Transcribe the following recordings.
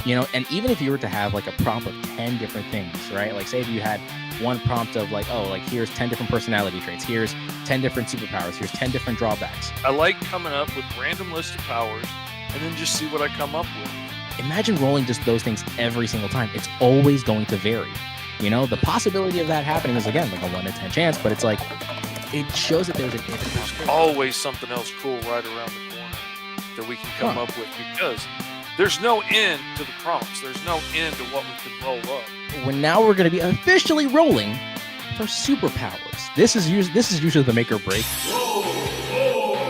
And even if you were to have like a prompt of 10 different things, right? Like say if you had one prompt of like, oh, like here's 10 different personality traits, here's 10 different superpowers, here's 10 different drawbacks. I like coming up with random list of powers and then just see what I come up with. Imagine rolling just those things every single time. It's always going to vary. The possibility of that happening is, again, like a 1 in 10 chance, but it's like, it shows that there's an infinite possibility. Always something else cool right around the corner that we can come up with, because there's no end to the prompts. There's no end to what we can roll up. We're going to be officially rolling for superpowers. This is usually the make or break. Roll for Hero!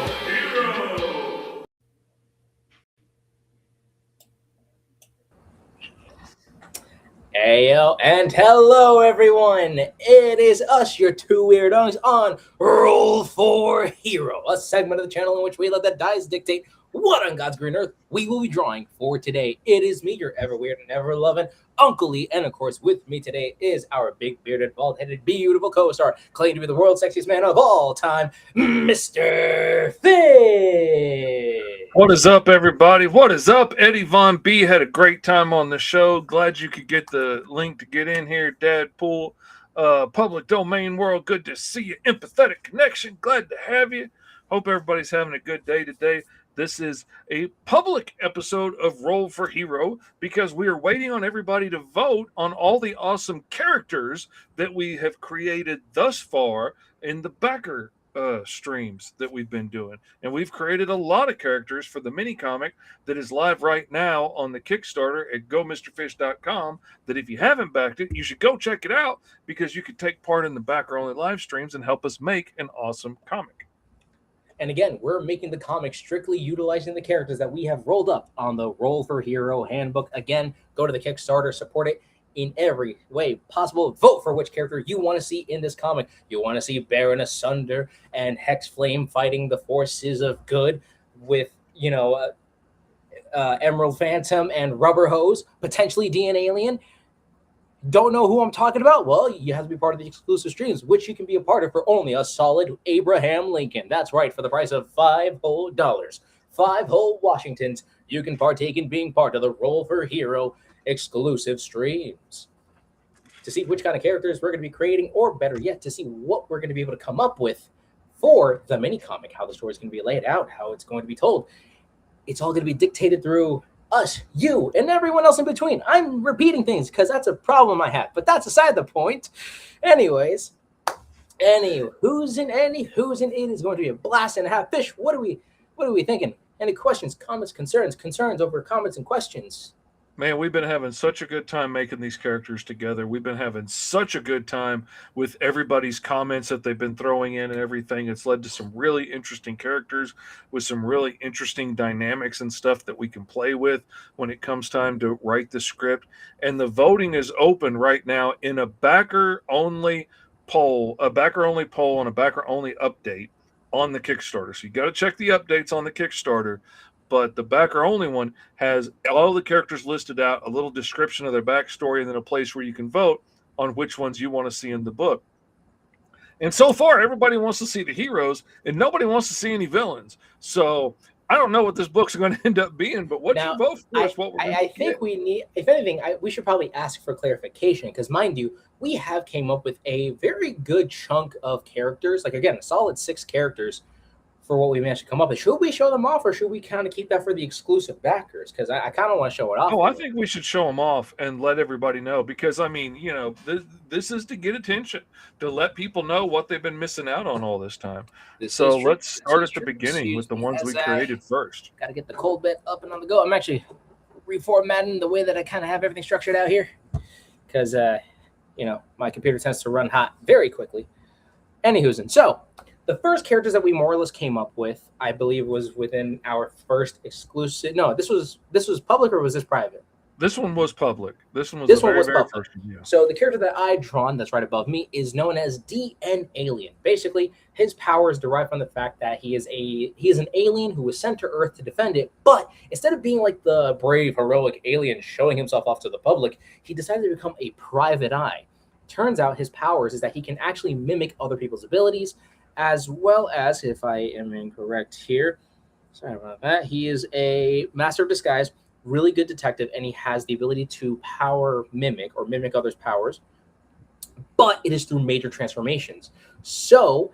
Heyo, and hello everyone! It is us, your two weirdos, on Roll for Hero, a segment of the channel in which we let the dice dictate what on God's green earth we will be drawing for today. It is me, your ever weird and ever loving Uncle Lee, and of course with me today is our big bearded, bald-headed, beautiful co-star, claimed to be the world's sexiest man of all time, Mr. Fish. What is up, everybody? What is up? Eddie Von B had a great time on the show. Glad you could get the link to get in here. Dadpool, public domain world, good to see you. Empathetic connection, glad to have you. Hope everybody's having a good day today. This is a public episode of Roll for Hero because we are waiting on everybody to vote on all the awesome characters that we have created thus far in the backer streams that we've been doing. And we've created a lot of characters for the mini comic that is live right now on the Kickstarter at gomrfish.com, that if you haven't backed it, you should go check it out, because you could take part in the backer only live streams and help us make an awesome comic. And again, we're making the comic strictly utilizing the characters that we have rolled up on the Roll for Hero handbook. Again, go to the Kickstarter, support it in every way possible. Vote for which character you want to see in this comic. You want to see Baron Asunder and Hexflame fighting the forces of good with, Emerald Phantom and Rubber Hose, potentially D&A Alien. Don't know who I'm talking about? Well, you have to be part of the exclusive streams, which you can be a part of for only a solid Abraham Lincoln. That's right, for the price of $5 whole, 5 whole Washingtons, you can partake in being part of the Roll for Hero exclusive streams. To see which kind of characters we're going to be creating, or better yet, to see what we're going to be able to come up with for the mini comic, how the story is going to be laid out, how it's going to be told. It's all going to be dictated through us, you, and everyone else in between. I'm repeating things because that's a problem I have, but that's aside the point. Anyways, who's in it is going to be a blast and a half. Fish, what are we thinking? Any questions, comments, concerns over comments and questions? Man, we've been having such a good time making these characters together. We've been having such a good time with everybody's comments that they've been throwing in and everything. It's led to some really interesting characters with some really interesting dynamics and stuff that we can play with when it comes time to write the script. And the voting is open right now in a backer-only poll and a backer-only update on the Kickstarter. So you got to check the updates on the Kickstarter. But the backer-only one has all the characters listed out, a little description of their backstory, and then a place where you can vote on which ones you want to see in the book. And so far, everybody wants to see the heroes, and nobody wants to see any villains. So I don't know what this book's going to end up being, but what you vote for is what we're going to get. I think we need, if anything, we should probably ask for clarification, because mind you, we have came up with a very good chunk of characters, like again, a solid 6 characters for what we managed to come up with. Should we show them off, or should we kind of keep that for the exclusive backers? Because I kind of want to show it off. Oh, I think we should show them off and let everybody know, because, I mean, this is to get attention, to let people know what they've been missing out on all this time. So let's start at the beginning with the ones we created first. Got to get the cold bit up and on the go. I'm actually reformatting the way that I kind of have everything structured out here, because, my computer tends to run hot very quickly. Anywho's, so the first characters that we more or less came up with, I believe, was within our first exclusive. No, this was public, or was this private? This one was public. This one was very public. First one, yeah. So the character that I drawn, that's right above me, is known as D&A Alien. Basically, his powers derive from the fact that he is an alien who was sent to Earth to defend it. But instead of being like the brave, heroic alien showing himself off to the public, he decided to become a private eye. Turns out his powers is that he can actually mimic other people's abilities, as well as, if I am incorrect here, sorry about that, he is a master of disguise, really good detective, and he has the ability to power mimic or mimic others' powers, but it is through major transformations. So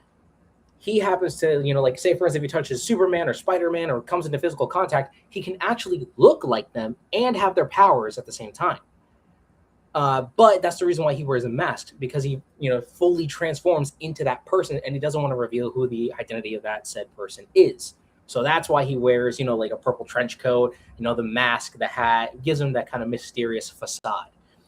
he happens to, like, say for instance, if he touches Superman or Spider-Man or comes into physical contact, he can actually look like them and have their powers at the same time. But that's the reason why he wears a mask, because he, fully transforms into that person, and he doesn't want to reveal who the identity of that said person is. So that's why he wears, like a purple trench coat, the mask, the hat, gives him that kind of mysterious facade.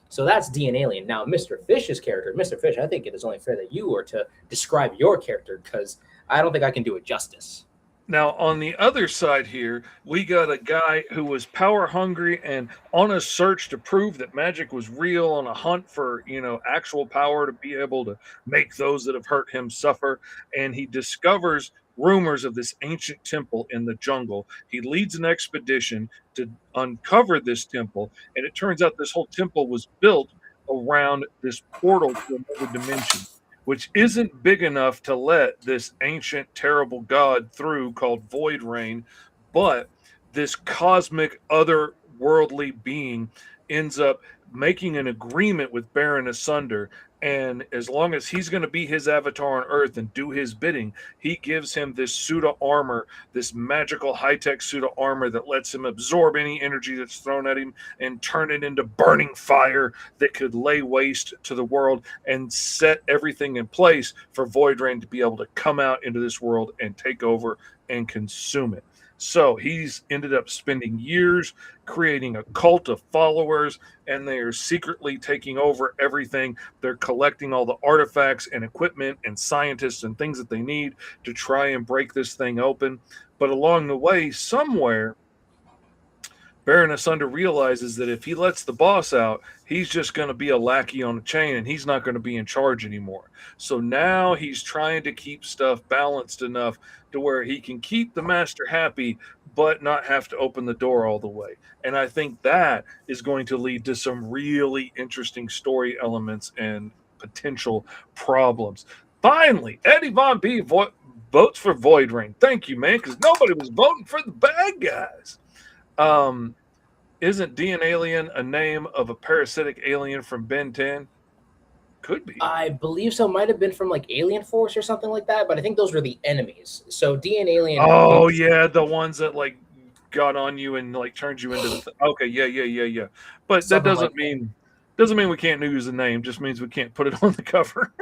So that's D and Alien. Now, Mr. Fish's character, Mr. Fish, I think it is only fair that you were to describe your character, because I don't think I can do it justice. Now, on the other side here, we got a guy who was power hungry and on a search to prove that magic was real, on a hunt for, actual power to be able to make those that have hurt him suffer. And he discovers rumors of this ancient temple in the jungle. He leads an expedition to uncover this temple. And it turns out this whole temple was built around this portal to another dimension, which isn't big enough to let this ancient, terrible god through, called Void Rain. But this cosmic, otherworldly being ends up making an agreement with Baron Asunder. And as long as he's going to be his avatar on Earth and do his bidding, he gives him this suit of armor, this magical high-tech suit of armor that lets him absorb any energy that's thrown at him and turn it into burning fire that could lay waste to the world and set everything in place for Void Rain to be able to come out into this world and take over and consume it. So he's ended up spending years creating a cult of followers, and they are secretly taking over everything. They're collecting all the artifacts and equipment and scientists and things that they need to try and break this thing open. But along the way, somewhere, Baron Asunder realizes that if he lets the boss out, he's just going to be a lackey on a chain, and he's not going to be in charge anymore. So now he's trying to keep stuff balanced enough to where he can keep the master happy, but not have to open the door all the way. And I think that is going to lead to some really interesting story elements and potential problems. Finally, Eddie Von B votes for Void Rain. Thank you, man, because nobody was voting for the bad guys. Isn't D and Alien a name of a parasitic alien from Ben 10? Could be. I believe so. Might have been from like Alien Force or something like that, but I think those were the enemies. So D and Alien. Oh yeah, the ones that like got on you and like turned you into the okay, yeah. But that doesn't mean we can't use the name. Just means we can't put it on the cover.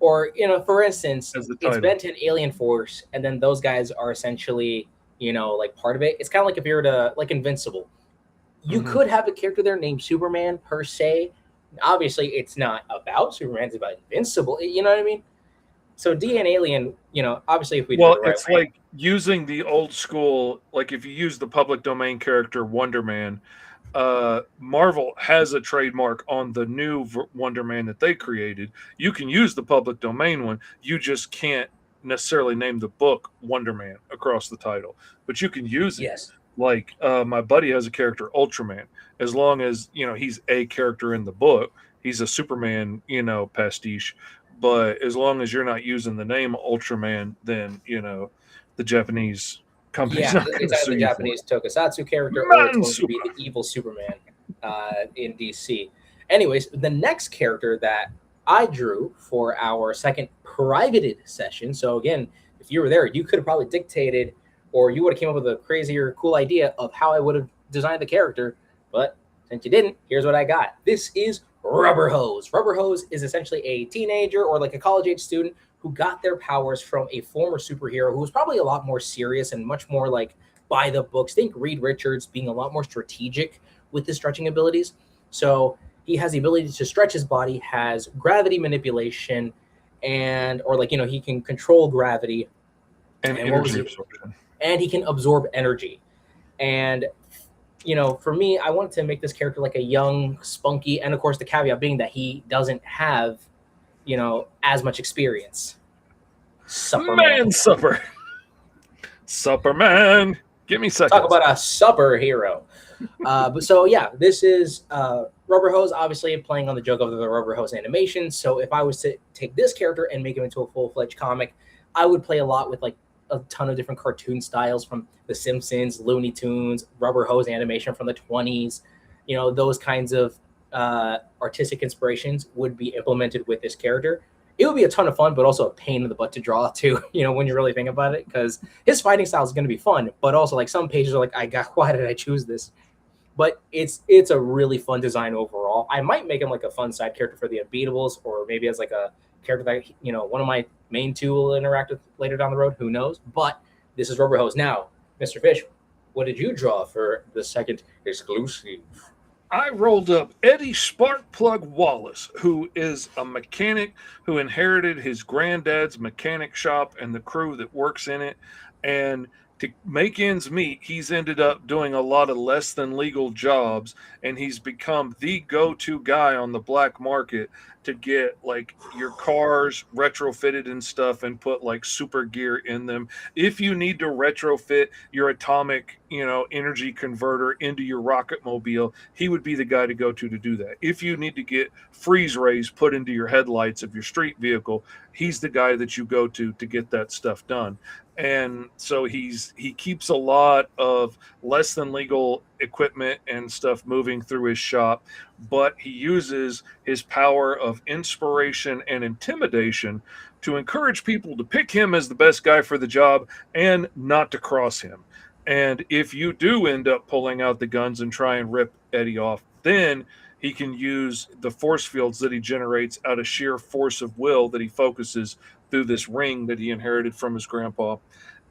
Or for instance, it's Ben 10 Alien Force, and then those guys are essentially like part of it. It's kind of like if you were to like Invincible. You could have a character there named Superman per se. Obviously, it's not about Superman; it's about Invincible. You know what I mean? So D and Alien, obviously, if we it's like using the old school. Like if you use the public domain character Wonder Man, Marvel has a trademark on the new Wonder Man that they created. You can use the public domain one. You just can't necessarily name the book Wonder Man across the title, but you can use it. Yes. Like my buddy has a character Ultraman. As long as he's a character in the book, he's a Superman pastiche. But as long as you're not using the name Ultraman, then the Japanese company's not going to it's sue either you Japanese Tokusatsu character or Man it's going to be the evil Superman in DC. Anyways, the next character that I drew for our second privated session. So again, if you were there, you could have probably dictated, or you would have came up with a crazier, cool idea of how I would have designed the character. But since you didn't, here's what I got. This is Rubber Hose. Rubber Hose is essentially a teenager or like a college-age student who got their powers from a former superhero who was probably a lot more serious and much more like by the books. Think Reed Richards being a lot more strategic with his stretching abilities. So he has the ability to stretch his body, has gravity manipulation, and he can control gravity and energy absorption. And he can absorb energy. And, for me, I wanted to make this character like a young, spunky, and of course the caveat being that he doesn't have, as much experience. Supper. Supperman. Give me seconds. Talk about a superhero. But so, yeah, this is Rubber Hose, obviously playing on the joke of the Rubber Hose animation. So if I was to take this character and make him into a full-fledged comic, I would play a lot with like a ton of different cartoon styles from The Simpsons, Looney Tunes, Rubber Hose animation from the 20s. You know, those kinds of artistic inspirations would be implemented with this character. It would be a ton of fun, but also a pain in the butt to draw too, you know, when you really think about it, because his fighting style is going to be fun, but also like some pages are like, why did I choose this? But it's a really fun design overall. I might make him like a fun side character for the Unbeatables, or maybe as like a character that, you know, one of my main two will interact with later down the road. Who knows? But this is Rubber Hose. Now, Mr. Fish, what did you draw for the second exclusive? I rolled up Eddie Sparkplug Wallace, who is a mechanic who inherited his granddad's mechanic shop and the crew that works in it. And to make ends meet, he's ended up doing a lot of less than legal jobs, and he's become the go-to guy on the black market to get like your cars retrofitted and stuff and put like super gear in them. If you need to retrofit your atomic, you know, energy converter into your rocket mobile, he would be the guy to go to do that. If you need to get freeze rays put into your headlights of your street vehicle, he's the guy that you go to get that stuff done. And so he keeps a lot of less than legal equipment and stuff moving through his shop, but he uses his power of inspiration and intimidation to encourage people to pick him as the best guy for the job and not to cross him. And if you do end up pulling out the guns and try and rip Eddie off, then he can use the force fields that he generates out of sheer force of will that he focuses through this ring that he inherited from his grandpa.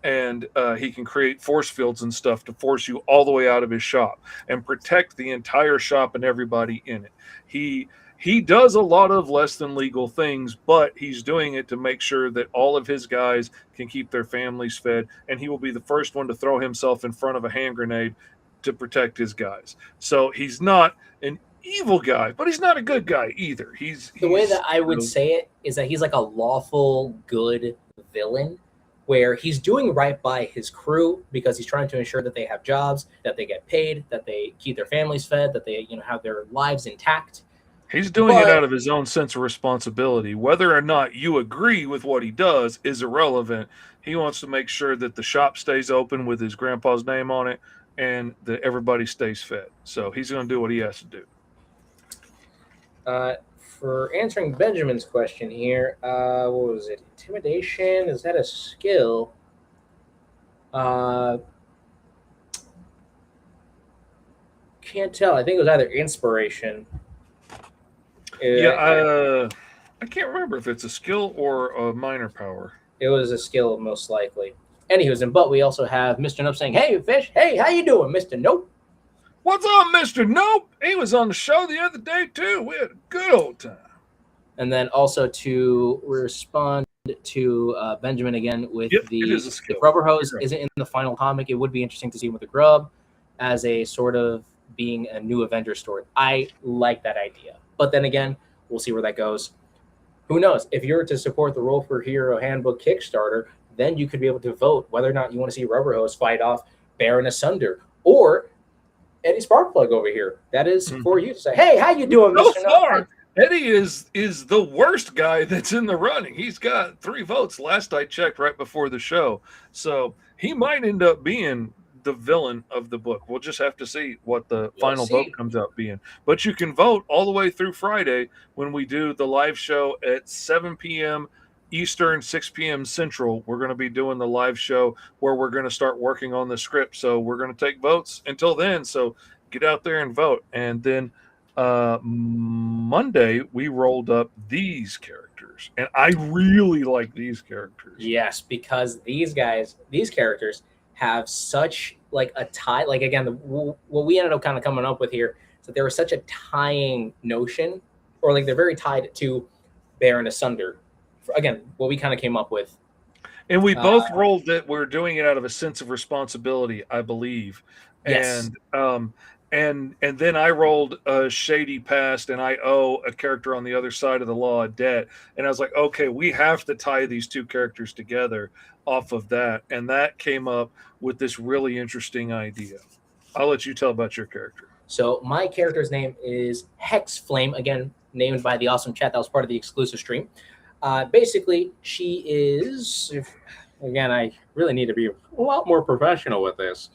And he can create force fields and stuff to force you all the way out of his shop and protect the entire shop and everybody in it. He does a lot of less than legal things, but he's doing it to make sure that all of his guys can keep their families fed. And he will be the first one to throw himself in front of a hand grenade to protect his guys. So he's not an evil guy, but he's not a good guy either. He's the way that I would say it is that he's like a lawful good villain, where he's doing right by his crew because he's trying to ensure that they have jobs, that they get paid, that they keep their families fed, that they, you know, have their lives intact. He's doing it out of his own sense of responsibility. Whether or not you agree with what he does is irrelevant. He wants to make sure that the shop stays open with his grandpa's name on it and that everybody stays fed. So he's going to do what he has to do. For answering Benjamin's question here, what was it? Intimidation? Is that a skill? Can't tell. I think it was either inspiration. I can't remember if it's a skill or a minor power. It was a skill, most likely. Anywho's, but we also have Mr. Nope saying, "Hey, Fish. Hey, how you doing, Mr. Nope?" What's up, Mr. Nope? He was on the show the other day, too. We had a good old time. And then also to respond to Benjamin again with the Rubber Hose isn't in the final comic. It would be interesting to see him with the Grub as a sort of being a new Avenger story. I like that idea. But then again, we'll see where that goes. Who knows? If you're to support the Roll for Hero Handbook Kickstarter, then you could be able to vote whether or not you want to see Rubber Hose fight off Baron Asunder or Eddie Sparkplug over here. That is for you to say, "Hey, how you doing, Mr. Nope?" Eddie is the worst guy that's in the running. He's got 3 votes last I checked right before the show. So he might end up being the villain of the book. We'll just have to see what the final vote comes out being. But you can vote all the way through Friday when we do the live show at 7 p.m. Eastern, 6 p.m. Central. We're going to be doing the live show where we're going to start working on the script. So we're going to take votes until then. So get out there and vote. And then Monday, we rolled up these characters. And I really like these characters. Yes, because these characters have such like a tie. Like, again, what we ended up kind of coming up with here is that there was such a tying notion, or like they're very tied to Baron Asunder. Again, what we kind of came up with. And we both rolled that we're doing it out of a sense of responsibility, I believe. Yes. And then I rolled a shady past, and I owe a character on the other side of the law a debt. And I was like, okay, we have to tie these 2 characters together off of that. And that came up with this really interesting idea. I'll let you tell about your character. So my character's name is Hex Flame, again, named by the awesome chat that was part of the exclusive stream. Basically, she is, Again, I really need to be a lot more professional with this.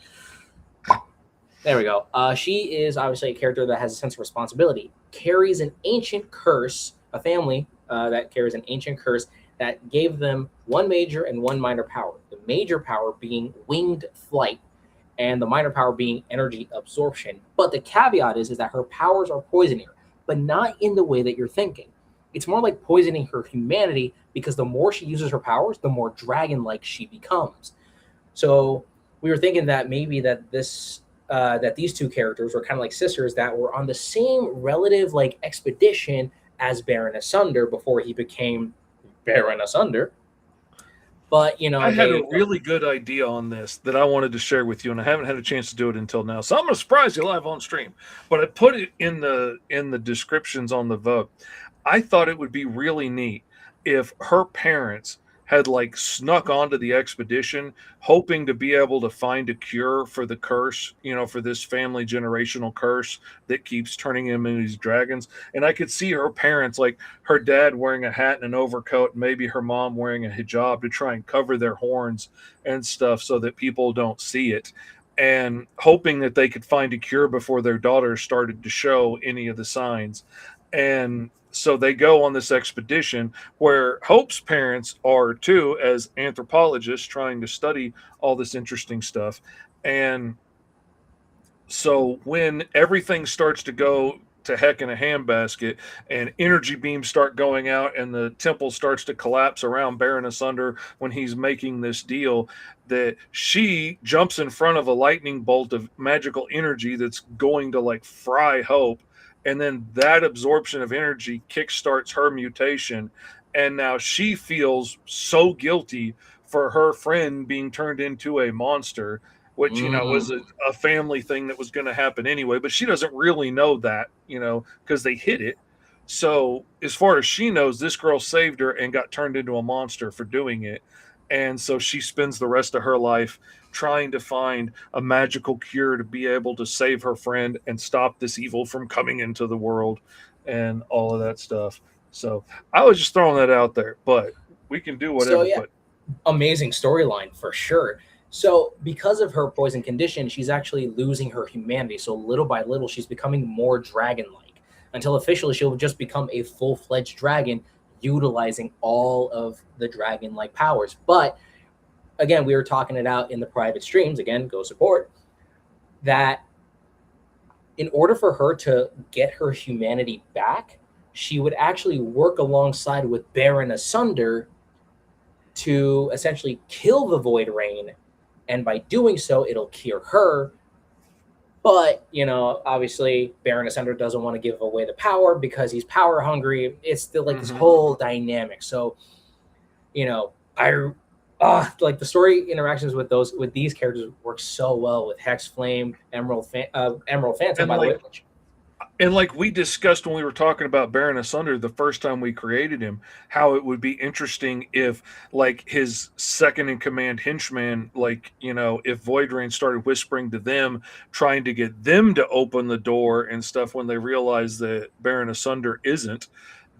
There we go. She is obviously a character that has a sense of responsibility, carries an ancient curse, a family that carries an ancient curse that gave them one major and one minor power. The major power being winged flight, and the minor power being energy absorption. But the caveat is that her powers are poisoning her, but not in the way that you're thinking. It's more like poisoning her humanity because the more she uses her powers, the more dragon-like she becomes. So we were thinking that maybe that these two characters were kind of like sisters that were on the same relative like expedition as Baron Asunder before he became Baron Asunder. But I had a really good idea on this that I wanted to share with you, and I haven't had a chance to do it until now. So I'm going to surprise you live on stream. But I put it in the descriptions on the vote. I thought it would be really neat if her parents had like snuck onto the expedition, hoping to be able to find a cure for the curse, for this family generational curse that keeps turning him into these dragons. And I could see her parents, like her dad wearing a hat and an overcoat, and maybe her mom wearing a hijab to try and cover their horns and stuff so that people don't see it. And hoping that they could find a cure before their daughter started to show any of the signs. And so they go on this expedition where Hope's parents are too, as anthropologists trying to study all this interesting stuff. And so when everything starts to go to heck in a handbasket and energy beams start going out and the temple starts to collapse around Baron Asunder when he's making this deal, that she jumps in front of a lightning bolt of magical energy that's going to like fry Hope, and then that absorption of energy kickstarts her mutation, and now she feels so guilty for her friend being turned into a monster, which was a family thing that was going to happen anyway, but she doesn't really know that, because they hid it. So as far as she knows, this girl saved her and got turned into a monster for doing it. And so she spends the rest of her life trying to find a magical cure to be able to save her friend and stop this evil from coming into the world and all of that stuff. So I was just throwing that out there, but we can do whatever. So yeah, but amazing storyline for sure. So because of her poison condition, she's actually losing her humanity. So little by little, she's becoming more dragon-like until officially she'll just become a full-fledged dragon, utilizing all of the dragon-like powers. But again, we were talking it out in the private streams. Again, go support that. In order for her to get her humanity back, she would actually work alongside with Baron Asunder to essentially kill the Void Rain, and by doing so, it'll cure her. But, obviously, Baron Asunder doesn't want to give away the power because he's power hungry. It's still like this whole dynamic. So, like the story interactions with these characters work so well with Hex Flame, Emerald Phantom, by the way. And like we discussed when we were talking about Baron Asunder the first time we created him, how it would be interesting if like his second in command henchman, like, if Void Rain started whispering to them, trying to get them to open the door and stuff when they realize that Baron Asunder isn't,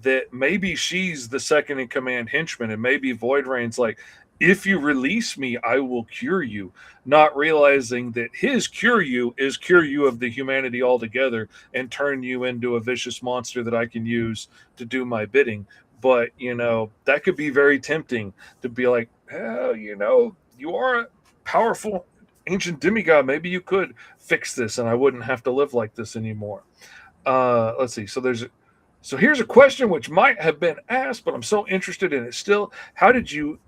that maybe she's the second in command henchman, and maybe Void Rain's like, if you release me, I will cure you, not realizing that his cure you is cure you of the humanity altogether and turn you into a vicious monster that I can use to do my bidding. But, that could be very tempting to be like, oh, you are a powerful ancient demigod. Maybe you could fix this and I wouldn't have to live like this anymore. Let's see. So here's a question which might have been asked, but I'm so interested in it still. How did you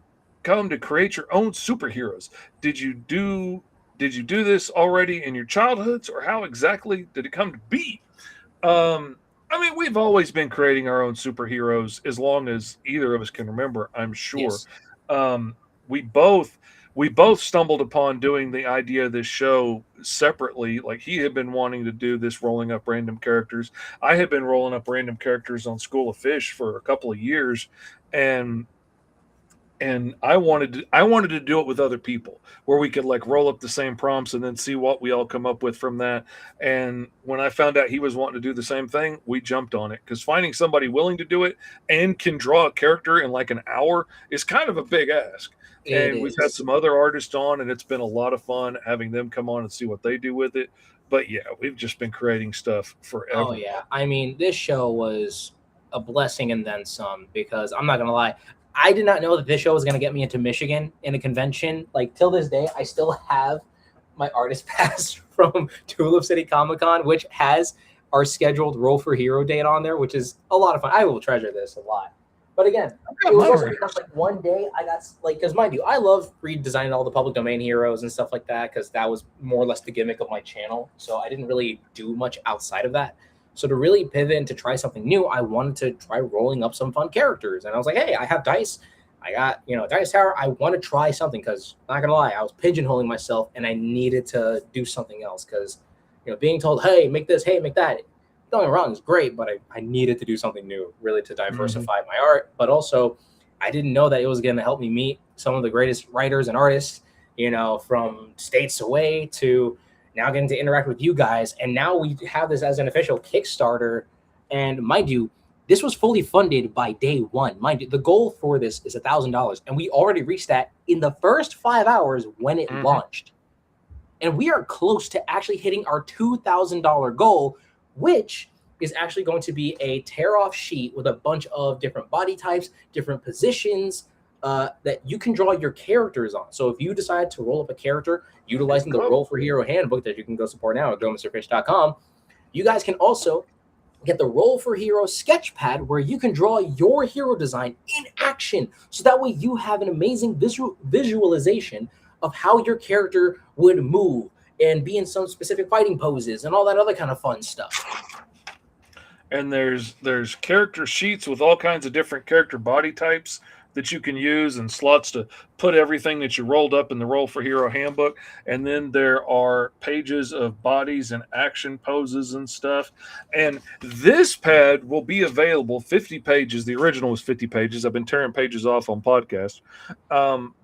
come to create your own superheroes? Did you do this already in your childhoods, or how exactly did it come to be? We've always been creating our own superheroes as long as either of us can remember, I'm sure. Yes. We both stumbled upon doing the idea of this show separately. Like, he had been wanting to do this rolling up random characters. I had been rolling up random characters on School of Fish for a couple of years, and and I wanted to do it with other people where we could like roll up the same prompts and then see what we all come up with from that. And when I found out he was wanting to do the same thing, we jumped on it, because finding somebody willing to do it and can draw a character in like an hour is kind of a big ask. It And we've had is. some other artists on, and it's been a lot of fun having them come on and see what they do with it. But yeah, we've just been creating stuff forever. Oh yeah. I mean, this show was a blessing and then some, because I'm not gonna lie, I did not know that this show was gonna get me into Michigan in a convention. Like till this day, I still have my artist pass from Tulip City Comic Con, which has our scheduled Roll for Hero date on there, which is a lot of fun. I will treasure this a lot. But again, it was also because like one day I got like, because mind you, I love redesigning all the public domain heroes and stuff like that, because that was more or less the gimmick of my channel. So I didn't really do much outside of that. So to really pivot and to try something new, I wanted to try rolling up some fun characters. And I was like, hey, I have dice. I got, Dice Tower. I want to try something, because not going to lie, I was pigeonholing myself and I needed to do something else, because, being told, hey, make this, hey, make that. Don't get me wrong, it's great, but I needed to do something new, really, to diversify my art. But also, I didn't know that it was going to help me meet some of the greatest writers and artists, from states away, to now getting to interact with you guys. And now we have this as an official Kickstarter. And mind you, this was fully funded by day one. Mind you, the goal for this is $1,000. And we already reached that in the first 5 hours when it launched. And we are close to actually hitting our $2,000 goal, which is actually going to be a tear-off sheet with a bunch of different body types, different positions that you can draw your characters on. So if you decide to roll up a character utilizing the Roll for Hero Handbook that you can go support now at GoMrFish.com, you guys can also get the Roll for Hero sketch pad, where you can draw your hero design in action. So that way you have an amazing visualization of how your character would move and be in some specific fighting poses and all that other kind of fun stuff. And there's character sheets with all kinds of different character body types that you can use, and slots to put everything that you rolled up in the Roll for Hero Handbook. And then there are pages of bodies and action poses and stuff. And this pad will be available 50 pages. The original was 50 pages. I've been tearing pages off on podcast.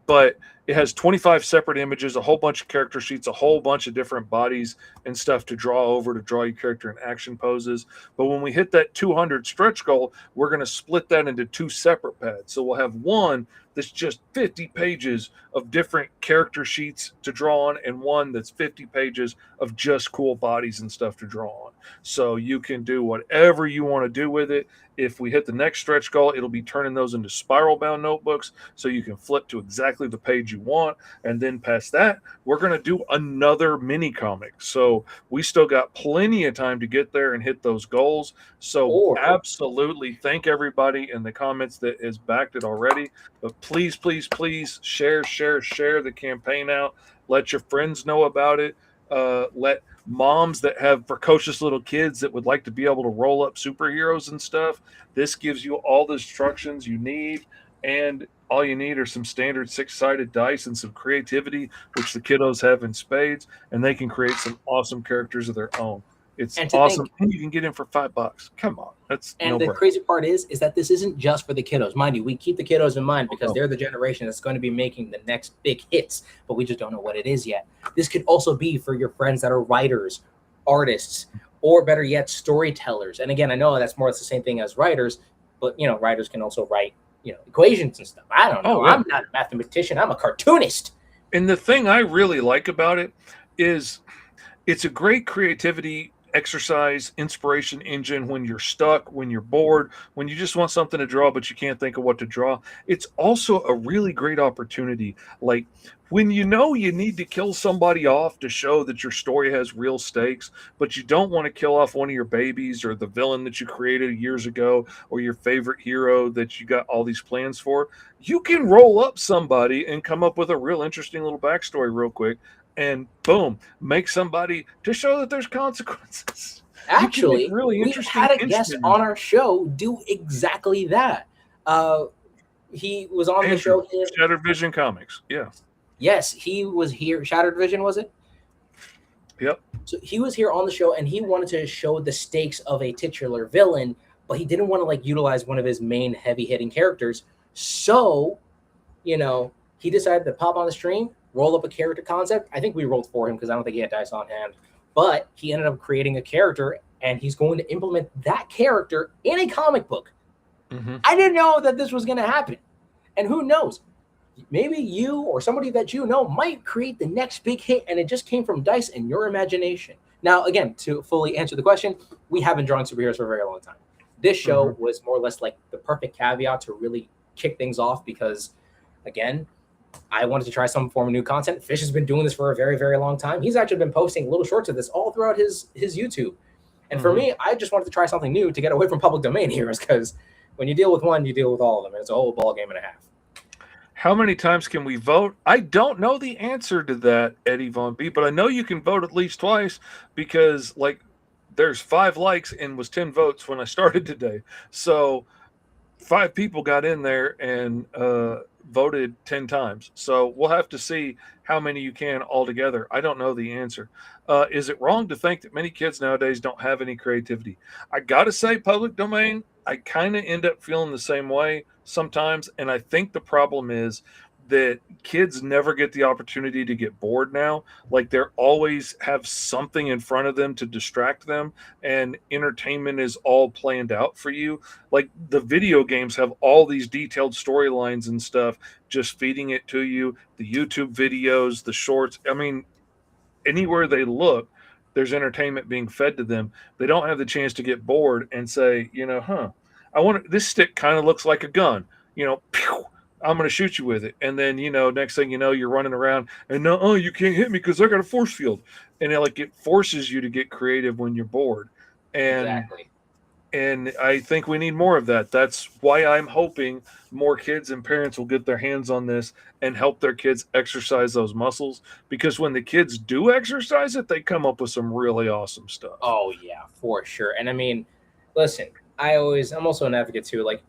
But it has 25 separate images, a whole bunch of character sheets, a whole bunch of different bodies and stuff to draw over, to draw your character in action poses. But when we hit that 200 stretch goal, we're going to split that into 2 separate pads. So we'll have one that's just 50 pages of different character sheets to draw on, and one that's 50 pages of just cool bodies and stuff to draw on. So you can do whatever you want to do with it. If we hit the next stretch goal, it'll be turning those into spiral bound notebooks, so you can flip to exactly the page you want. And then past that, we're going to do another mini comic. So we still got plenty of time to get there and hit those goals. So absolutely thank everybody in the comments that has backed it already. But please, please, please share the campaign out. Let your friends know about it. Let moms that have precocious little kids that would like to be able to roll up superheroes and stuff. This gives you all the instructions you need, and all you need are some standard 6-sided dice and some creativity, which the kiddos have in spades, and they can create some awesome characters of their own. It's awesome. And you can get in for $5. Come on. The crazy part is that this isn't just for the kiddos. Mind you, we keep the kiddos in mind, because they're the generation that's going to be making the next big hits, but we just don't know what it is yet. This could also be for your friends that are writers, artists, or better yet, storytellers. And again, I know that's more or less the same thing as writers, but writers can also write, equations and stuff. I don't know. I'm not a mathematician. I'm a cartoonist. And the thing I really like about it is it's a great creativity exercise, inspiration engine when you're stuck, when you're bored, when you just want something to draw but you can't think of what to draw. It's also a really great opportunity, like when you need to kill somebody off to show that your story has real stakes, but you don't want to kill off one of your babies or the villain that you created years ago or your favorite hero that you got all these plans for. You can roll up somebody and come up with a real interesting little backstory real quick, and boom, make somebody to show that there's consequences. Actually, we've had a guest on our show do exactly that. He was on the show here. Shattered Vision Comics, yeah. Yes, he was here. Shattered Vision, was it? Yep. So he was here on the show, and he wanted to show the stakes of a titular villain, but he didn't want to utilize one of his main heavy-hitting characters. So he decided to pop on the stream, roll up a character concept. I think we rolled for him because I don't think he had dice on hand. But he ended up creating a character, and he's going to implement that character in a comic book. Mm-hmm. I didn't know that this was going to happen. And who knows? Maybe you or somebody that you know might create the next big hit, and it just came from dice and your imagination. Now, again, to fully answer the question, we have been drawing superheroes for a very long time. This show was more or less like the perfect caveat to really kick things off because, again, I wanted to try some form of new content. Fish has been doing this for a very, very long time. He's actually been posting little shorts of this all throughout his YouTube. And for me, I just wanted to try something new to get away from public domain heroes because when you deal with one, you deal with all of them. And it's a whole ball game and a half. How many times can we vote? I don't know the answer to that, Eddie Von B, but I know you can vote at least twice because, like, there's 5 likes and was 10 votes when I started today. So 5 people got in there and voted 10 times. So we'll have to see how many you can altogether. I don't know the answer. Is it wrong to think that many kids nowadays don't have any creativity? I got to say, public domain, I kind of end up feeling the same way sometimes. And I think the problem is that kids never get the opportunity to get bored now. Like, they're always have something in front of them to distract them, and entertainment is all planned out for you. Like, the video games have all these detailed storylines and stuff just feeding it to you. The YouTube videos, the shorts. I mean, anywhere they look, there's entertainment being fed to them. They don't have the chance to get bored and say, I want this stick kind of looks like a gun, pew, I'm going to shoot you with it. And then, next thing you know, you're running around and no, you can't hit me because I got a force field. And it forces you to get creative when you're bored. And, Exactly. And I think we need more of that. That's why I'm hoping more kids and parents will get their hands on this and help their kids exercise those muscles. Because when the kids do exercise it, they come up with some really awesome stuff. Oh, yeah, for sure. And I mean, listen, I'm also an advocate too. Like,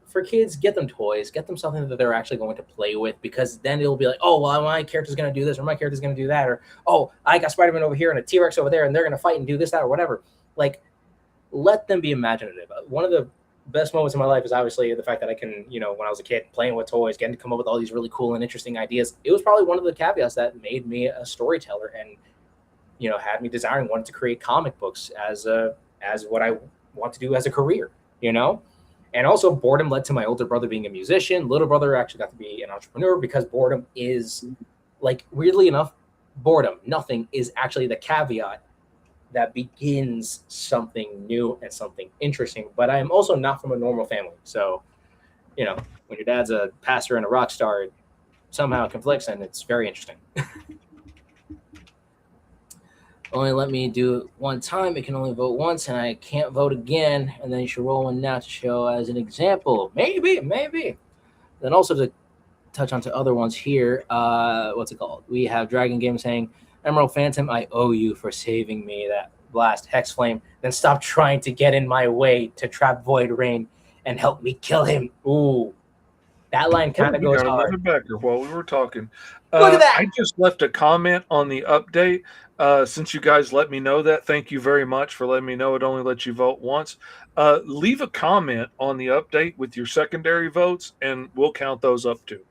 for kids, get them toys, get them something that they're actually going to play with, because then it'll be like, oh, well, my character's going to do this or my character's going to do that. Or, oh, I got Spider-Man over here and a T-Rex over there and they're going to fight and do this, that, or whatever. Like, let them be imaginative. One of the best moments in my life is obviously the fact that I can, when I was a kid playing with toys, getting to come up with all these really cool and interesting ideas. It was probably one of the caveats that made me a storyteller and, had me desiring wanting to create comic books as what I want to do as a career, And also boredom led to my older brother being a musician. Little brother actually got to be an entrepreneur because boredom is, like, weirdly enough, nothing is actually the caveat that begins something new and something interesting. But I'm also not from a normal family. So, when your dad's a pastor and a rock star, it somehow conflicts, and it's very interesting. Only let me do it one time. It can only vote once, and I can't vote again. And then you should roll one now to show as an example. Maybe. Then also to touch on to other ones here. What's it called? We have Dragon Game saying, Emerald Phantom, I owe you for saving me that blast Hex Flame. Then stop trying to get in my way to trap Void Rain and help me kill him. Ooh. That line kind of goes hard. Another backer while we were talking. Look at that. I just left a comment on the update. Since you guys let me know that, thank you very much for letting me know it only lets you vote once. Leave a comment on the update with your secondary votes, and we'll count those up too.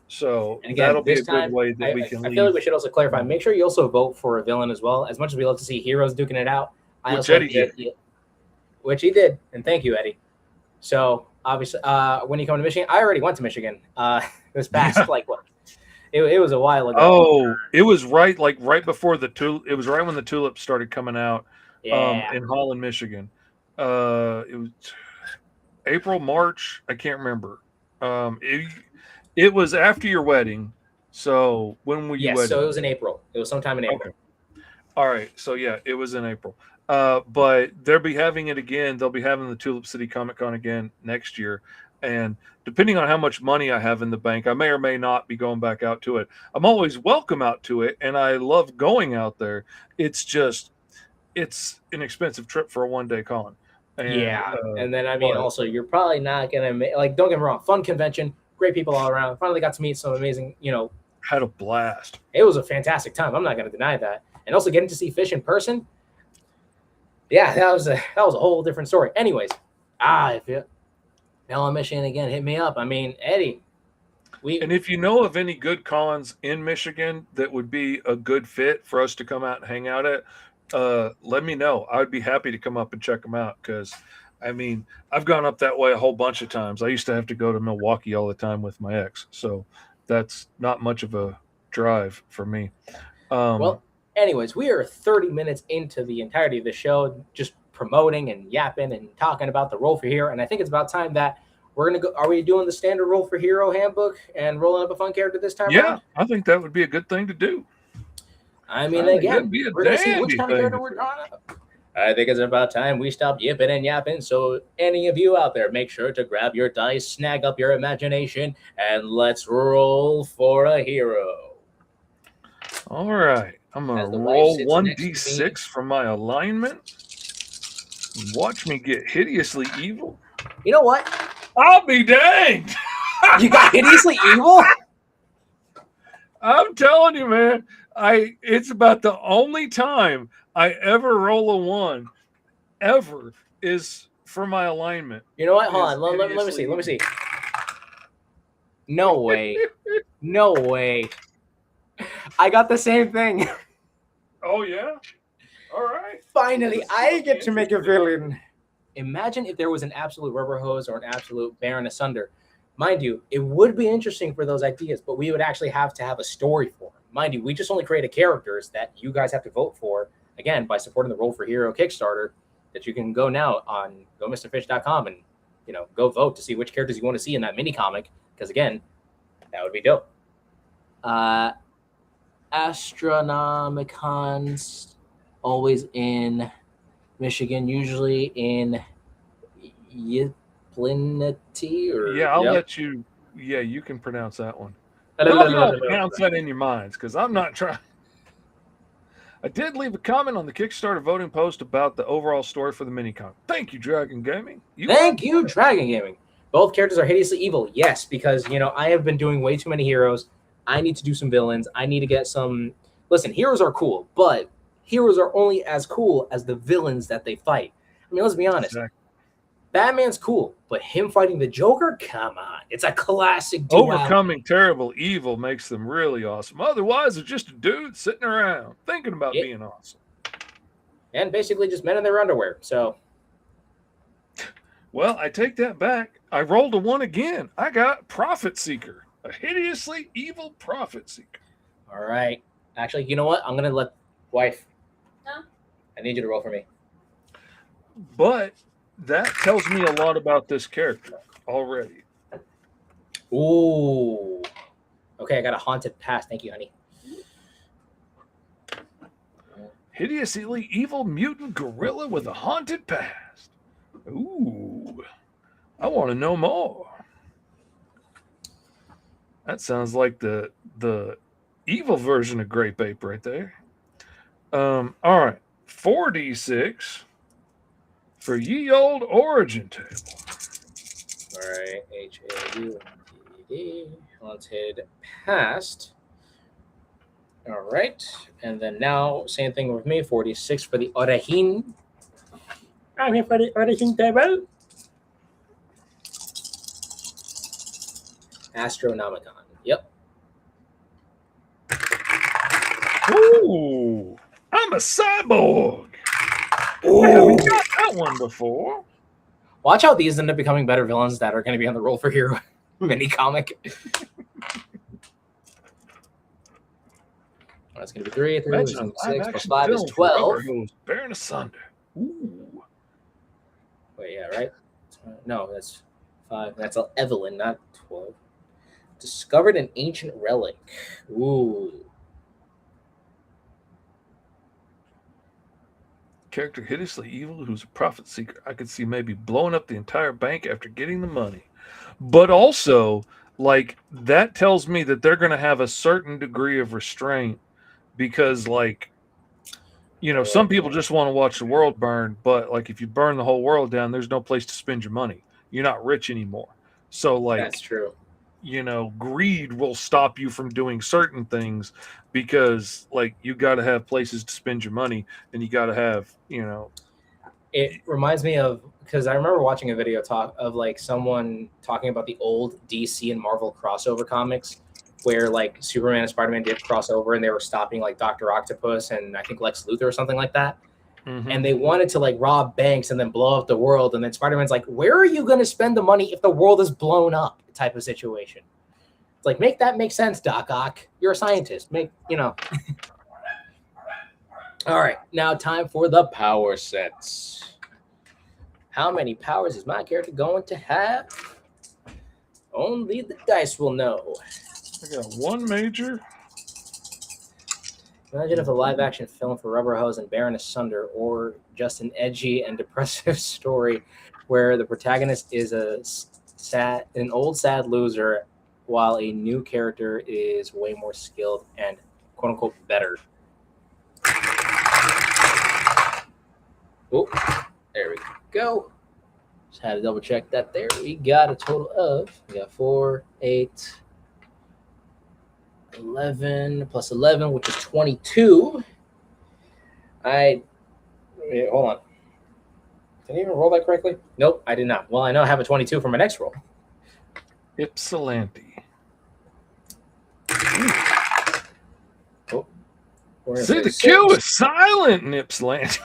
So again, that'll be a good way that we can leave. I feel like we should also clarify. Make sure you also vote for a villain as well. As much as we love to see heroes duking it out, which he did, and thank you, Eddie. So obviously, when you come to Michigan, I already went to Michigan. This past it was a while ago. Oh, it was right before the tulip. It was right when the tulips started coming out. In Holland, Michigan. It was April, March. I can't remember. It was after your wedding. So when were you wedding? So it was in April. It was sometime in April. Okay. All right. So yeah, it was in April. But they'll be having it again. They'll be having the Tulip City Comic Con again next year. And depending on how much money I have in the bank, I may or may not be going back out to it. I'm always welcome out to it, and I love going out there. It's just, it's an expensive trip for a one-day con. And, and then, also, you're probably not going to make, don't get me wrong, fun convention, great people all around. Finally got to meet some amazing, had a blast. It was a fantastic time. I'm not going to deny that. And also getting to see Fish in person, that was a whole different story. Anyways, if you now I'm Michigan again, hit me up. Eddie, And if you know of any good cons in Michigan that would be a good fit for us to come out and hang out at, let me know. I would be happy to come up and check them out because, I mean, I've gone up that way a whole bunch of times. I used to have to go to Milwaukee all the time with my ex, so that's not much of a drive for me. Well, anyways, we are 30 minutes into the entirety of the show, just promoting and yapping and talking about the Roll for Hero, and I think it's about time that we're gonna go. Are we doing the standard Roll for Hero handbook and rolling up a fun character this time? Yeah, around? I think that would be a good thing to do. I mean, that'd again, be a we're gonna see which dandy kind of thing character to we're do. drawing up. I think it's about time we stop yipping and yapping. So, any of you out there, make sure to grab your dice, snag up your imagination, and let's roll for a hero. All right, I'm As gonna the wife roll sits next to me. 1d6 from my alignment. Watch me get hideously evil. You know what? I'll be danged. You got hideously evil? I'm telling you, man. It's about the only time I ever roll a 1 ever is for my alignment. You know what? Hold Is on. Let me hideously see. Let me see. evil. No way. No way. I got the same thing. Oh yeah. All right. Finally, This is I get to interesting. make a villain. Imagine if there was an absolute rubber hose or an absolute Baron Asunder. Mind you, it would be interesting for those ideas, but we would actually have to have a story for them. Mind you, we just only created characters that you guys have to vote for, again, by supporting the Roll for Hero Kickstarter, that you can go now on gomrfish.com and, go vote to see which characters you want to see in that mini comic, because, again, that would be dope. Astronomicons, always in Michigan, usually in Yplinity or Yeah, I'll let you. Yeah, you can pronounce that one. Don't pronounce that in your minds because I'm not trying. I did leave a comment on the Kickstarter voting post about the overall story for the minicomic. Thank you, Dragon Gaming. Thank you, Dragon Gaming. Both characters are hideously evil. Yes, because I have been doing way too many heroes. I need to do some villains. I need to get some. Listen, heroes are cool, but heroes are only as cool as the villains that they fight. I mean, let's be honest. Exactly. Batman's cool, but him fighting the Joker, come on. It's a classic duality. Overcoming terrible evil makes them really awesome. Otherwise, it's just a dude sitting around thinking about being awesome. And basically just men in their underwear. So, well, I take that back. I rolled a 1 again. I got Prophet Seeker, a hideously evil Prophet Seeker. All right. Actually, you know what? I'm going to let wife. Huh? I need you to roll for me. But that tells me a lot about this character already. Ooh. Okay, I got a haunted past. Thank you, honey. Hideously evil mutant gorilla with a haunted past. Ooh. I want to know more. That sounds like the evil version of Grape Ape right there. All right. 4d6 for ye old origin table. All right. H-A-U-N-T-E-D. Haunted past. All right. And then now, same thing with me. 46 for the origin. I'm here for the origin table. Astronomicon. Yep. Ooh. I'm a cyborg. Ooh. I haven't got that one before. Watch how these end up becoming better villains that are going to be on the Roll for Hero mini comic. That's going to be 3, 3, Imagine a 6 live-action plus 5 is film for 12. Rubber Hose, Baron Asunder. Ooh. Wait, yeah, right? No, that's 5. That's Evelyn, not 12. Discovered an ancient relic. Ooh. Character hideously evil who's a profit seeker. I could see maybe blowing up the entire bank after getting the money. But also, like, that tells me that they're going to have a certain degree of restraint because, like, some people just want to watch the world burn, but, like, if you burn the whole world down, there's no place to spend your money. You're not rich anymore. So, like, That's true. Greed will stop you from doing certain things because, like, you got to have places to spend your money and you got to have, It reminds me of because I remember watching a video talk of like someone talking about the old DC and Marvel crossover comics where like Superman and Spider-Man did crossover and they were stopping like Dr. Octopus and I think Lex Luthor or something like that. Mhm. And they wanted to like rob banks and then blow up the world. And then Spider-Man's like, where are you going to spend the money if the world is blown up type of situation? It's like, make that make sense, Doc Ock. You're a scientist. All right, now time for the power sets. How many powers is my character going to have? Only the dice will know. I got one major. Imagine if a live-action film for Rubber Hose and Baron Asunder, or just an edgy and depressive story where the protagonist is an old sad loser, while a new character is way more skilled and "quote unquote" better. Oh, there we go. Just had to double check that there. We got a total of 4, 8, 11 plus 11, which is 22. Wait, hold on. Did I even roll that correctly? Nope, I did not. Well, I know I have a 22 for my next roll. Ypsilanti. Oh, See, the Q is silent in Ypsilanti.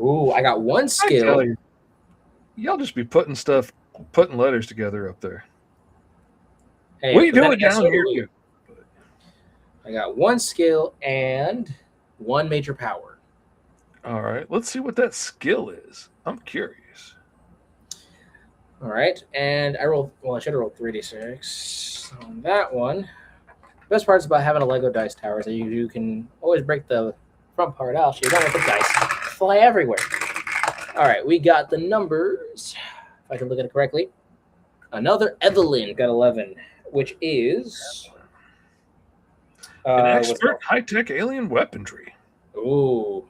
Ooh, I got one skill. Y'all just be putting letters together up there. Hey, We but do then it again, down so here do we. too. I got one skill and one major power. All right, let's see what that skill is. I'm curious. All right, and I rolled. Well, I should have rolled 3d6 on that one. The best part is about having a Lego dice tower is that you can always break the front part out, so you don't let the dice fly everywhere. All right, we got the numbers. If I can look at it correctly, another Evelyn got 11, which is An expert high-tech alien weaponry. Ooh.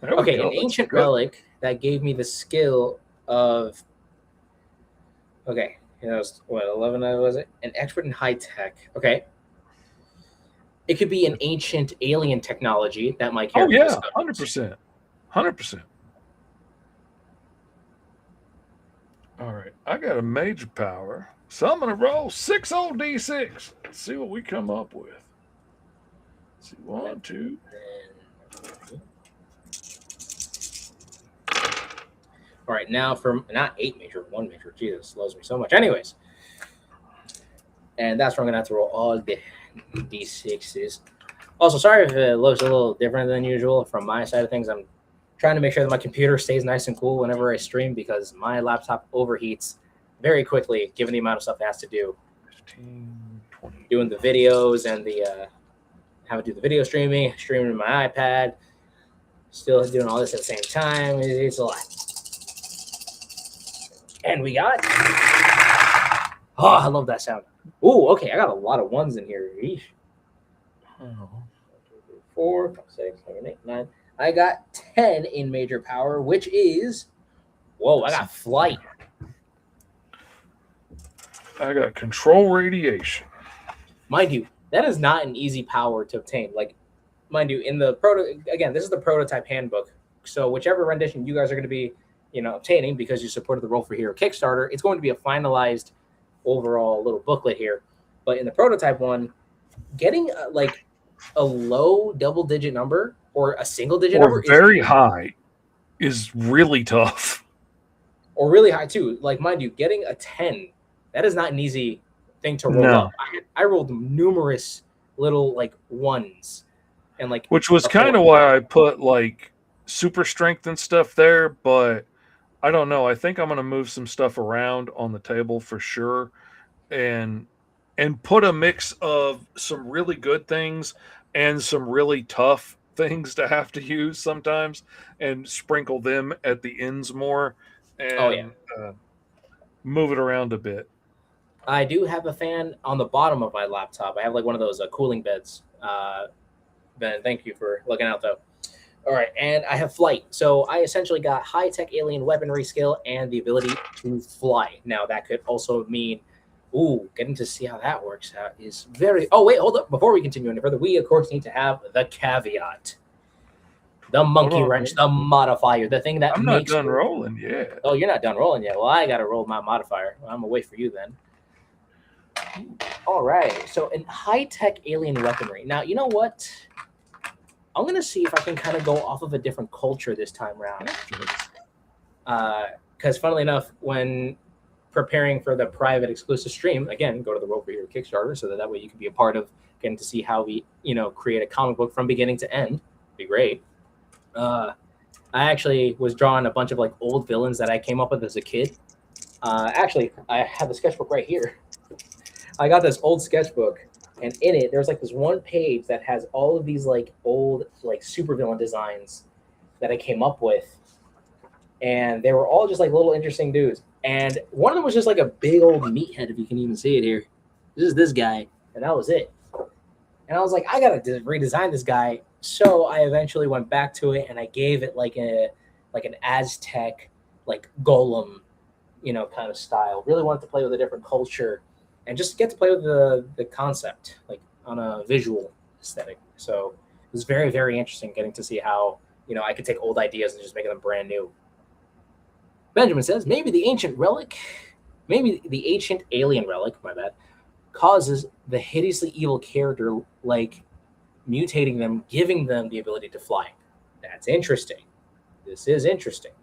There we Okay, go. an That's ancient good. relic that gave me the skill of. Okay, it was what 11 was it? An expert in high tech. Okay, it could be an ancient alien technology that my Oh character. yeah, discovers. 100%. All right, I got a major power, so I'm gonna roll 6 old d6. Let's see what we come up with. Let's see, 1, 2. All right, now for not 8 major, 1 major. Jesus, slows me so much. Anyways, and that's where I'm gonna have to roll all the d6s. Also, sorry if it looks a little different than usual from my side of things. I'm trying to make sure that my computer stays nice and cool whenever I stream because my laptop overheats very quickly given the amount of stuff it has to do. 15, 20. Doing the videos and the having to do the video streaming to my iPad, still doing all this at the same time. It's a lot. And we got. Oh, I love that sound. Ooh, okay, I got a lot of ones in here. Eesh. Oh. 1, 2, 3, 4, 5, 6, 7, 8, 9. I got 10 in major power, which is. Whoa, I got flight. I got control radiation. Mind you, that is not an easy power to obtain. Like, mind you, in the this is the prototype handbook. So whichever rendition you guys are going to be, obtaining because you supported the Roll for Hero Kickstarter, it's going to be a finalized overall little booklet here. But in the prototype one, getting like a low double-digit number or a single-digit number Or very high is really tough. Or really high too. Like, mind you, getting a 10, that is not an easy thing to roll No. up. I rolled numerous little like ones, and like Which was kind of why I put like super strength and stuff there, but I don't know. I think I'm going to move some stuff around on the table for sure, and put a mix of some really good things and some really tough things to have to use sometimes, and sprinkle them at the ends more, and move it around a bit. I do have a fan on the bottom of my laptop. I have like one of those cooling beds. Ben, thank you for looking out though. All right, and I have flight. So I essentially got high-tech alien weaponry skill and the ability to fly. Now that could also mean, getting to see how that works out is very. Oh wait, hold up! Before we continue any further, we of course need to have the caveat. The monkey Hold on, wrench, the modifier, the thing that I'm not makes done rolling yet. Oh, you're not done rolling yet. Well, I got to roll my modifier. I'm gonna wait for you then. All right. So, in high-tech alien weaponry. Now, you know what? I'm gonna see if I can kind of go off of a different culture this time around. Because, funnily enough, when preparing for the private exclusive stream, again, go to the Roll for Hero Kickstarter so that way you can be a part of getting to see how we, create a comic book from beginning to end. Be great. I actually was drawing a bunch of like old villains that I came up with as a kid. Actually, I have the sketchbook right here. I got this old sketchbook, and in it, there's like this one page that has all of these like old like supervillain designs that I came up with, and they were all just like little interesting dudes. And one of them was just like a big old meathead, if you can even see it here. This is this guy, and that was it. And I was like, I gotta redesign this guy. So I eventually went back to it, and I gave it like an Aztec, like golem, kind of style. Really wanted to play with a different culture, and just get to play with the concept, like on a visual aesthetic. So it was very, very interesting getting to see how I could take old ideas and just make them brand new. Benjamin says maybe the ancient alien relic, my bad, causes the hideously evil character, like mutating them, giving them the ability to fly. That's interesting. This is interesting.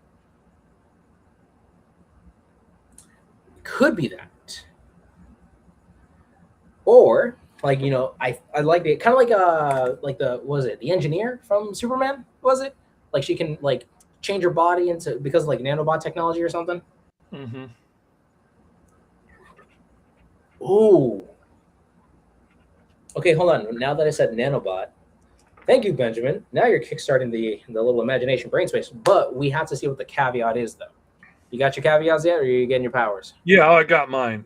Could be that. Or like, I like the kind of like the was it the engineer from Superman? Was it? Like she can like change her body into because of like nanobot technology or something? Mm-hmm. Ooh. Okay, hold on. Now that I said nanobot, thank you, Benjamin. Now you're kickstarting the little imagination brain space, but we have to see what the caveat is, though. You got your caveats yet, or are you getting your powers? Yeah, I got mine.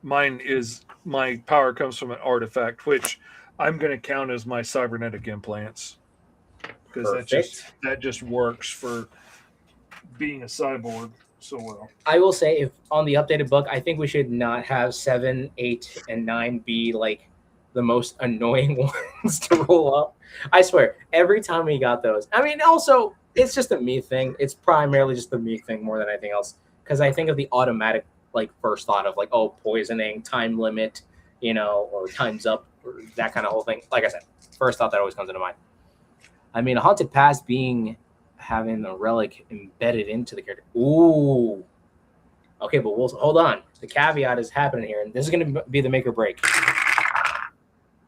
Mine is my power comes from an artifact, which I'm going to count as my cybernetic implants because that just works for being a cyborg so well. I will say, if on the updated book, I think we should not have 7, 8, and 9 be like the most annoying ones to roll up. I swear, every time we got those. I mean, also, it's just a me thing. It's primarily just the me thing more than anything else. Because I think of the automatic, like, first thought of, like, oh, poisoning, time limit, or time's up, or that kind of whole thing. Like I said, first thought that always comes into mind. I mean, a haunted past having a relic embedded into the character. Ooh. Okay, but we'll hold on. The caveat is happening here, and this is going to be the make or break.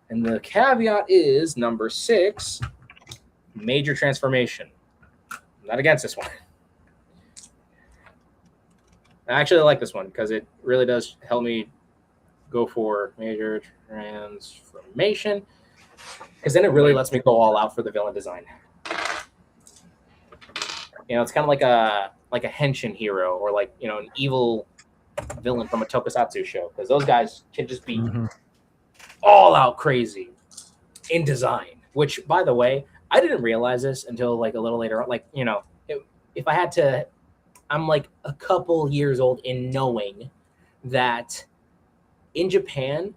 And the caveat is number 6, major transformation. I'm not against this one. I actually like this one because it really does help me go for major transformation, because then it really lets me go all out for the villain design. It's kind of like a henshin hero, or like an evil villain from a tokusatsu show, because those guys can just be all out crazy in design. Which, by the way, I didn't realize this until like a little later on. Like, if I had to, I'm like a couple years old in knowing that in Japan,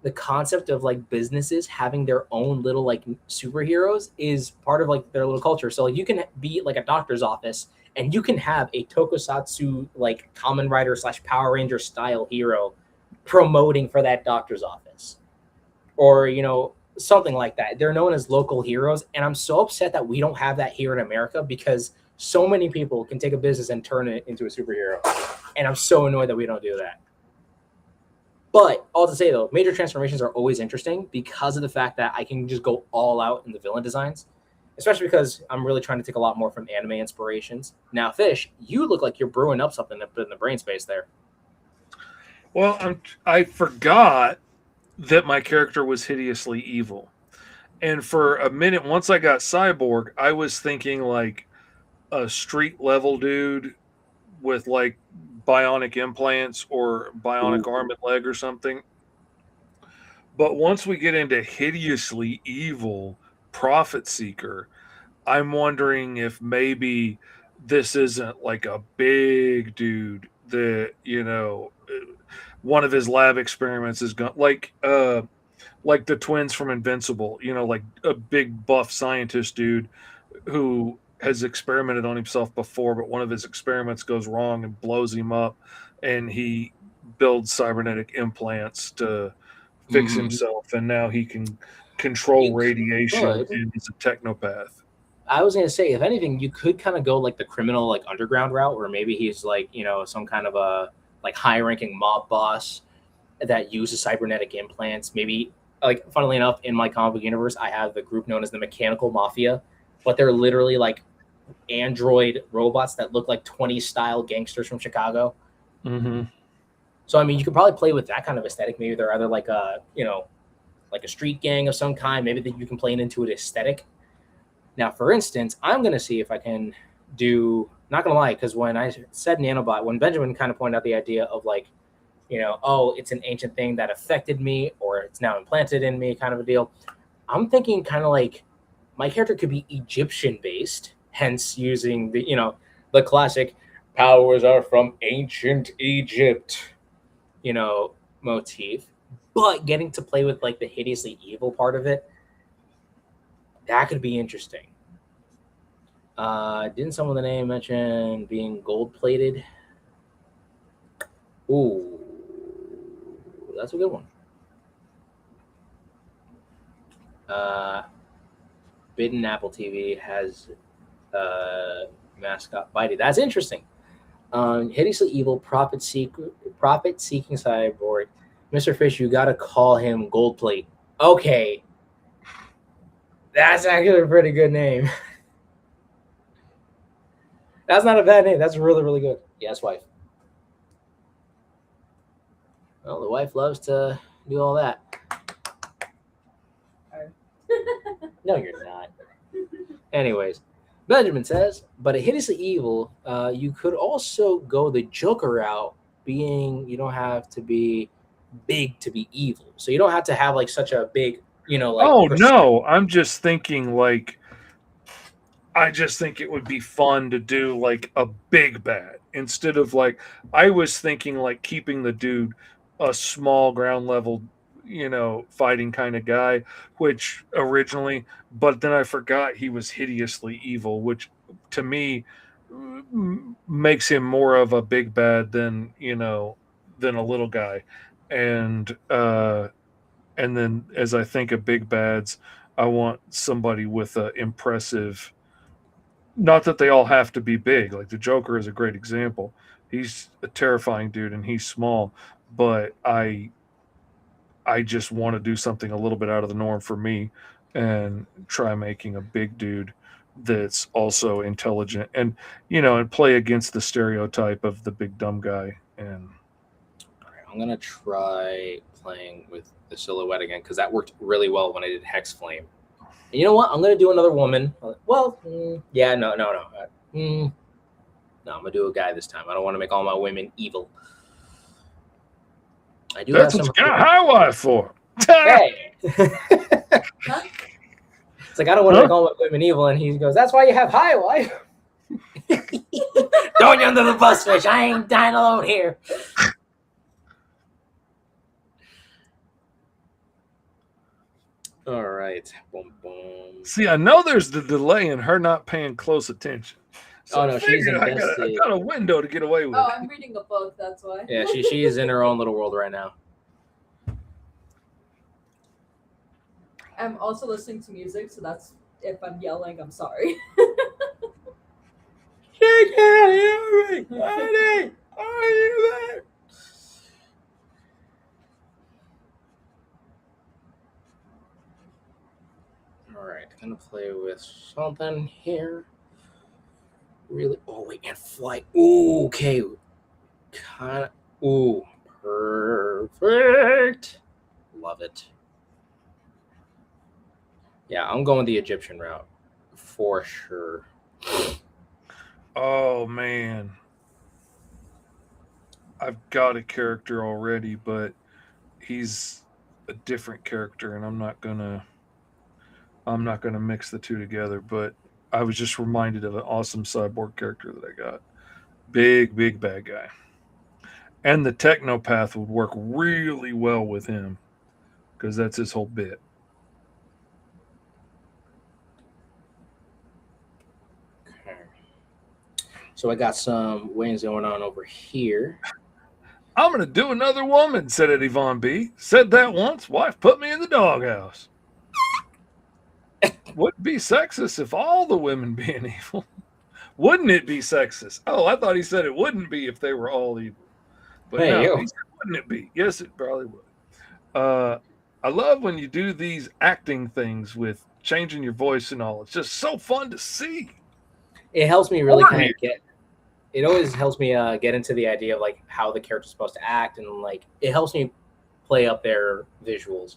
the concept of like businesses having their own little like superheroes is part of like their little culture. So like you can be like a doctor's office and you can have a tokusatsu like Kamen Rider / Power Ranger style hero promoting for that doctor's office, or something like that. They're known as local heroes, and I'm so upset that we don't have that here in America, because so many people can take a business and turn it into a superhero, and I'm so annoyed that we don't do that. But all to say, though, major transformations are always interesting because of the fact that I can just go all out in the villain designs, especially because I'm really trying to take a lot more from anime inspirations. Now, Fish, you look like you're brewing up something in the brain space there. Well, I forgot that my character was hideously evil. And for a minute, once I got cyborg, I was thinking like a street level dude with like bionic implants or bionic arm and leg or something. But once we get into hideously evil profit seeker, I'm wondering if maybe this isn't like a big dude that, one of his lab experiments is going like the twins from Invincible, like a big buff scientist dude who has experimented on himself before, but one of his experiments goes wrong and blows him up, and he builds cybernetic implants to fix Mhm. himself, and now he can control You radiation, could. and he's a technopath. I was gonna say, if anything, you could kind of go like the criminal, like underground route, where maybe he's like, some kind of a like high-ranking mob boss that uses cybernetic implants. Maybe, like, funnily enough, in my comic book universe, I have the group known as the Mechanical Mafia, but they're literally like android robots that look like 20s style gangsters from Chicago. Mm-hmm. So I mean, you could probably play with that kind of aesthetic. Maybe they're either like like a street gang of some kind. Maybe that you can play it into an aesthetic. Now, for instance, I'm going to see if I can do, not going to lie, because when I said nanobot, when Benjamin kind of pointed out the idea of like, oh, it's an ancient thing that affected me or it's now implanted in me kind of a deal, I'm thinking kind of like my character could be Egyptian based, hence using the classic powers are from ancient Egypt, motif, but getting to play with like the hideously evil part of it, that could be interesting. Didn't someone with the name mention being gold plated? Ooh, that's a good one. Bidden Apple TV has mascot Bitey. That's interesting. Hideously evil profit seeking cyborg. Mr. Fish, you gotta call him Gold Plate. Okay. That's actually a pretty good name. That's not a bad name. That's really, really good. Yes, wife. Well, the wife loves to do all that. No, you're not. Anyways, Benjamin says, but a hideously evil, you could also go the Joker route, being you don't have to be big to be evil. So you don't have to have like such a big, like. Oh no, I'm just thinking like I just think it would be fun to do like a big bad instead of like I was thinking like keeping the dude a small ground level, fighting kind of guy, which originally, but then I forgot he was hideously evil, which to me makes him more of a big bad than, than a little guy. And then as I think of big bads, I want somebody with a impressive, not that they all have to be big. Like the Joker is a great example. He's a terrifying dude and he's small, but I just want to do something a little bit out of the norm for me and try making a big dude that's also intelligent and and play against the stereotype of the big dumb guy. And All right, I'm gonna try playing with the silhouette again because that worked really well when I did Hex Flame. And you know what? I'm gonna do another woman. Well, yeah, no. No, I'm gonna do a guy this time. I don't want to make all my women evil. I do that's have what some. you got high wife for. Hey. Huh? It's like I don't want to make all my women evil, and he goes, "That's why you have high wife." Throwing you under the bus, Fish. I ain't dying alone here. All right. Boom, boom. See, I know there's the delay in her not paying close attention. So Oh, no, I she's figured I invested. got a window to get away with Oh, it. I'm reading a book, that's why. Yeah, she is in her own little world right now. I'm also listening to music, so that's if I'm yelling, I'm sorry. She can't hear me. Honey, are you there? All right, gonna play with something here. Really? Oh wait, and fly. Ooh, okay. Kind of. Ooh, perfect. Love it. Yeah, I'm going the Egyptian route for sure. Oh man. I've got a character already, but he's a different character and I'm not gonna mix the two together, but I was just reminded of an awesome cyborg character that I got. Big bad guy. And the technopath would work really well with him because that's his whole bit. So I got some wings going on over here. I'm gonna do another woman, said Eddie Von B. Said that once, wife put me in the doghouse. Wouldn't be sexist if all the women being evil. Wouldn't it be sexist? Oh, I thought he said it wouldn't be if they were all evil. But Hey, no, yo. he said, wouldn't it be? Yes, it probably would. I love when you do these acting things with changing your voice and all. It's just so fun to see. It helps me really Or kind hear. of get. It always helps me get into the idea of like how the character's supposed to act, and like it helps me play up their visuals.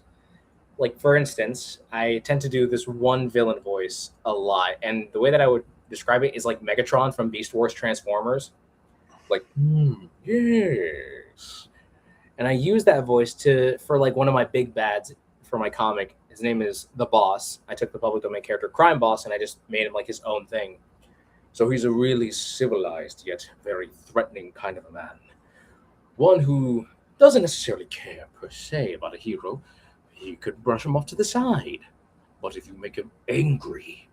Like for instance, I tend to do this one villain voice a lot, and the way that I would describe it is like Megatron from Beast Wars Transformers. Like, yes. And I use that voice to for like one of my big bads for my comic. His name is the Boss. I took the public domain character Crime Boss and I just made him like his own thing. So he's a really civilized yet very threatening kind of a man. One who doesn't necessarily care per se about a hero. He could brush him off to the side. But if you make him angry,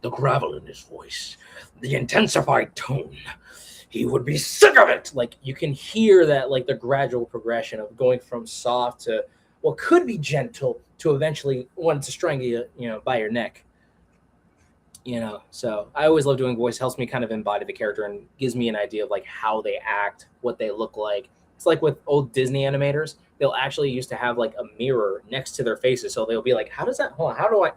the gravel in his voice, the intensified tone, he would be sick of it. Like you can hear that, like the gradual progression of going from soft to what could be gentle to eventually wanting to strangle you, by your neck. So I always love doing voice. Helps me kind of embody the character and gives me an idea of like how they act, what they look like. It's like with old Disney animators, they'll actually used to have like a mirror next to their faces, so they'll be like, "How does that? Hold on, how do I?"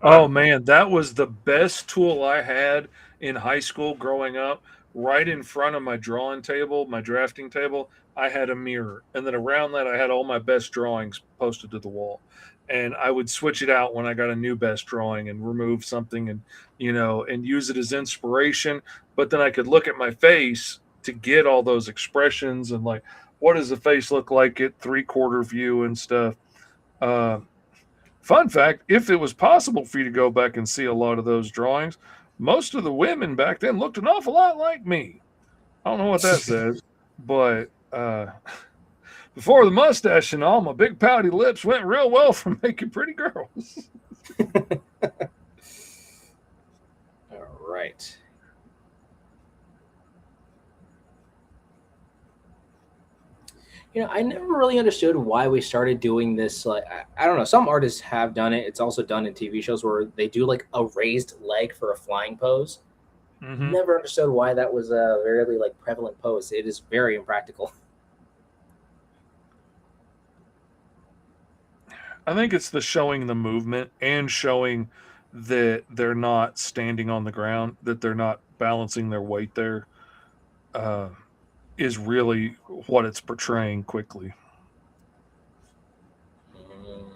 Oh man, that was the best tool I had in high school growing up. Right in front of my drawing table, my drafting table, I had a mirror. And then around that, I had all my best drawings posted to the wall. And I would switch it out when I got a new best drawing and remove something and use it as inspiration. But then I could look at my face to get all those expressions and like, what does the face look like at 3/4 view and stuff. Uh, Fun fact, if it was possible for you to go back and see a lot of those drawings, most of the women back then looked an awful lot like me. I don't know what that says, but before the mustache and all, my big pouty lips went real well for making pretty girls. All right. I never really understood why we started doing this. Like, I don't know. Some artists have done it. It's also done in TV shows where they do like a raised leg for a flying pose. Mm-hmm. Never understood why that was a very like prevalent pose. It is very impractical. I think it's the showing the movement and showing that they're not standing on the ground, that they're not balancing their weight there, is really what it's portraying quickly. Mm.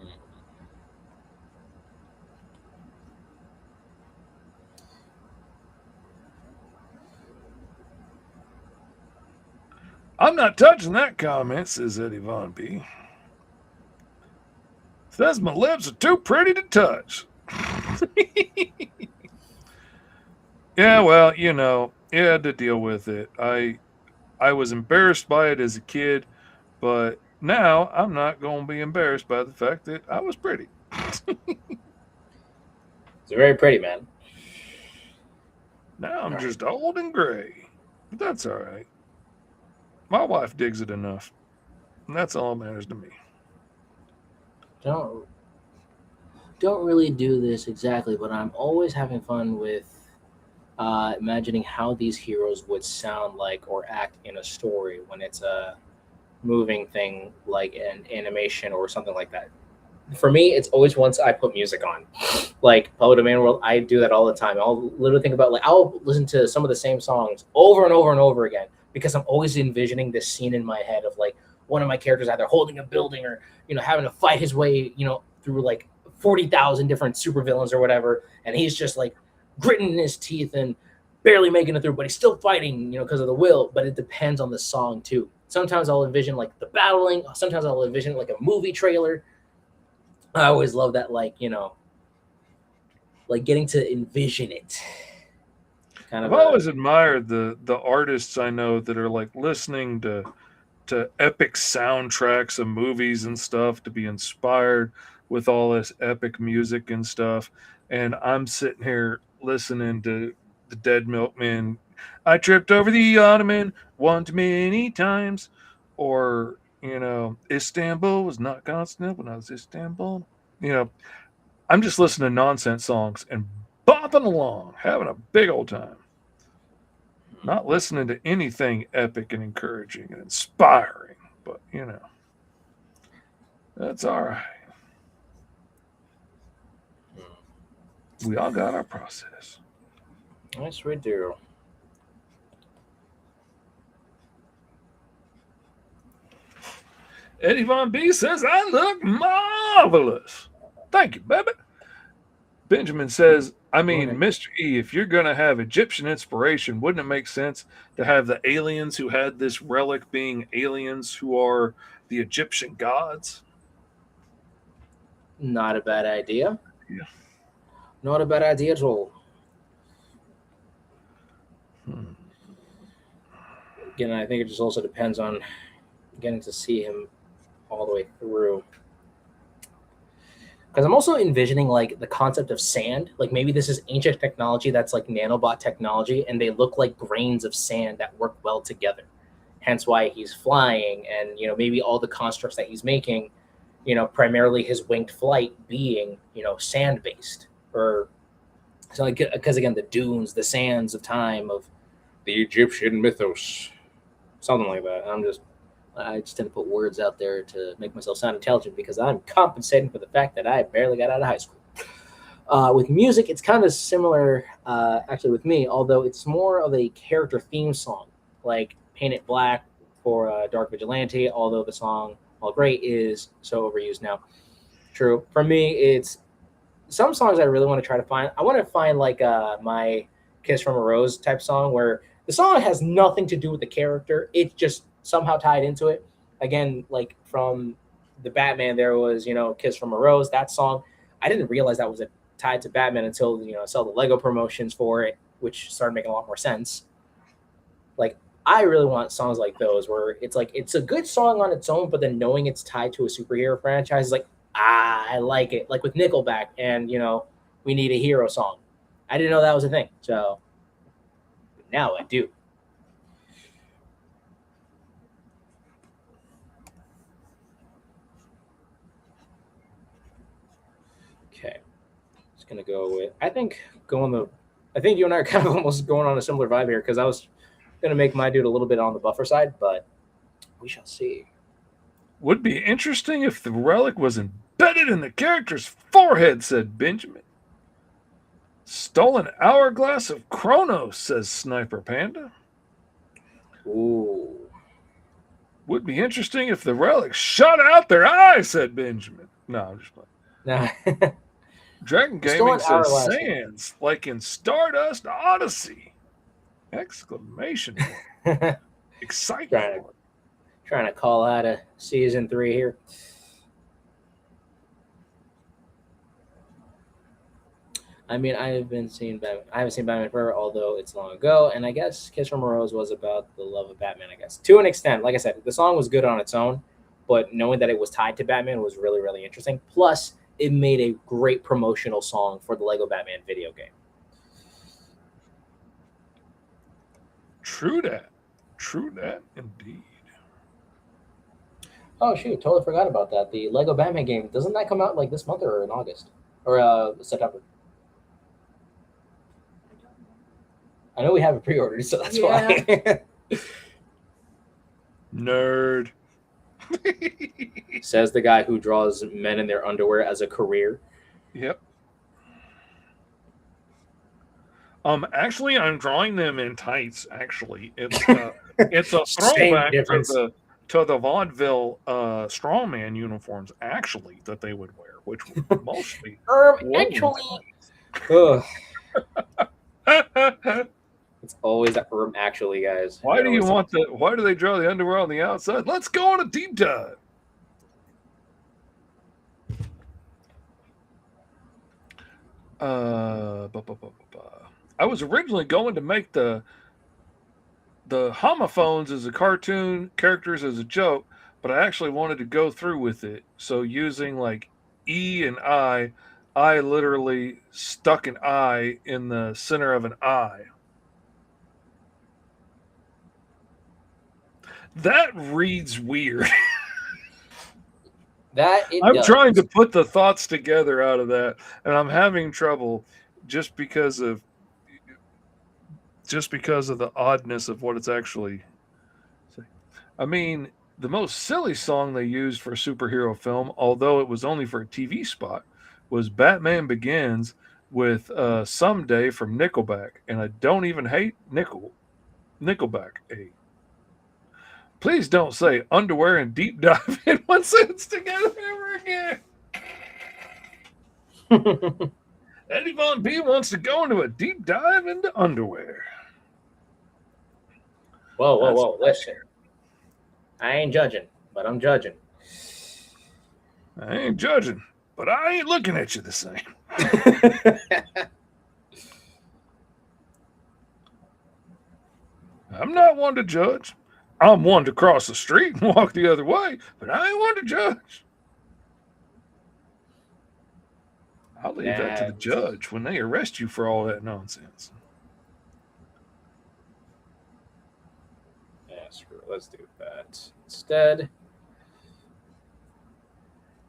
I'm not touching that comment, says Eddie Von B. Says my lips are too pretty to touch. Yeah, well, you had to deal with it. I was embarrassed by it as a kid, but now I'm not going to be embarrassed by the fact that I was pretty. It's very pretty, man. Now I'm just old and gray. But that's all right. My wife digs it enough. And that's all that matters to me. Don't really do this exactly, but I'm always having fun with imagining how these heroes would sound like or act in a story when it's a moving thing like an animation or something like that. For me, it's always once I put music on, like Public Domain World. I do that all the time. I'll literally think about like I'll listen to some of the same songs over and over and over again because I'm always envisioning this scene in my head of like one of my characters either holding a building or having to fight his way through like 40,000 different supervillains or whatever, and he's just like gritting his teeth and barely making it through, but he's still fighting because of the will. But it depends on the song too. Sometimes I'll envision like the battling. Sometimes I'll envision like a movie trailer. I always love that, like getting to envision it. I've always admired the artists I know that are like listening to epic soundtracks of movies and stuff to be inspired with all this epic music and stuff. And I'm sitting here listening to the dead milkman. I tripped over the ottoman one too many times. Or, Istanbul was not Constantinople, when I was Istanbul. I'm just listening to nonsense songs and bopping along, having a big old time. Not listening to anything epic and encouraging and inspiring, but, that's all right. We all got our process. Yes, we do. Eddie Von B says, I look marvelous. Thank you, baby. Benjamin says, Mr. E, if you're going to have Egyptian inspiration, wouldn't it make sense to have the aliens who had this relic being aliens who are the Egyptian gods? Not a bad idea. Yeah. Not a bad idea at all. Again, I think it just also depends on getting to see him all the way through. Because I'm also envisioning like the concept of sand. Like maybe this is ancient technology that's like nanobot technology, and they look like grains of sand that work well together. Hence why he's flying, and maybe all the constructs that he's making, primarily his winged flight being sand based, or so like, because again the dunes, the sands of time of the Egyptian mythos, something like that. I just tend to put words out there to make myself sound intelligent because I'm compensating for the fact that I barely got out of high school. With music, it's kind of similar, actually, with me, although it's more of a character theme song, like Paint It Black for Dark Vigilante, although the song All Great is so overused now. True. For me, it's some songs I really want to try to find. I want to find like my Kiss from a Rose type song where the song has nothing to do with the character. It's just somehow tied into it. Again, like from the Batman, there was, Kiss from a Rose, that song. I didn't realize that was tied to Batman until, I saw the Lego promotions for it, which started making a lot more sense. Like, I really want songs like those where it's like, it's a good song on its own, but then knowing it's tied to a superhero franchise is like, I like it. Like with Nickelback and, We Need a Hero song. I didn't know that was a thing. So now I do. Okay, just gonna go with. I think you and I are kind of almost going on a similar vibe here because I was gonna make my dude a little bit on the buffer side, but we shall see. Would be interesting if the relic was embedded in the character's forehead, said Benjamin. Stolen hourglass of Kronos, says Sniper Panda. Ooh. Would be interesting if the relic shot out their eye, said Benjamin. No, I'm just playing. Nah. Dragon Gaming says sands, like in Stardust Odyssey! Exclamation point. Excitement. Trying to call out a season 3 here. I haven't seen Batman Forever, although it's long ago, and I guess Kiss from a Rose was about the love of Batman, I guess. To an extent, like I said, the song was good on its own, but knowing that it was tied to Batman was really, really interesting. Plus, it made a great promotional song for the Lego Batman video game. True that. True that, indeed. Oh, shoot. Totally forgot about that. The Lego Batman game, doesn't that come out like this month or in August? Or September? I know we have it pre-ordered, so that's why. Nerd. Says the guy who draws men in their underwear as a career. Yep. Actually, I'm drawing them in tights. Actually, it's a throwback to the vaudeville strongman uniforms. Actually, that they would wear, which were mostly. It's always that actually, guys. Why do they draw the underwear on the outside? Let's go on a deep dive. I was originally going to make the homophones as a cartoon characters as a joke, but I actually wanted to go through with it. So using like E and I literally stuck an I in the center of an I That reads weird. That it I'm does. trying to put the thoughts together out of that, and I'm having trouble just because of the oddness of what it's actually. I mean, the most silly song they used for a superhero film, although it was only for a TV spot, was Batman Begins with Someday from Nickelback. And I don't even hate Nickelback. Hey, please don't say underwear and deep dive in one sentence together ever again. Eddie Von B wants to go into a deep dive into underwear. Whoa. Listen. I ain't judging, but I'm judging. I ain't judging, but I ain't looking at you the same. I'm not one to judge. I'm one to cross the street and walk the other way, but I ain't one to judge. I'll leave that to the judge when they arrest you for all that nonsense. Yeah, screw it. Let's do that instead.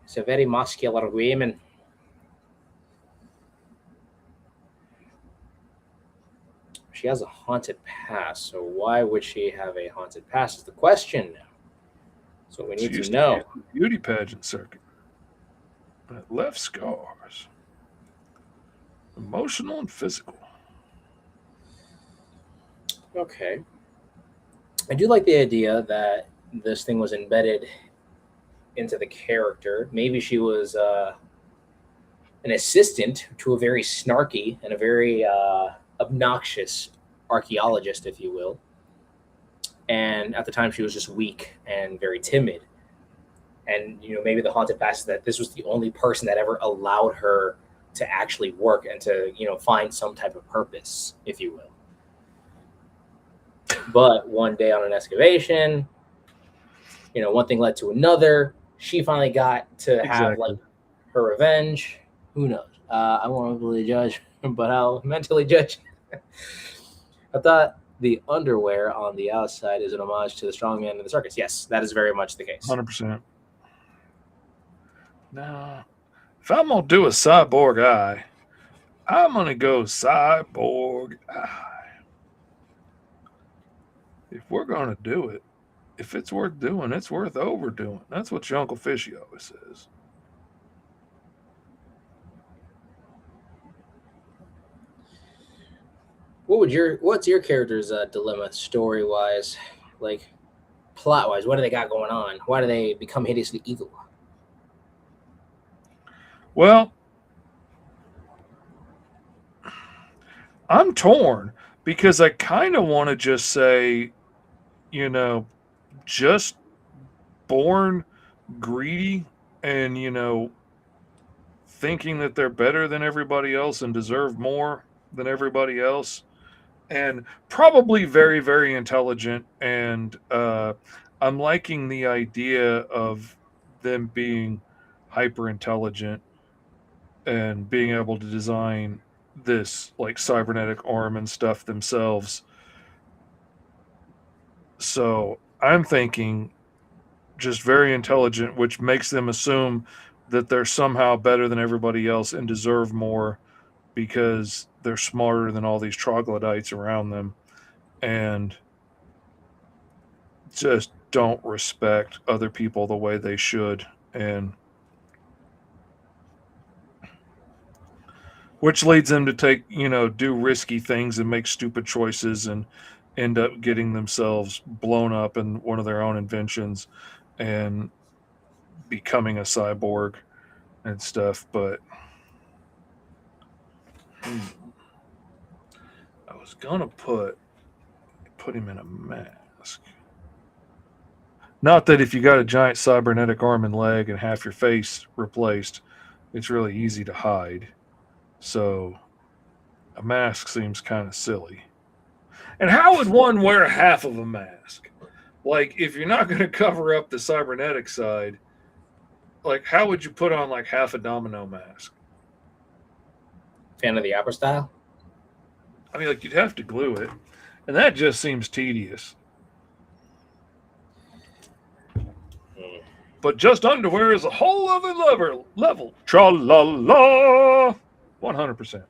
It's a very muscular woman. She has a haunted past, so why would she have a haunted past is the question now. So we need to know. Be on the beauty pageant circuit. But left scars. Emotional and physical. Okay. I do like the idea that this thing was embedded into the character. Maybe she was an assistant to a very snarky and a very obnoxious archaeologist, if you will. And at the time, she was just weak and very timid. And, you know, maybe the haunted past is that this was the only person that ever allowed her to actually work and to, you know, find some type of purpose, if you will. But one day on an excavation, you know, one thing led to another. She finally got to have like her revenge. Who knows? I won't really judge, but I'll mentally judge. I thought the underwear on the outside is an homage to the strongman in the circus. Yes, that is very much the case. 100%. Now, if I'm going to do a cyborg eye, I'm going to go cyborg eye. If we're going to do it, if it's worth doing, it's worth overdoing. That's what your Uncle Fishy always says. What's your character's dilemma story wise, like plot wise? What do they got going on? Why do they become hideously evil? Well, I'm torn because I kind of want to just say, you know, just born greedy and, you know, thinking that they're better than everybody else and deserve more than everybody else, and probably very, very intelligent. And I'm liking the idea of them being hyper intelligent and being able to design this like cybernetic arm and stuff themselves. So I'm thinking just very intelligent, which makes them assume that they're somehow better than everybody else and deserve more because they're smarter than all these troglodytes around them, and just don't respect other people the way they should, and which leads them to take, you know, do risky things and make stupid choices and end up getting themselves blown up in one of their own inventions and becoming a cyborg and stuff. But I was gonna put him in a mask. Not that if you got a giant cybernetic arm and leg and half your face replaced, it's really easy to hide. So a mask seems kind of silly. And how would one wear half of a mask? Like, if you're not going to cover up the cybernetic side, like, how would you put on like half a domino mask? Fan of the opera style? I mean, like, you'd have to glue it, and that just seems tedious. but just underwear is a whole other level. Tra la la. 100%.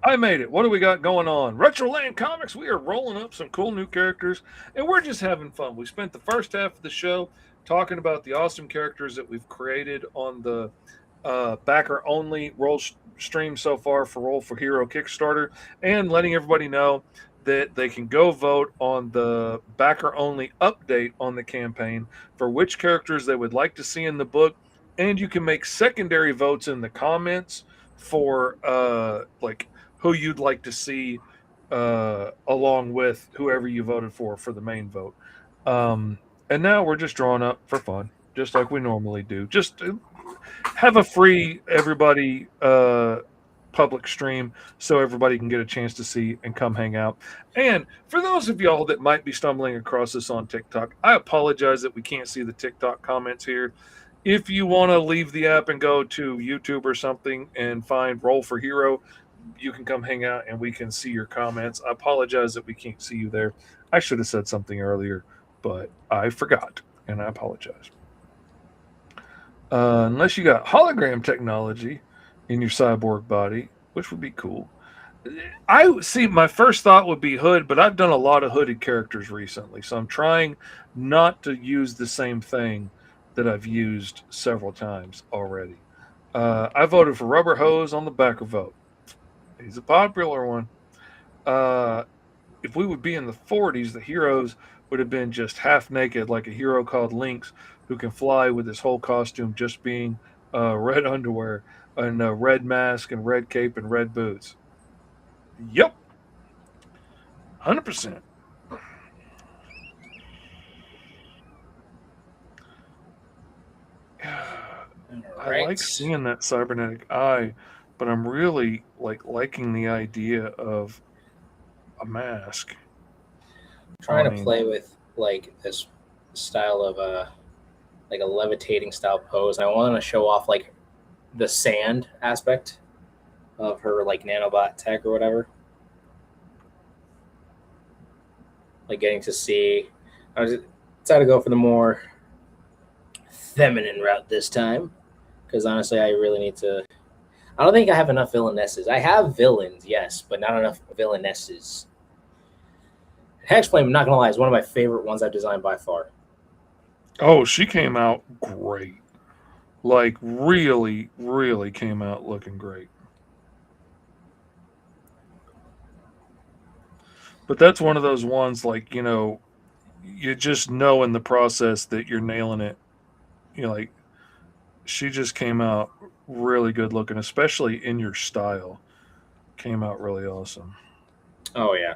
I made it. What do we got going on? Retroland Comics, we are rolling up some cool new characters, and we're just having fun. We spent the first half of the show talking about the awesome characters that we've created on the backer only stream so far for Roll for Hero Kickstarter, and letting everybody know that they can go vote on the backer only update on the campaign for which characters they would like to see in the book, and you can make secondary votes in the comments for like who you'd like to see along with whoever you voted for the main vote. And now we're just drawing up for fun, just like we normally do. Just have a free everybody public stream so everybody can get a chance to see and come hang out. And for those of y'all that might be stumbling across this on TikTok, I apologize that we can't see the TikTok comments here. If you want to leave the app and go to YouTube or something and find Roll for Hero, you can come hang out and we can see your comments. I apologize that we can't see you there. I should have said something earlier, but I forgot, and I apologize. Unless you got hologram technology in your cyborg body, which would be cool. I see. My first thought would be Hood, but I've done a lot of hooded characters recently, so I'm trying not to use the same thing that I've used several times already. I voted for Rubber Hose on the backer vote. He's a popular one. If we would be in the 40s, the heroes would have been just half naked, like a hero called Lynx, who can fly with his whole costume just being red underwear and a red mask and red cape and red boots. Yep. 100%. I like seeing that cybernetic eye, but I'm really liking the idea of a mask. I'm trying to play with like this style of like a levitating style pose. I want to show off like the sand aspect of her like nanobot tech or whatever. Like getting to see, I was decided to go for the more feminine route this time because honestly, I really need to. I don't think I have enough villainesses. I have villains, yes, but not enough villainesses. Hexflame, I'm not gonna lie, is one of my favorite ones I've designed by far. Oh, she came out great. Like really, really came out looking great. But that's one of those ones like, you just know in the process that you're nailing it. Like she just came out really good looking, especially in your style. Came out really awesome. Oh yeah.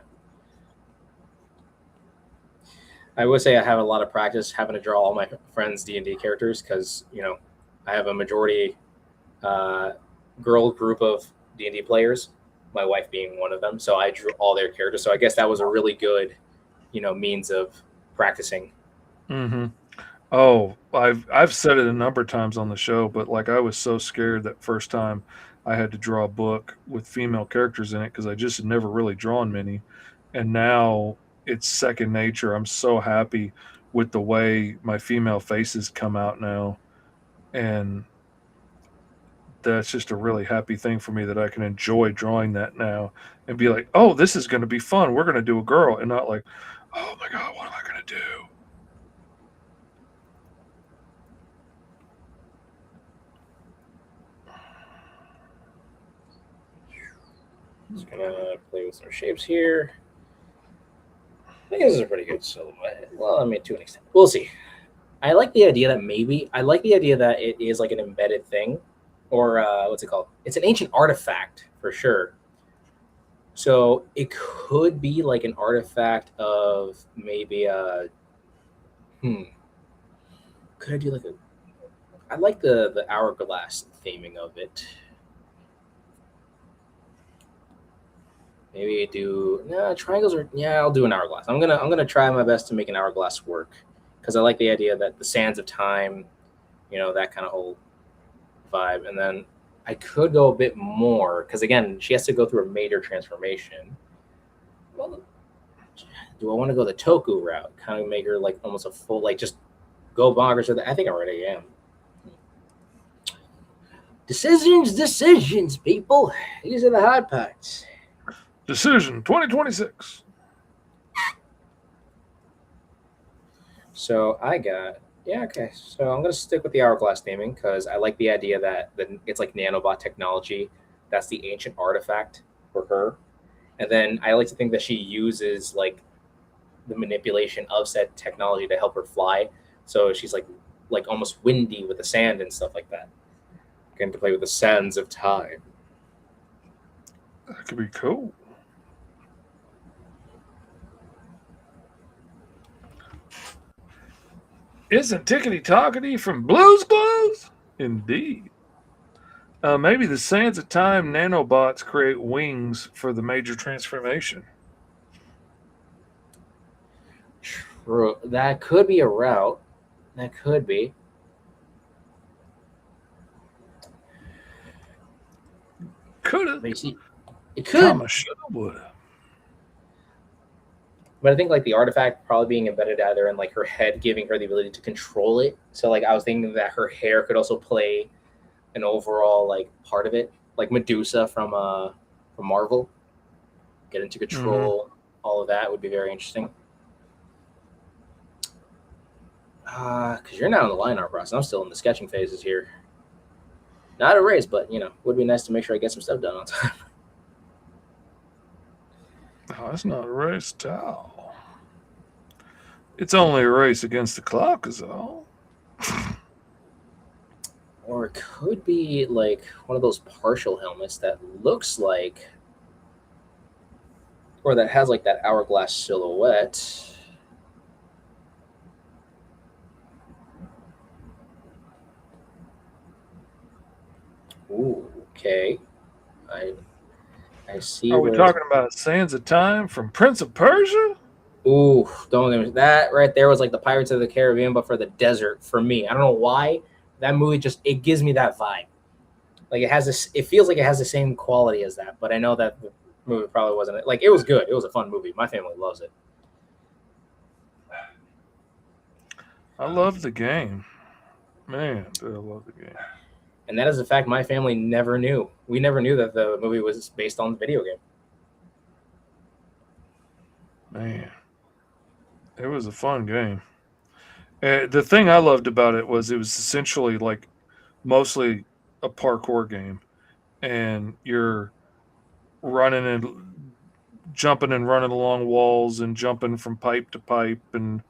I would say I have a lot of practice having to draw all my friends' D&D characters because, I have a majority girl group of D&D players, my wife being one of them. So I drew all their characters. So I guess that was a really good, means of practicing. Mm-hmm. Oh, I've said it a number of times on the show, but like I was so scared that first time I had to draw a book with female characters in it because I just had never really drawn many. And now it's second nature. I'm so happy with the way my female faces come out now. And that's just a really happy thing for me that I can enjoy drawing that now and be like, oh, this is going to be fun. We're going to do a girl, and not like, oh my God, what am I going to do? Just going to play with some shapes here. I think this is a pretty good silhouette. Well, I mean, to an extent. We'll see. I like the idea that it is like an embedded thing, or what's it called? It's an ancient artifact for sure. So it could be like an artifact of maybe Could I do like I like the hourglass theming of it. Maybe triangles I'll do an hourglass. I'm gonna try my best to make an hourglass work because I like the idea that the sands of time, that kind of whole vibe. And then I could go a bit more because again, she has to go through a major transformation. Well, do I want to go the Toku route? Kind of make her like almost a full, like just go bonkers with it. I think I already am. Decisions, people. These are the hard parts. Decision 2026. So I got okay. So I'm gonna stick with the hourglass theming because I like the idea that it's like nanobot technology. That's the ancient artifact for her, and then I like to think that she uses like the manipulation of said technology to help her fly. So she's like almost windy with the sand and stuff like that. Getting to play with the sands of time. That could be cool. Isn't Tickety Tockety from Blues Clues? Indeed. Maybe the sands of time nanobots create wings for the major transformation. True. That could be a route. That could be. Coulda. But you see, it could. Comma, shoulda, woulda. But I think like the artifact probably being embedded either in like her head, giving her the ability to control it. So like I was thinking that her hair could also play an overall like part of it, like Medusa from Marvel. Get into control. All of that would be very interesting. Because you're now in the line art process. I'm still in the sketching phases here. Not a race, but would be nice to make sure I get some stuff done on time. Oh, it's not a race at all. It's only a race against the clock is all. Or it could be like one of those partial helmets that looks like, or that has like that hourglass silhouette. Ooh, okay. I see. Are we talking about Sands of Time from Prince of Persia? Ooh, don't get me. That right there was like the Pirates of the Caribbean, but for the desert for me. I don't know why. That movie it gives me that vibe. Like it feels like it has the same quality as that, but I know that the movie probably wasn't. Like it was good. It was a fun movie. My family loves it. I love the game. Man, do I love the game. And that is a fact my family never knew. We never knew that the movie was based on the video game. Man, it was a fun game. The thing I loved about it was essentially like mostly a parkour game. And you're running and jumping and running along walls and jumping from pipe to pipe and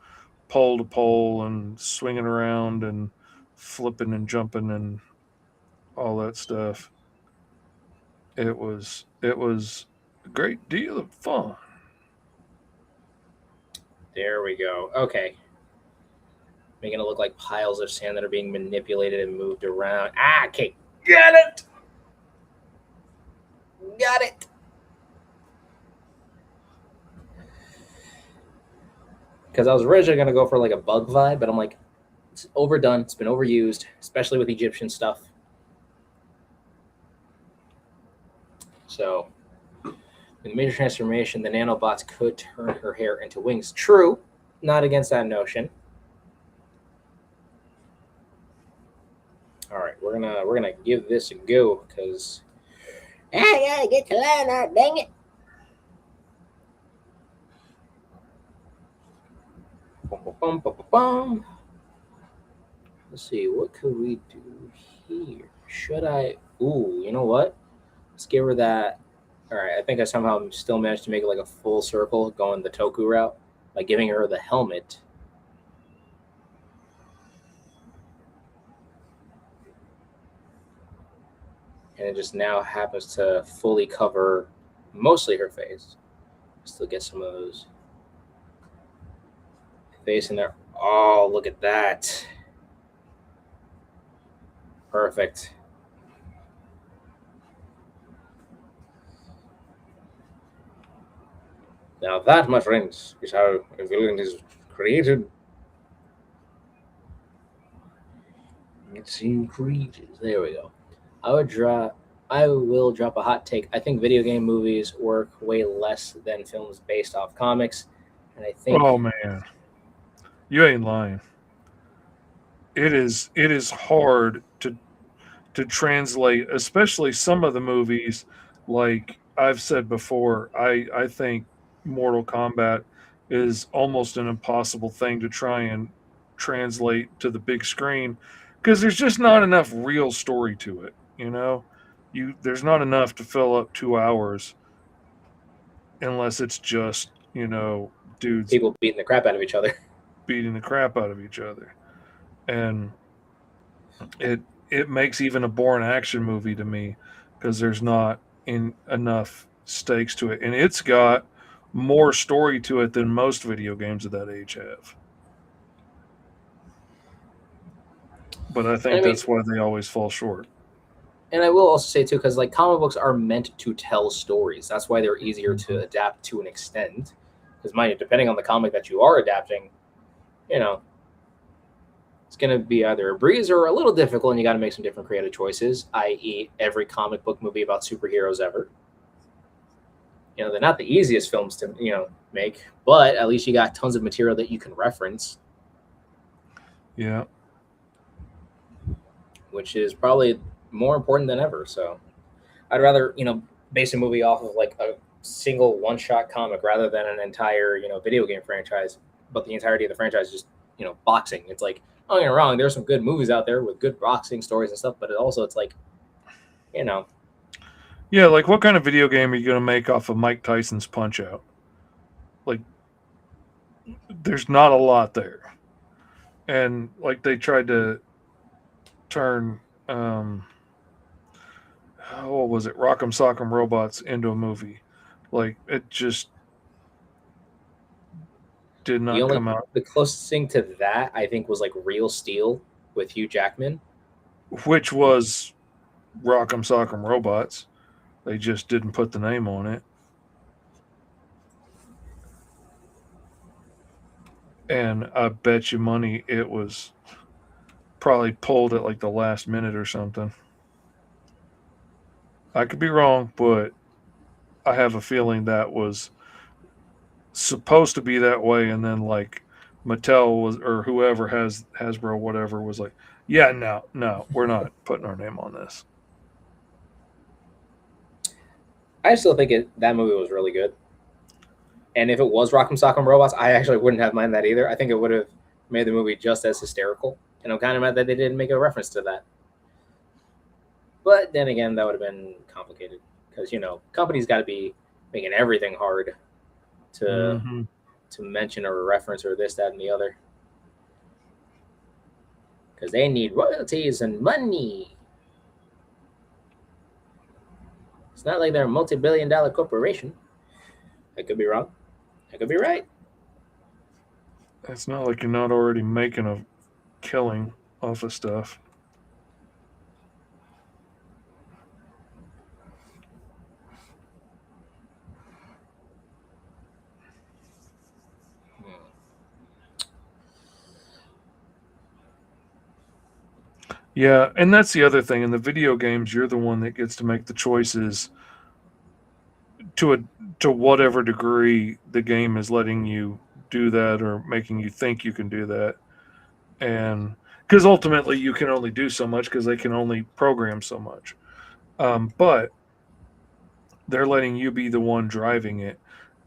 pole to pole and swinging around and flipping and jumping and all that stuff. It was a great deal of fun. There we go. Okay. Making it look like piles of sand that are being manipulated and moved around. Okay. Got it. Got it. Because I was originally going to go for like a bug vibe, but I'm like, it's overdone. It's been overused, especially with Egyptian stuff. So, in the major transformation, the nanobots could turn her hair into wings. True. Not against that notion. All right, we're gonna give this a go because I gotta get to line art, dang it. Bum, bum, bum, bum. Let's see, what could we do here? Should I? Ooh, you know what? Let's give her that. All right, I think I somehow still managed to make it like a full circle going the Toku route by giving her the helmet. And it just now happens to fully cover mostly her face. Still get some of those face in there. Oh, look at that. Perfect. Now that, my friends, is how a villain is created. It's in creatures. There we go. I will drop a hot take. I think video game movies work way less than films based off comics. And I think Oh man. You ain't lying. it is hard to translate, especially some of the movies. Like I've said before, I think Mortal Kombat is almost an impossible thing to try and translate to the big screen because there's just not enough real story to it. There's not enough to fill up 2 hours unless it's just dudes People beating the crap out of each other. beating the crap out of each other, and it makes even a boring action movie to me because there's not enough stakes to it, and it's got more story to it than most video games of that age have. But I think that's why they always fall short. And I will also say too, because like comic books are meant to tell stories. That's why they're easier to adapt to an extent. Because mind you, depending on the comic that you are adapting, it's going to be either a breeze or a little difficult, and you got to make some different creative choices, i.e. every comic book movie about superheroes ever. They're not the easiest films to, make, but at least you got tons of material that you can reference. Yeah. Which is probably more important than ever. So I'd rather, base a movie off of like a single one-shot comic rather than an entire, video game franchise, but the entirety of the franchise is just, boxing. It's like, don't get me wrong, there's some good movies out there with good boxing stories and stuff, but it's like, Yeah, like what kind of video game are you going to make off of Mike Tyson's Punch-Out? Like, there's not a lot there. And like they tried to turn, what was it, Rock'em Sock'em Robots into a movie. Like, it just did not come out. The closest thing to that, I think, was like Real Steel with Hugh Jackman. Which was Rock'em Sock'em Robots. They just didn't put the name on it. And I bet you money it was probably pulled at like the last minute or something. I could be wrong, but I have a feeling that was supposed to be that way, and then like Mattel was, or whoever has Hasbro, whatever, was like, yeah, no, we're not putting our name on this. I still think that movie was really good. And if it was Rock'em Sock'em Robots, I actually wouldn't have minded that either. I think it would have made the movie just as hysterical. And I'm kind of mad that they didn't make a reference to that. But then again, that would have been complicated. Because, companies got to be making everything hard to mention or reference or this, that, and the other. Because they need royalties and money. It's not like they're a multi-billion-dollar corporation. I could be wrong. I could be right. It's not like you're not already making a killing off of stuff. Yeah, and that's the other thing. In the video games, you're the one that gets to make the choices to whatever degree the game is letting you do that or making you think you can do that. And because ultimately you can only do so much because they can only program so much. But they're letting you be the one driving it.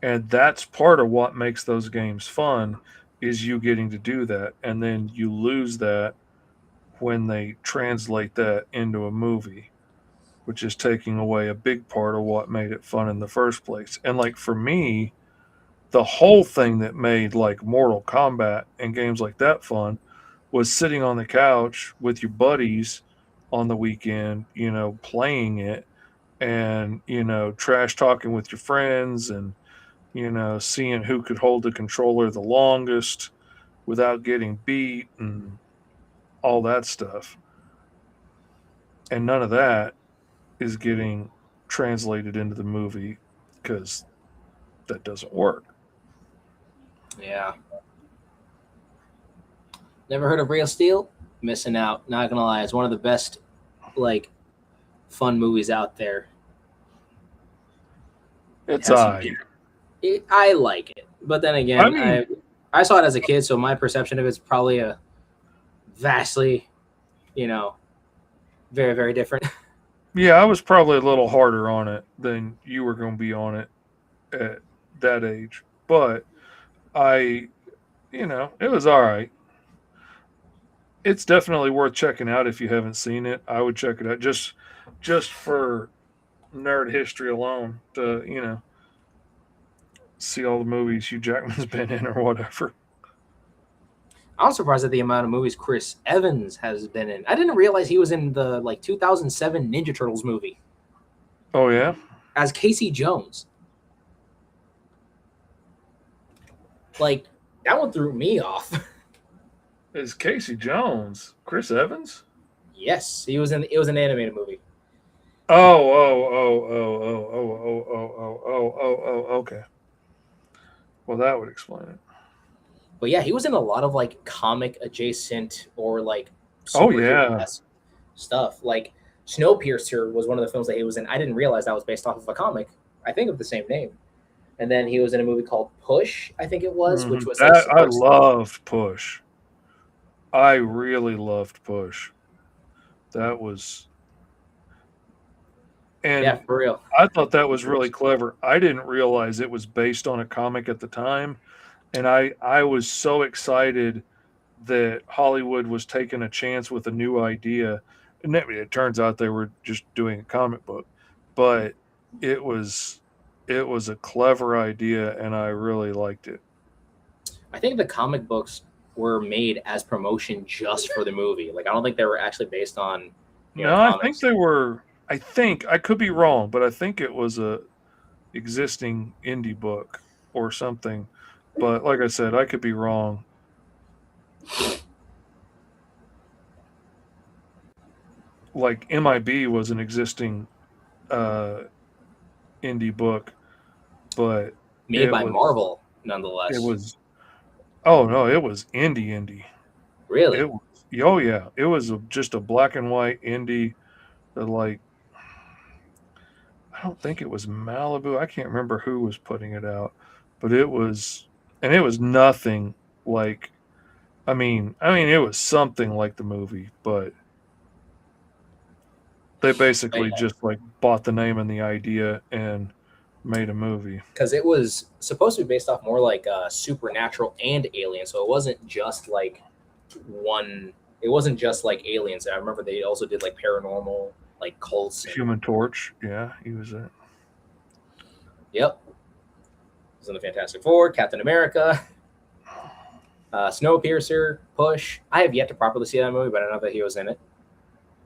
And that's part of what makes those games fun, is you getting to do that. And then you lose that when they translate that into a movie, which is taking away a big part of what made it fun in the first place. And like for me, the whole thing that made like Mortal Kombat and games like that fun was sitting on the couch with your buddies on the weekend, playing it and, trash talking with your friends and, seeing who could hold the controller the longest without getting beat and all that stuff. And none of that is getting translated into the movie because that doesn't work. Yeah. Never heard of Real Steel? Missing out. Not gonna lie, it's one of the best, fun movies out there. It's I like it, but then again, I saw it as a kid, so my perception of it's probably a vastly, very, very different. Yeah, I was probably a little harder on it than you were going to be on it at that age, but I, it was all right. It's definitely worth checking out if you haven't seen it. I would check it out just for nerd history alone to see all the movies Hugh Jackman's been in or whatever. I'm surprised at the amount of movies Chris Evans has been in. I didn't realize he was in the 2007 Ninja Turtles movie Oh yeah, as Casey Jones. Like, that one threw me off. it's Casey Jones, Chris Evans. Yes, it was an animated movie. Oh. Okay. Well, that would explain it. But yeah, he was in a lot of comic adjacent or Oh yeah, superhero-esque stuff. Like Snowpiercer was one of the films that he was in. I didn't realize that was based off of a comic, I think of the same name. And then he was in a movie called Push, I think it was, which was that I sports. loved Push. I really loved Push. That was, and Yeah, for real. I thought that was really clever. I didn't realize it was based on a comic at the time, and I was so excited that Hollywood was taking a chance with a new idea. And it turns out they were just doing a comic book, but it was a clever idea, and I really liked it. I think the comic books were made as promotion just for the movie. Like, I don't think they were actually based on No, I think comics. they were. I think I could be wrong, but I think it was a existing indie book or something. But like I said, I could be wrong. Like MIB was an existing uh, indie book, but Made it by was Marvel, nonetheless. it was. Oh no, it was indie. Really? It was. Oh yeah, it was just a black and white indie. That I don't think it was Malibu. I can't remember who was putting it out, but it was, and it was nothing like. I mean, it was something like the movie, but they basically just bought the name and the idea and made a movie. Because it was supposed to be based off more supernatural and alien, so it wasn't just one. It wasn't just like aliens. I remember they also did paranormal, cults. Human Torch, yeah, he was it. Yep. He was in the Fantastic Four, Captain America, Snowpiercer, Push. I have yet to properly see that movie, but I know that he was in it.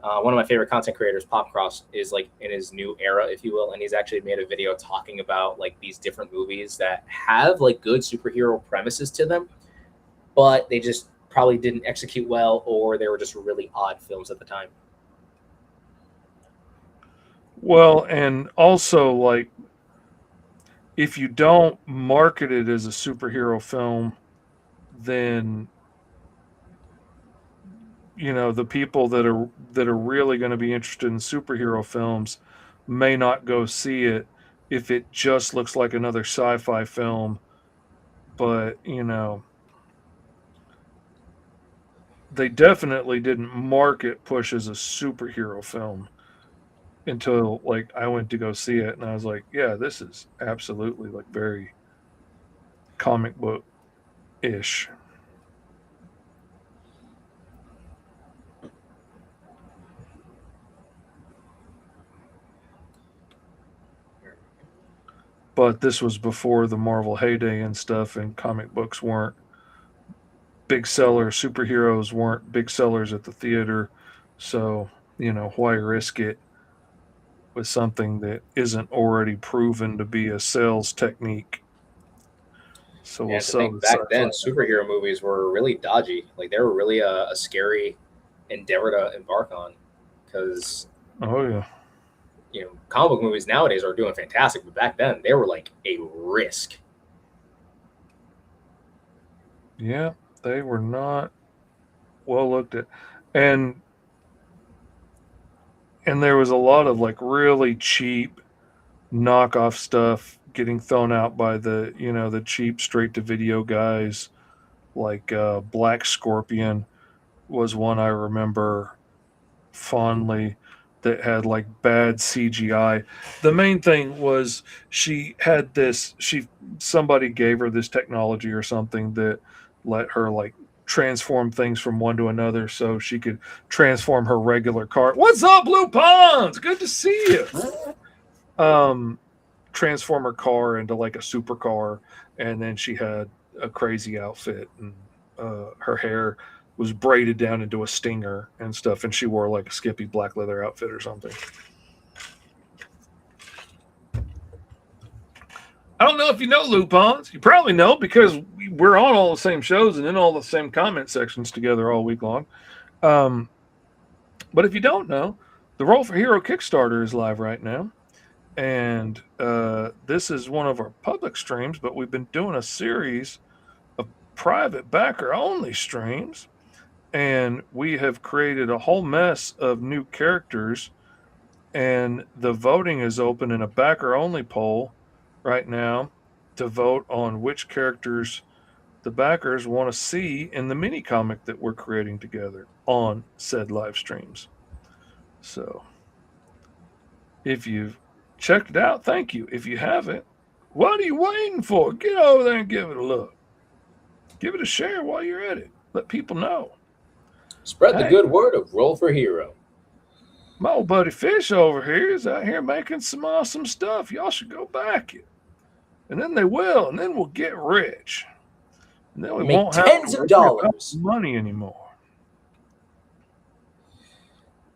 One of my favorite content creators, Popcross, is in his new era, if you will, and he's actually made a video talking about these different movies that have good superhero premises to them, but they just probably didn't execute well, or they were just really odd films at the time. Well, and also if you don't market it as a superhero film, then the people that are really going to be interested in superhero films may not go see it if it just looks like another sci-fi film. But they definitely didn't market Push as a superhero film until I went to go see it, and I was like, yeah, this is absolutely very comic book ish. But this was before the Marvel heyday and stuff, and comic books weren't big sellers. Superheroes weren't big sellers at the theater. So, why risk it with something that isn't already proven to be a sales technique? So we'll And to sell think the back sci-fi. then, superhero movies were really dodgy. They were really a scary endeavor to embark on, because Oh yeah. comic book movies nowadays are doing fantastic, but back then they were a risk. Yeah, they were not well looked at. And there was a lot of really cheap knockoff stuff getting thrown out by the cheap straight to video guys, like Black Scorpion was one I remember fondly that had like bad CGI. The main thing was she had this, somebody gave her this technology or something that let her like transform things from one to another so she could transform her regular car. What's up, Blue Ponds? Good to see you. Transform her car into like a supercar, and then she had a crazy outfit, and her hair was braided down into a stinger and stuff, and she wore like a skippy black leather outfit or something. I don't know if you know Lupons. You probably know because we're on all the same shows and in all the same comment sections together all week long. But if you don't know, the Roll for Hero Kickstarter is live right now. And this is one of our public streams, but we've been doing a series of private backer only streams. And we have created a whole mess of new characters. And the voting is open in a backer only poll right now to vote on which characters the backers want to see in the mini comic that we're creating together on said live streams. So if you've checked it out, thank you. If you haven't, what are you waiting for? Get over there and give it a look. Give it a share while you're at it. Let people know. Spread the good word of Roll for Hero. My old buddy Fish over here is out here making some awesome stuff. Y'all should go back it. And then they will, and then we'll get rich. And then we Make won't tens have of dollars. money anymore.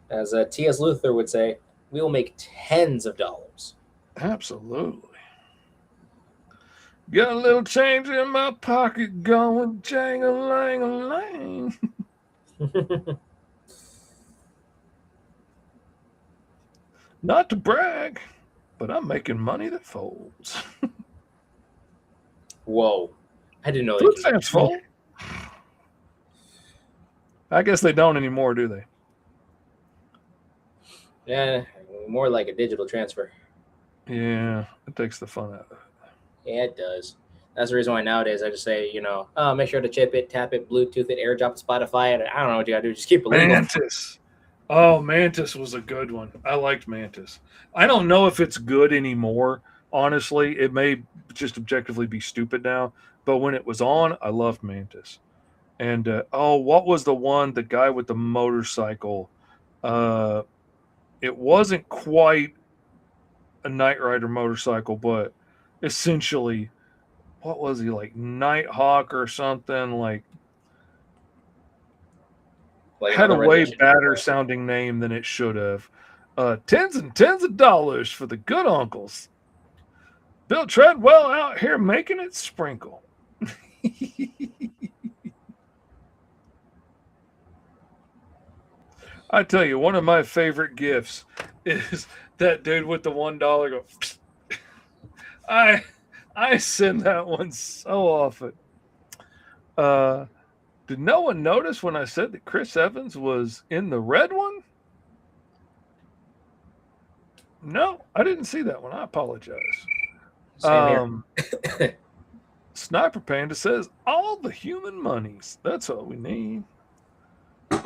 As T.S. Luther would say, we will make tens of dollars. Absolutely. Got a little change in my pocket going jang-a-lang-a-lang. Not to brag, but I'm making money that folds. Whoa. I didn't know Food that. stamps fold. I guess they don't anymore, do they? Yeah, more like a digital transfer. Yeah, it takes the fun out of it. Yeah, it does. That's the reason why nowadays I just say, make sure to chip it, tap it, Bluetooth it, AirDrop it, Spotify it. I don't know what you got to do. Just keep it legal. Mantis. Oh, Mantis was a good one. I liked Mantis. I don't know if it's good anymore. Honestly, it may just objectively be stupid now. But when it was on, I loved Mantis. And, what was the one, the guy with the motorcycle? It wasn't quite a Knight Rider motorcycle, but essentially, what was he, like Nighthawk or something? Like had a way badder sounding name than it should have. Tens and tens of dollars for the good uncles. Bill Treadwell out here making it sprinkle. I tell you, one of my favorite gifts is that dude with the $1 go. I send that one so often. Did no one notice when I said that Chris Evans was in the red one? No, I didn't see that one. I apologize. Sniper Panda says, all the human monies. That's all we need.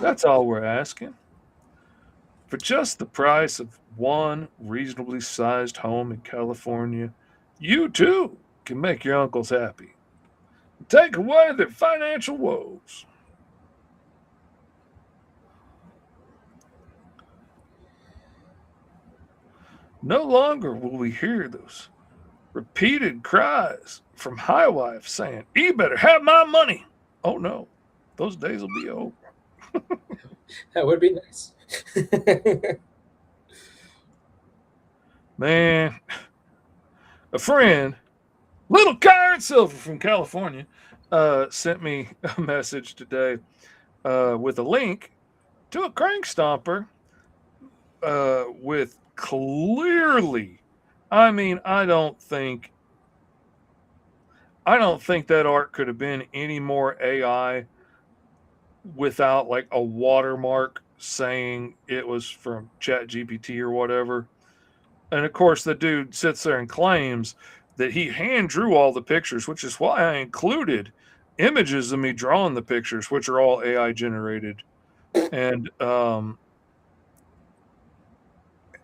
That's all we're asking. For just the price of one reasonably sized home in California, you too can make your uncles happy. Take away their financial woes. No longer will we hear those repeated cries from high wife saying, "You better have my money." Oh no, those days will be over. That would be nice. Man, a friend, little Kyron Silver from California, sent me a message today with a link to a crank stomper with clearly, I mean, I don't think that art could have been any more AI without like a watermark saying it was from ChatGPT or whatever. And of course, the dude sits there and claims that he hand drew all the pictures, which is why I included images of me drawing the pictures, which are all AI generated and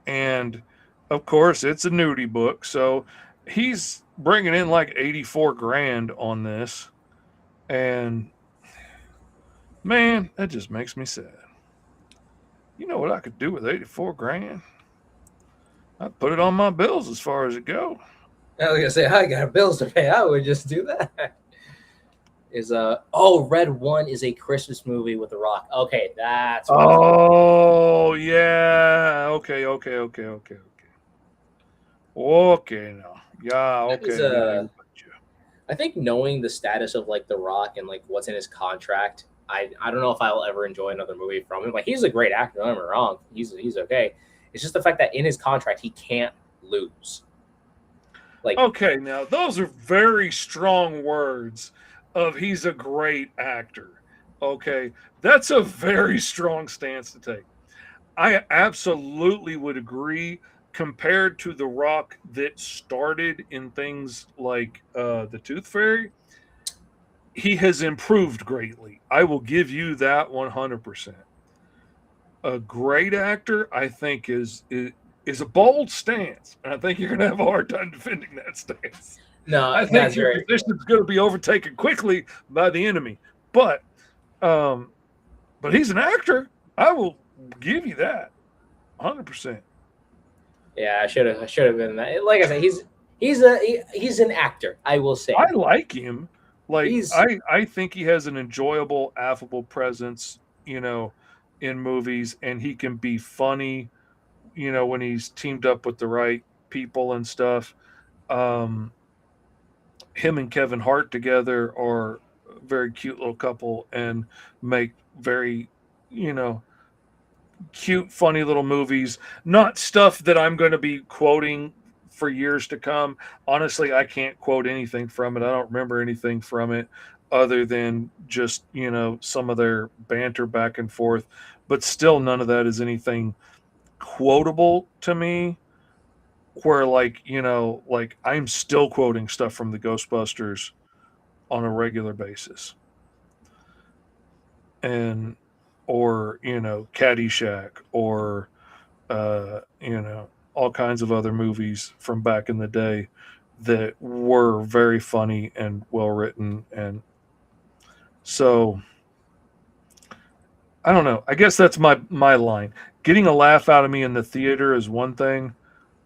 and of course it's a nudie book, so he's bringing in like 84 grand on this, and man, that just makes me sad. You know what I could do with 84 grand? I'd put it on my bills as far as it go. I was gonna say I got bills to pay. I would just do that. Red One is a Christmas movie with The Rock. Okay, that's what Oh yeah. Okay now. Yeah, That is, okay. Yeah. I think knowing the status of like The Rock and like what's in his contract, I don't know if I'll ever enjoy another movie from him. Like he's a great actor, don't get me wrong. He's okay. It's just the fact that in his contract he can't lose. Like Okay, now those are very strong words of he's a great actor. Okay, that's a very strong stance to take. I absolutely would agree compared to The Rock that started in things like The Tooth Fairy, he has improved greatly. I will give you that 100%. A great actor, I think, is a bold stance, and I think you're going to have a hard time defending that stance. no, I think your position is going to be overtaken quickly by the enemy. But he's an actor. I will give you that, 100%. Yeah, I should have been that. Like I said, he's an actor. I will say. I like him. Like He's- I think he has an enjoyable, affable presence, in movies, and he can be funny, when he's teamed up with the right people and stuff. Him and Kevin Hart together are a very cute little couple and make very, cute, funny little movies. Not stuff that I'm going to be quoting for years to come. Honestly, I can't quote anything from it. I don't remember anything from it other than just, some of their banter back and forth. But still, none of that is anything quotable to me. Where, like, like I'm still quoting stuff from the Ghostbusters on a regular basis. And, or, Caddyshack, or, all kinds of other movies from back in the day that were very funny and well written. And so I don't know. I guess that's my line. Getting a laugh out of me in the theater is one thing,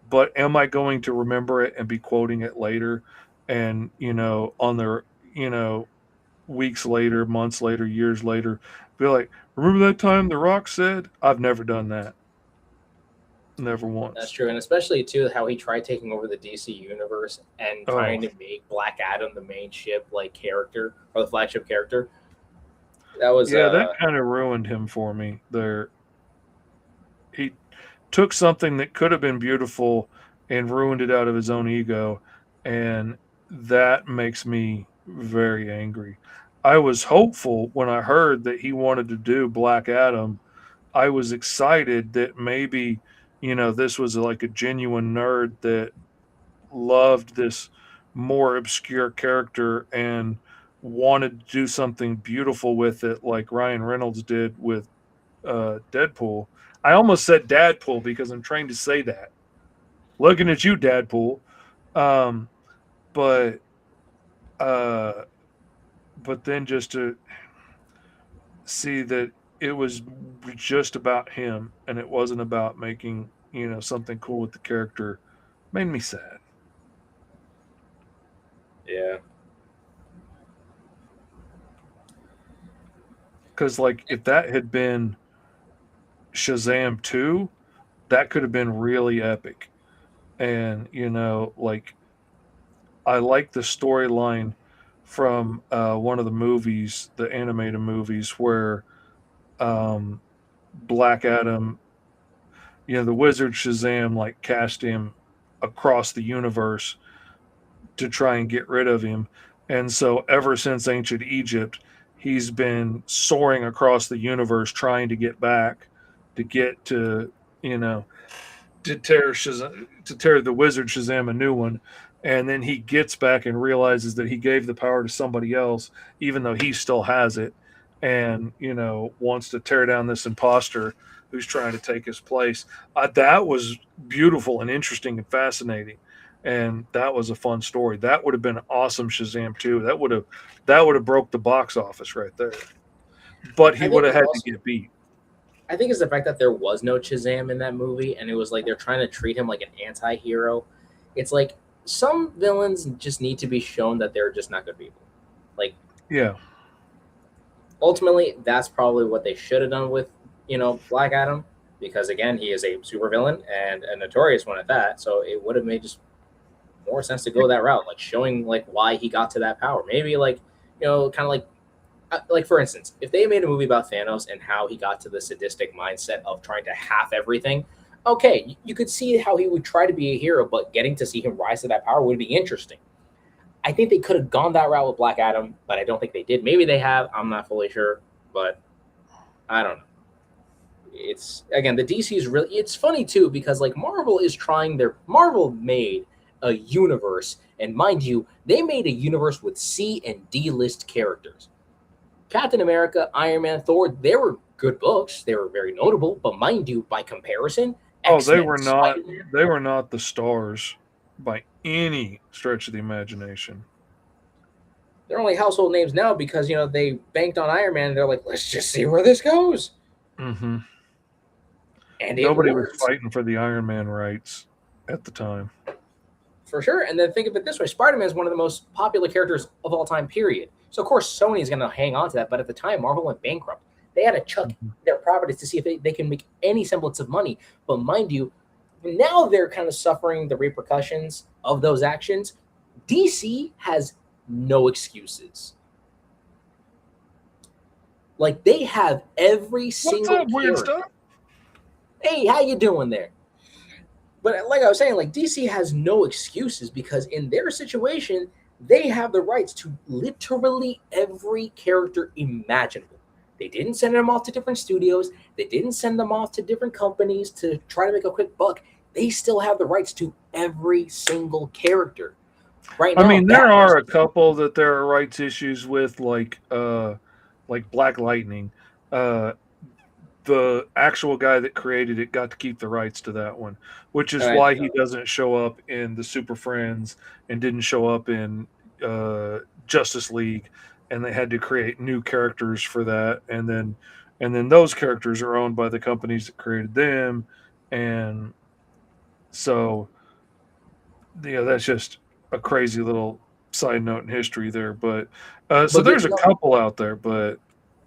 but am I going to remember it and be quoting it later? And, on the, weeks later, months later, years later, be like, remember that time The Rock said? I've never done that. Never once. That's true, and especially too how he tried taking over the DC universe and trying to make Black Adam the main ship like character or the flagship character. That was that kind of ruined him for me. There, he took something that could have been beautiful and ruined it out of his own ego, and that makes me very angry. I was hopeful when I heard that he wanted to do Black Adam. I was excited that maybe, this was like a genuine nerd that loved this more obscure character and wanted to do something beautiful with it, like Ryan Reynolds did with Deadpool. I almost said Dadpool because I'm trying to say that. Looking at you, Dadpool. But then just to see that it was just about him and it wasn't about making, something cool with the character made me sad. yeah. Because, like, if that had been Shazam 2, that could have been really epic. And, like, I like the storyline from one of the movies, the animated movies, where Black Adam, the wizard Shazam, like, cast him across the universe to try and get rid of him. And so ever since ancient Egypt, he's been soaring across the universe trying to get back, to get to, to tear the wizard Shazam a new one. And then he gets back and realizes that he gave the power to somebody else, even though he still has it. and wants to tear down this imposter who's trying to take his place. That was beautiful and interesting and fascinating, and that was a fun story. That would have been awesome Shazam too. That would have broke the box office right there. But he I would think have it's had also, to get beat. I think it's the fact that there was no Shazam in that movie, and it was like they're trying to treat him like an anti-hero. It's like some villains just need to be shown that they're just not good people. Like Yeah. ultimately, that's probably what they should have done with Black Adam, because again, he is a supervillain and a notorious one at that. So it would have made just more sense to go that route, like showing like why he got to that power. Maybe like kind of like for instance, if they made a movie about Thanos and how he got to the sadistic mindset of trying to half everything, okay, you could see how he would try to be a hero, but getting to see him rise to that power would be interesting. I think they could have gone that route with Black Adam, but I don't think they did. Maybe they have. I'm not fully sure, but I don't know. It's again the DC is really. It's funny too because like Marvel made a universe, and mind you, they made a universe with C and D list characters. Captain America, Iron Man, Thor, they were good books. They were very notable, but mind you, by comparison, Oh, they X-Men, were not. Spider-Man, They were not the stars by any stretch of the imagination. they're only household names now because they banked on Iron Man. And they're like, let's just see where this goes, Hmm. and it Nobody was worked fighting for the Iron Man rights at the time. for sure. And then think of it this way: Spider-Man is one of the most popular characters of all time. Period. So of course Sony is going to hang on to that, but at the time Marvel went bankrupt. They had to chuck Mhm. their properties to see if they can make any semblance of money. But mind you, now they're kind of suffering the repercussions of those actions. DC has no excuses. Like they have every What's single up, weird character. stuff? Hey, how you doing there? But like I was saying, like DC has no excuses because in their situation, they have the rights to literally every character imaginable. They didn't send them off to different studios. They didn't send them off to different companies to try to make a quick buck. They still have the rights to every single character. Right I now, mean, there Batman's are a couple that there are rights issues with, like Black Lightning. Uh, the actual guy that created it got to keep the rights to that one, which is right. why he doesn't show up in the Super Friends and didn't show up in Justice League, and they had to create new characters for that, and then those characters are owned by the companies that created them, and so that's just a crazy little side note in history there. But so But there's good, a no, couple out there, but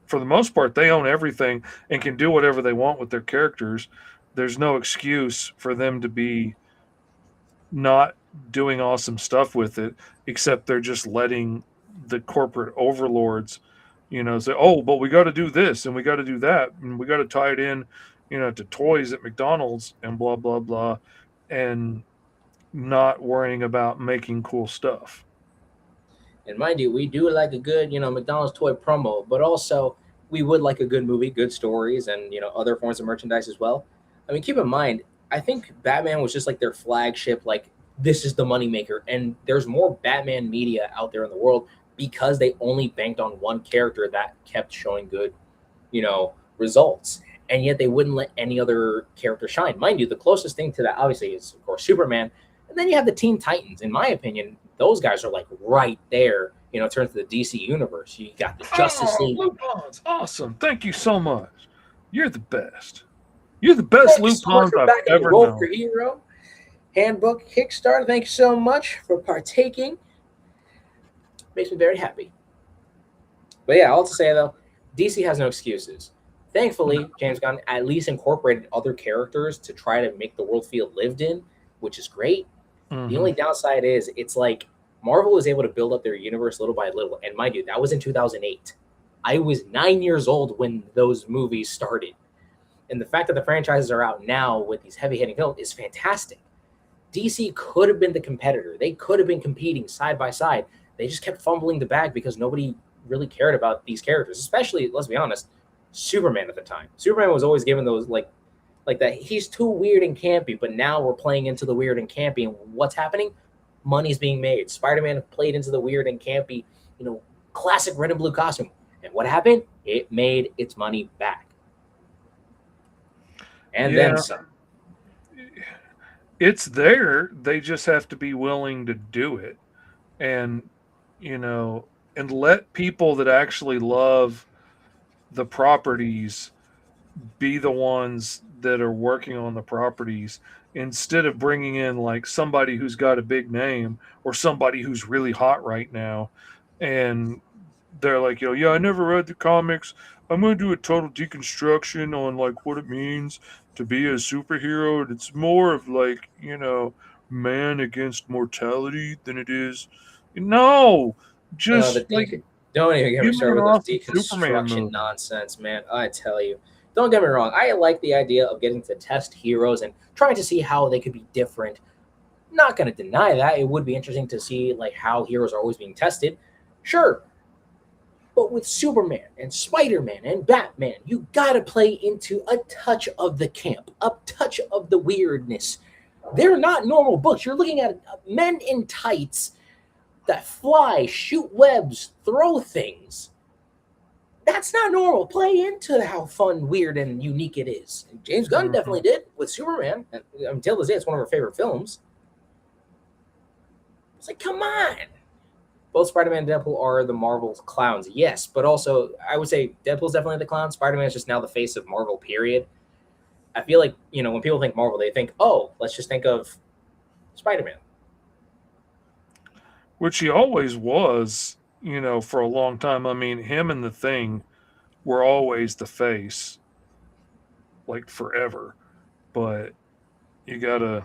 for the most part, they own everything and can do whatever they want with their characters. There's no excuse for them to be not doing awesome stuff with it, except they're just letting the corporate overlords, say, "Oh, but we got to do this and we got to do that and we got to tie it in, to toys at McDonald's and blah blah blah," and not worrying about making cool stuff. and mind you, we do like a good, McDonald's toy promo, but also we would like a good movie, good stories, and other forms of merchandise as well. I mean, keep in mind, I think Batman was just like their flagship, like this is the moneymaker, and there's more Batman media out there in the world because they only banked on one character that kept showing good, results, and yet they wouldn't let any other character shine. Mind you, the closest thing to that obviously is of course Superman, and then you have the Teen Titans. In my opinion, those guys are like right there. In terms of the DC universe, you got the Justice Oh, League. Lupon's awesome. Thank you so much. You're the best. You're the best Thank you so much Lupons for I've backing ever Roll for known. Hero Handbook Kickstarter. Thank you so much for partaking. Makes me very happy. But yeah, all to say though, DC has no excuses. Thankfully, James Gunn at least incorporated other characters to try to make the world feel lived in, which is great. The Mhm. only downside is it's like Marvel was able to build up their universe little by little. And mind you, that was in 2008. I was 9 years old when those movies started. And the fact that the franchises are out now with these heavy hitting films is fantastic. DC could have been the competitor. They could have been competing side by side. They just kept fumbling the bag because nobody really cared about these characters, especially, let's be honest, Superman at the time. Superman was always given those like that he's too weird and campy, but now we're playing into the weird and campy, and what's happening? Money's being made. Spider-Man played into the weird and campy, classic red and blue costume, And what happened? It made its money back. And Yeah. then some. It's there. They just have to be willing to do it. And, you know, and let people that actually love the properties be the ones that are working on the properties instead of bringing in like somebody who's got a big name or somebody who's really hot right now and they're like, yeah, I never read the comics. I'm going to do a total deconstruction on like what it means to be a superhero. And it's more of like, man against mortality than it is. No, No, just like don't even get me give me started an with those awesome Superman deconstruction movie. nonsense, man. I tell you. Don't get me wrong. I like the idea of getting to test heroes and trying to see how they could be different. Not going to deny that. It would be interesting to see like how heroes are always being tested. Sure. But with Superman and Spider-Man and Batman, you got to play into a touch of the camp, a touch of the weirdness. They're not normal books. You're looking at men in tights that fly, shoot webs, throw things. That's not normal. Play into how fun, weird, and unique it is. And James Gunn definitely did with Superman. And until this day, it's one of our favorite films. It's like, come on. Both Spider-Man and Deadpool are the Marvel's clowns, yes, but also I would say Deadpool's definitely the clown. Spider-Man is just now the face of Marvel, period. I feel like, when people think Marvel, they think, oh, let's just think of Spider-Man. Which he always was, for a long time. I mean, him and the Thing were always the face, like forever. But you gotta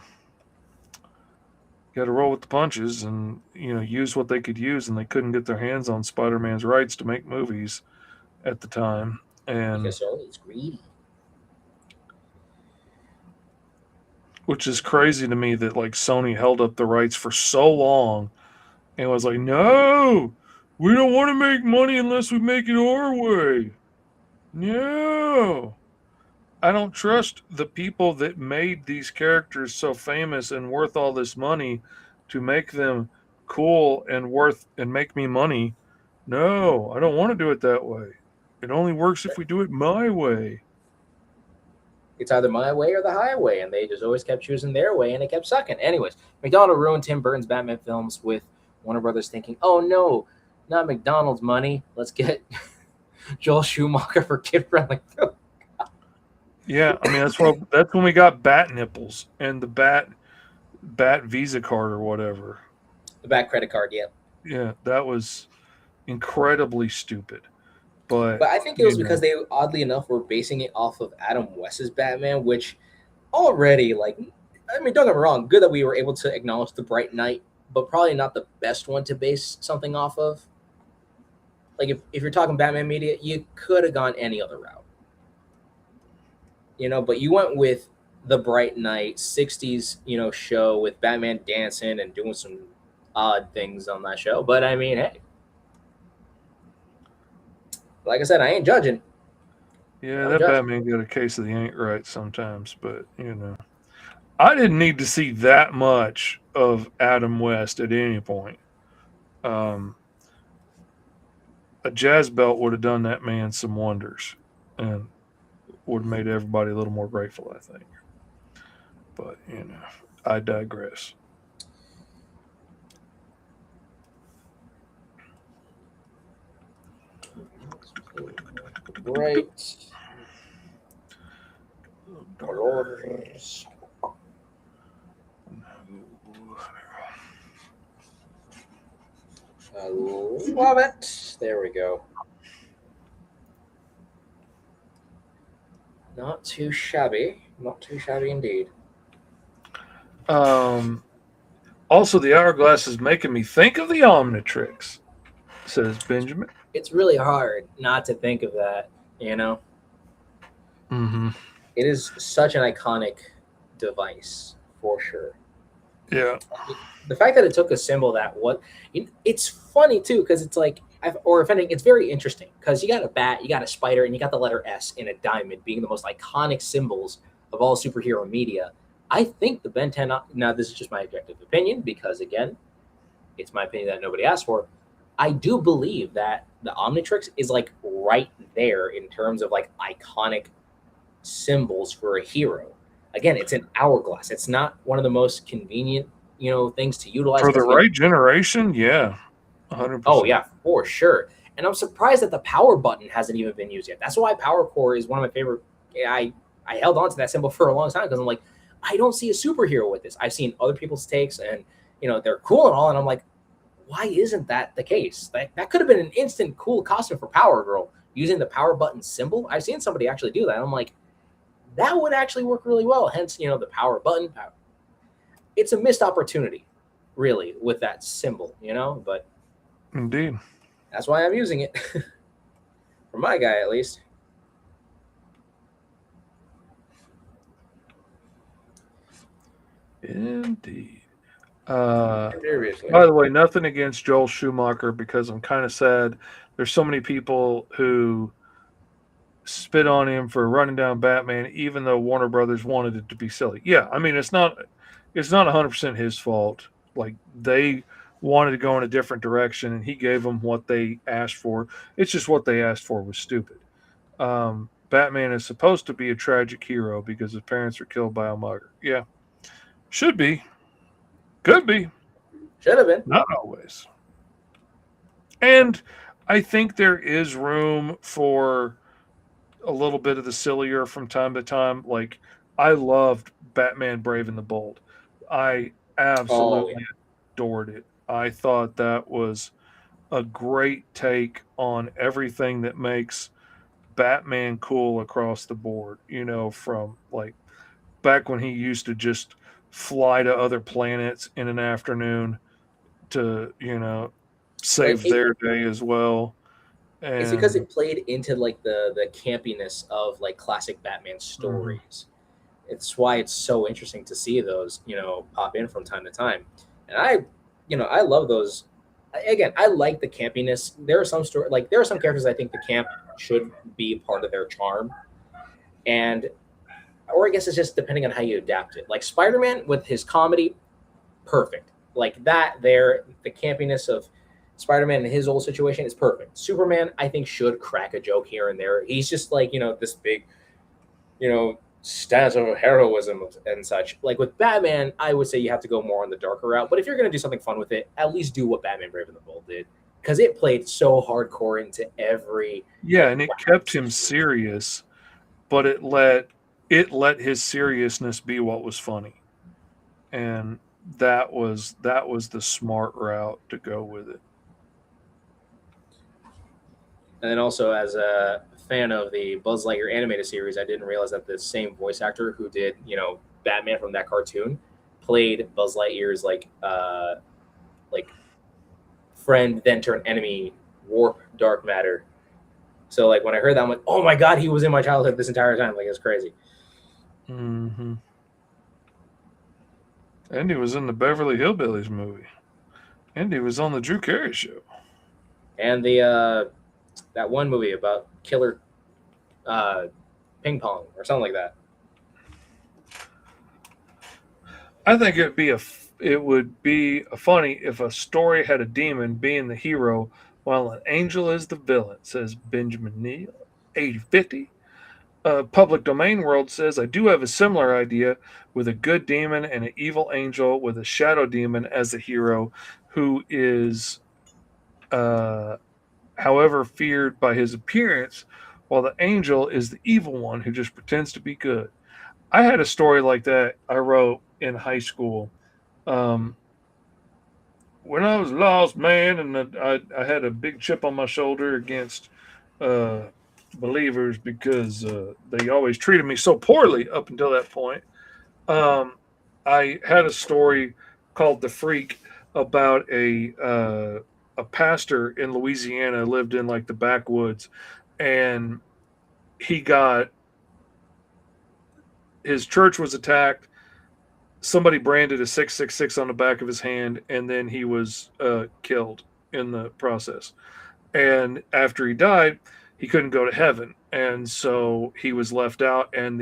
roll with the punches and use what they could use, and they couldn't get their hands on Spider-Man's rights to make movies at the time. And Because Sony's greedy. which is crazy to me that like Sony held up the rights for so long and was like, no, we don't want to make money unless we make it our way. No. I don't trust the people that made these characters so famous and worth all this money to make them cool and worth and make me money. No, I don't want to do it that way. It only works if we do it my way. It's either my way or the highway, and they just always kept choosing their way, and it kept sucking. Anyways, McDonald ruined Tim Burton's Batman films with Warner Brothers thinking, oh no, not McDonald's money. Let's get Joel Schumacher for kid-friendly film. Yeah, I mean that's when we got bat nipples and the bat Visa card or whatever. The Bat credit card, yeah. Yeah, that was incredibly stupid. But I think it was because they, oddly enough, were basing it off of Adam West's Batman, which already, don't get me wrong, good that we were able to acknowledge the Bright Knight, but probably not the best one to base something off of. Like, if you're talking Batman media, you could have gone any other route. But you went with the Bright Knight 60s, show with Batman dancing and doing some odd things on that show. But I mean, hey, like I said, I ain't judging. Yeah, that Batman got a case of the ain't right sometimes, but I didn't need to see that much of Adam West at any point. A jazz belt would have done that man some wonders and would have made everybody a little more grateful, I think. But, I digress. Right. Dolores. I love it. There we go. Not too shabby. Not too shabby indeed. Also, the hourglass is making me think of the Omnitrix, says Benjamin. It's really hard not to think of that, Mm-hmm. It is such an iconic device, for sure. Yeah. The fact that it took a symbol it's funny, too, because it's like, if anything, it's very interesting, because you got a bat, you got a spider, and you got the letter S in a diamond being the most iconic symbols of all superhero media. I think the Ben 10, now this is just my objective opinion, because, again, it's my opinion that nobody asked for. I do believe that the Omnitrix is like right there in terms of like iconic symbols for a hero. Again, it's an hourglass. It's not one of the most convenient, things to utilize. For the 'Cause, again, right generation, yeah, oh 100%. yeah, for sure. And I'm surprised that the power button hasn't even been used yet. That's why Power Core is one of my favorite. I held on to that symbol for a long time because I'm like, I don't see a superhero with this. I've seen other people's takes, and they're cool and all, and I'm like, why isn't that the case? That could have been an instant cool costume for Power Girl using the power button symbol. I've seen somebody actually do that. And I'm like, that would actually work really well. Hence, the power button. It's a missed opportunity, really, with that symbol, but Indeed. that's why I'm using it. For my guy, at least. Indeed. Seriously. By the way, nothing against Joel Schumacher, because I'm kind of sad. There's so many people who spit on him for running down Batman, even though Warner Brothers wanted it to be silly. Yeah, I mean, it's not 100% his fault. Like, they wanted to go in a different direction, and he gave them what they asked for. It's just what they asked for was stupid. Batman is supposed to be a tragic hero because his parents were killed by a mugger. Yeah, should be, could be, Should have been. not always. And I think there is room for a little bit of the sillier from time to time. Like, I loved Batman Brave and the Bold. I absolutely adored it. I thought that was a great take on everything that makes Batman cool across the board. From like back when he used to just fly to other planets in an afternoon to, save their day as well. And It's because it played into like the campiness of like classic Batman stories. It's why it's so interesting to see those, pop in from time to time. And I love those. Again, I like the campiness. There are some there are some characters I think the camp should be part of their charm. And or I guess it's just depending on how you adapt it. Like Spider-Man with his comedy, perfect. Like that there, the campiness of Spider-Man in his old situation is perfect. Superman, I think, should crack a joke here and there. He's just like, this big, stance of heroism and such. Like with Batman, I would say you have to go more on the darker route. But if you're going to do something fun with it, at least do what Batman Brave and the Bold did. Because it played so hardcore into every... Yeah, and it kept him serious, but it let his seriousness be what was funny. And that was the smart route to go with it. And then also, as a fan of the Buzz Lightyear animated series, I didn't realize that the same voice actor who did, Batman from that cartoon played Buzz Lightyear's like friend then turned enemy, Warp Dark Matter. So like when I heard that, I'm like, oh my god, he was in my childhood this entire time. Like, it's crazy. Mm-hmm. And he was in the Beverly Hillbillies movie. And he was on the Drew Carey Show. And the that one movie about killer ping pong or something like that. I think it would be funny if a story had a demon being the hero while an angel is the villain, says Benjamin Neal, 8050. Public Domain World says, I do have a similar idea with a good demon and an evil angel with a shadow demon as the hero who is, however, feared by his appearance, while the angel is the evil one who just pretends to be good. I had a story like that I wrote in high school. When I was a lost man and I had a big chip on my shoulder against believers because they always treated me so poorly up until that point. I had a story called The Freak about a pastor in Louisiana, lived in like the backwoods, and his church was attacked. Somebody branded a 666 on the back of his hand, and then he was killed in the process. And after he died, he couldn't go to heaven, and so he was left out. And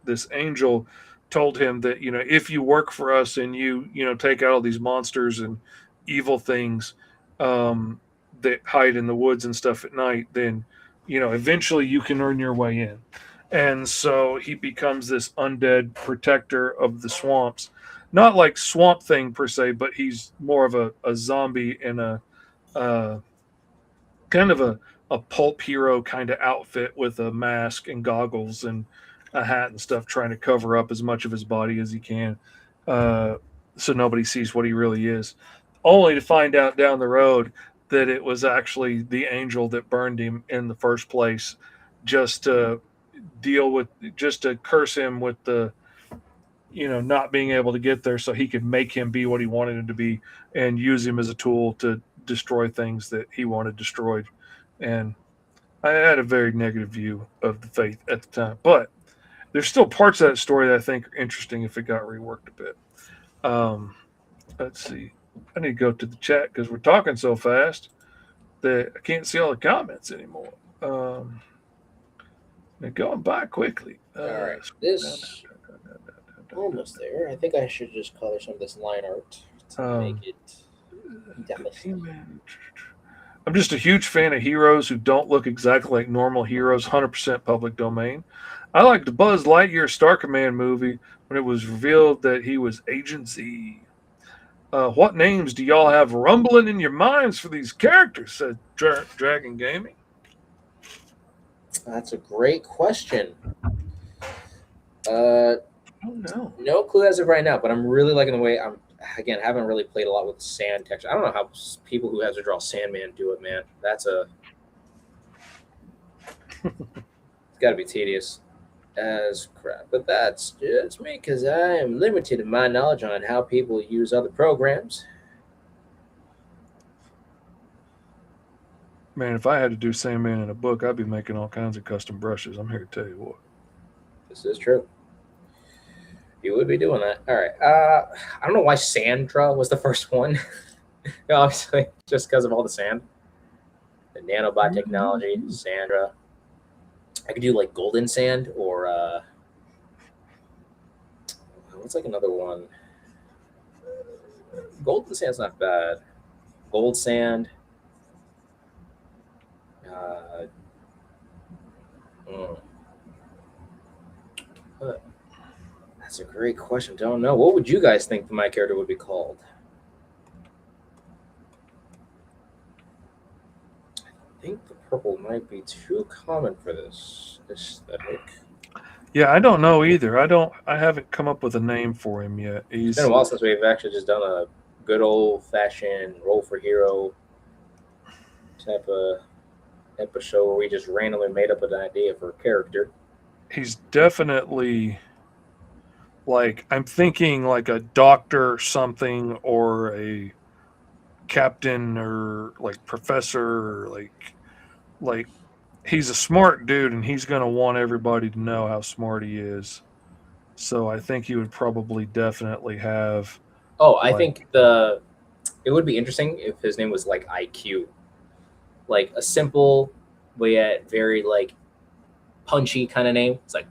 this angel told him that, if you work for us and you take out all these monsters and evil things, that hide in the woods and stuff at night, then eventually you can earn your way in. And so he becomes this undead protector of the swamps. Not like Swamp Thing per se, but he's more of a zombie in a uh, kind of a pulp hero kind of outfit with a mask and goggles and a hat and stuff, trying to cover up as much of his body as he can, so nobody sees what he really is. Only to find out down the road that it was actually the angel that burned him in the first place, just to just to curse him with the not being able to get there, so he could make him be what he wanted him to be and use him as a tool to destroy things that he wanted destroyed. And I had a very negative view of the faith at the time, but there's still parts of that story that I think are interesting if it got reworked a bit. Let's see. I need to go to the chat because we're talking so fast that I can't see all the comments anymore. They're going by quickly. All right, this almost there. I think I should just color some of this line art to make it definitely. I'm just a huge fan of heroes who don't look exactly like normal heroes. 100% public domain. I liked the Buzz Lightyear Star Command movie when it was revealed that he was Agent Z. What names do y'all have rumbling in your minds for these characters? Said Dragon Gaming. That's a great question. Oh no. No clue as of right now, but I'm really liking the way haven't really played a lot with sand texture. I don't know how people who have to draw Sandman do it, man. It's got to be tedious as crap. But that's just me because I am limited in my knowledge on how people use other programs. Man, if I had to do Sandman in a book, I'd be making all kinds of custom brushes. I'm here to tell you what. This is true. You would be doing that. All right. I don't know why Sandra was the first one. Obviously, just because of all the sand. The nanobot technology, Sandra. I could do like golden sand or what's like another one? Golden sand's not bad. Gold sand. That's a great question. Don't know. What would you guys think my character would be called? I think the purple might be too common for this aesthetic. Yeah, I don't know either. I haven't come up with a name for him yet. It's been a while since we've actually just done a good old-fashioned roll for hero type of show where we just randomly made up an idea for a character. He's definitely like, I'm thinking like a doctor something or a captain or like professor or like he's a smart dude and he's going to want everybody to know how smart he is. So I think he would probably definitely have. Oh, I think it would be interesting if his name was like IQ. Like a simple, but yet very like punchy kind of name. It's like,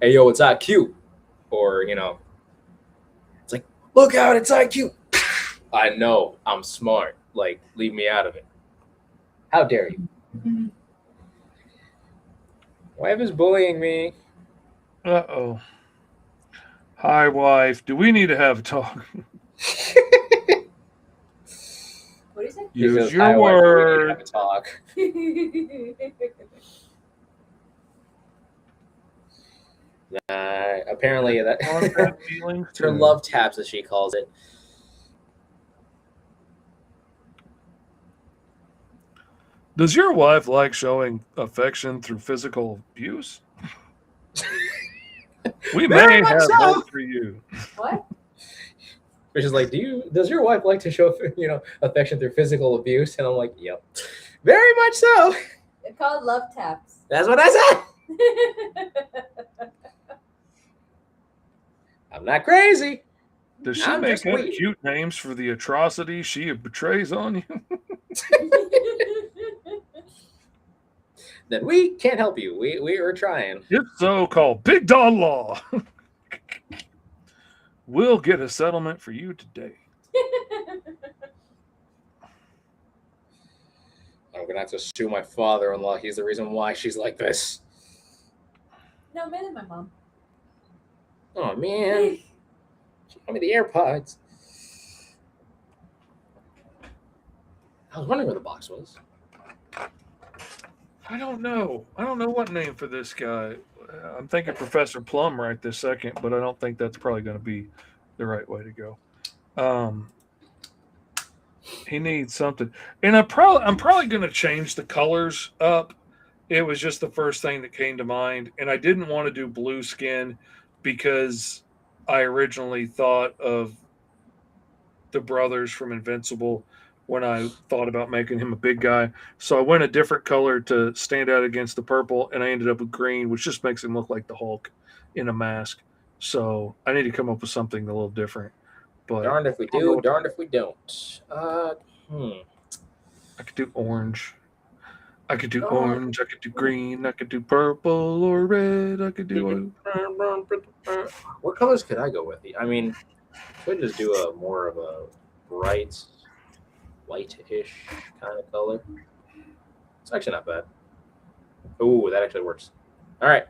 hey, yo, it's IQ. Or, it's like, look out, it's IQ. I know, I'm smart. Like, leave me out of it. How dare you? Wife is bullying me. Uh-oh. Hi, wife. Do we need to have a talk? What do you say? Use your word. Have a talk. Apparently that her love taps, as she calls it. Does your wife like showing affection through physical abuse? We may have hope for you. What? Which is like, does your wife like to show affection through physical abuse? And I'm like, yep, very much so. They're called love taps. That's what I said. I'm not crazy. Does she make up cute names for the atrocities she betrays on you? Then we can't help you. We are trying. If so, call Big Don Law. We'll get a settlement for you today. I'm gonna have to sue my father-in-law. He's the reason why she's like this. No, mainly my mom. Oh man, she got me the AirPods. I was wondering where the box was. I don't know. I don't know what name for this guy. I'm thinking Professor Plum right this second, but I don't think that's probably going to be the right way to go. He needs something, and I'm probably going to change the colors up. It was just the first thing that came to mind, and I didn't want to do blue skin because I originally thought of the brothers from Invincible when I thought about making him a big guy. So I went a different color to stand out against the purple, and I ended up with green, which just makes him look like the Hulk in a mask. So I need to come up with something a little different. But Darned if we do, darned if we don't. I could do orange. I could do orange. I could do green. I could do purple or red. I could do. What colors could I go with? I mean, could just do a more of a bright, white-ish kind of color. It's actually not bad. Ooh, that actually works. All right.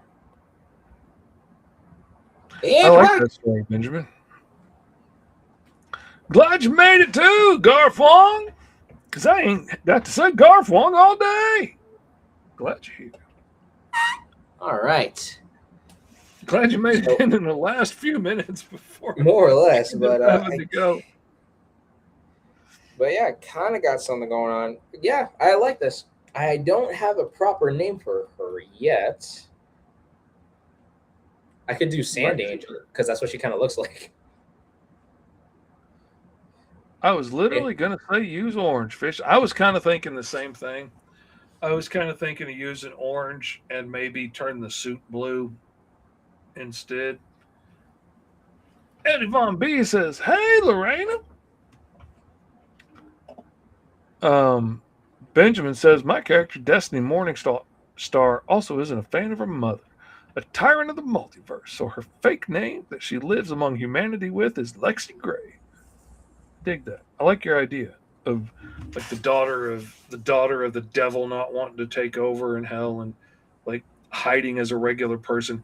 I like that story, Benjamin. Glad you made it too, Garfwong. Because I ain't got to say Garfwong all day. Glad you're here. All right. Glad you made it in the last few minutes before. More or less, but having to go. But yeah, kind of got something going on. Yeah, I like this. I don't have a proper name for her yet. I could do Sand Angel because that's what she kind of looks like. I was literally going to say use orange fish. I was kind of thinking the same thing. I was kind of thinking of using orange and maybe turn the suit blue instead. Eddie Von B says, "Hey, Lorena." Benjamin says, "My character, Destiny Morningstar, also isn't a fan of her mother, a tyrant of the multiverse. So her fake name that she lives among humanity with is Lexi Gray." Dig that. I like your idea of like the daughter of the devil not wanting to take over in hell and like hiding as a regular person.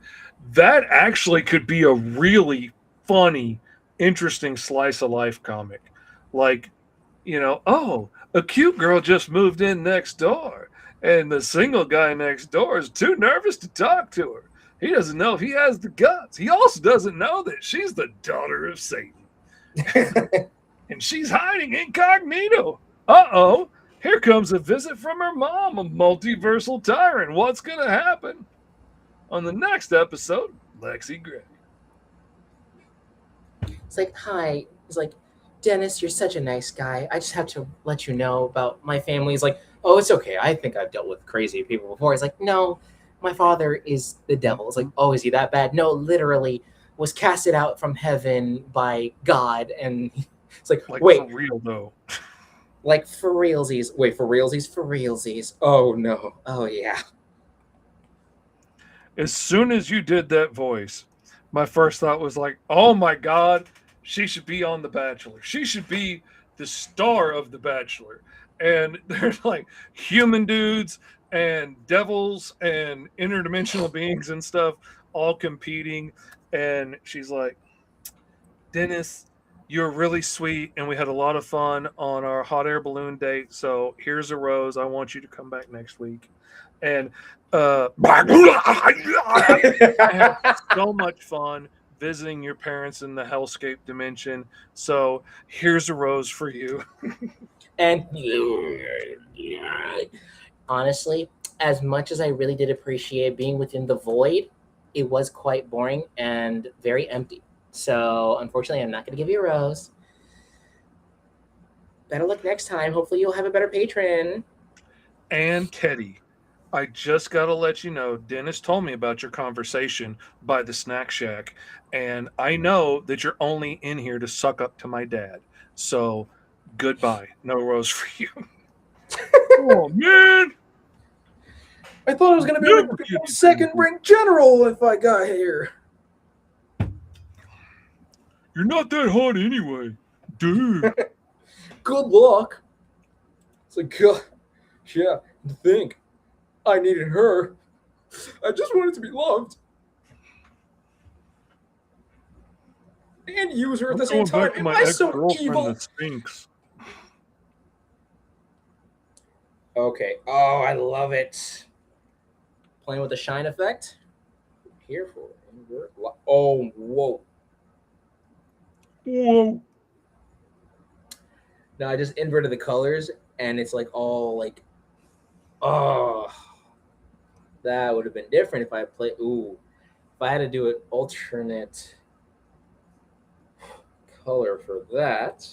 That actually could be a really funny, interesting slice of life comic. Like, oh, a cute girl just moved in next door, and the single guy next door is too nervous to talk to her. He doesn't know if he has the guts. He also doesn't know that she's the daughter of Satan. And she's hiding incognito. Uh-oh, here comes a visit from her mom, a multiversal tyrant. What's going to happen? On the next episode, Lexi Gray. It's like, hi. It's like, Dennis, you're such a nice guy. I just have to let you know about my family. He's like, oh, it's okay. I think I've dealt with crazy people before. He's like, no, my father is the devil. It's like, oh, is he that bad? No, literally was casted out from heaven by God. And it's like wait. For real, though. Like, for realsies. Wait, for realsies? For realsies. Oh, no. Oh, yeah. As soon as you did that voice, my first thought was like, oh, my God, she should be on The Bachelor. She should be the star of The Bachelor. And there's like human dudes and devils and interdimensional beings and stuff all competing. And she's like, Dennis, you're really sweet, and we had a lot of fun on our hot air balloon date. So here's a rose. I want you to come back next week. And I had so much fun visiting your parents in the hellscape dimension. So here's a rose for you. And honestly, as much as I really did appreciate being within the void, it was quite boring and very empty. So unfortunately, I'm not going to give you a rose. Better luck next time. Hopefully you'll have a better patron. And Teddy, I just got to let you know, Dennis told me about your conversation by the Snack Shack, and I know that you're only in here to suck up to my dad. So goodbye. No rose for you. Oh, man. I thought I was going to be like a second ring general if I got here. You're not that hot anyway, dude. Good luck. It's like, Yeah, to think I needed her. I just wanted to be loved. And use her at I'm the same going time. back to Am my I so ex-girlfriend, evil? the Sphinx. Okay. Oh, I love it. Playing with the shine effect. Here for invert. Oh, whoa. Whoa. No, I just inverted the colors, and it's like all like, oh, that would have been different if I played. Ooh, if I had to do an alternate color for that.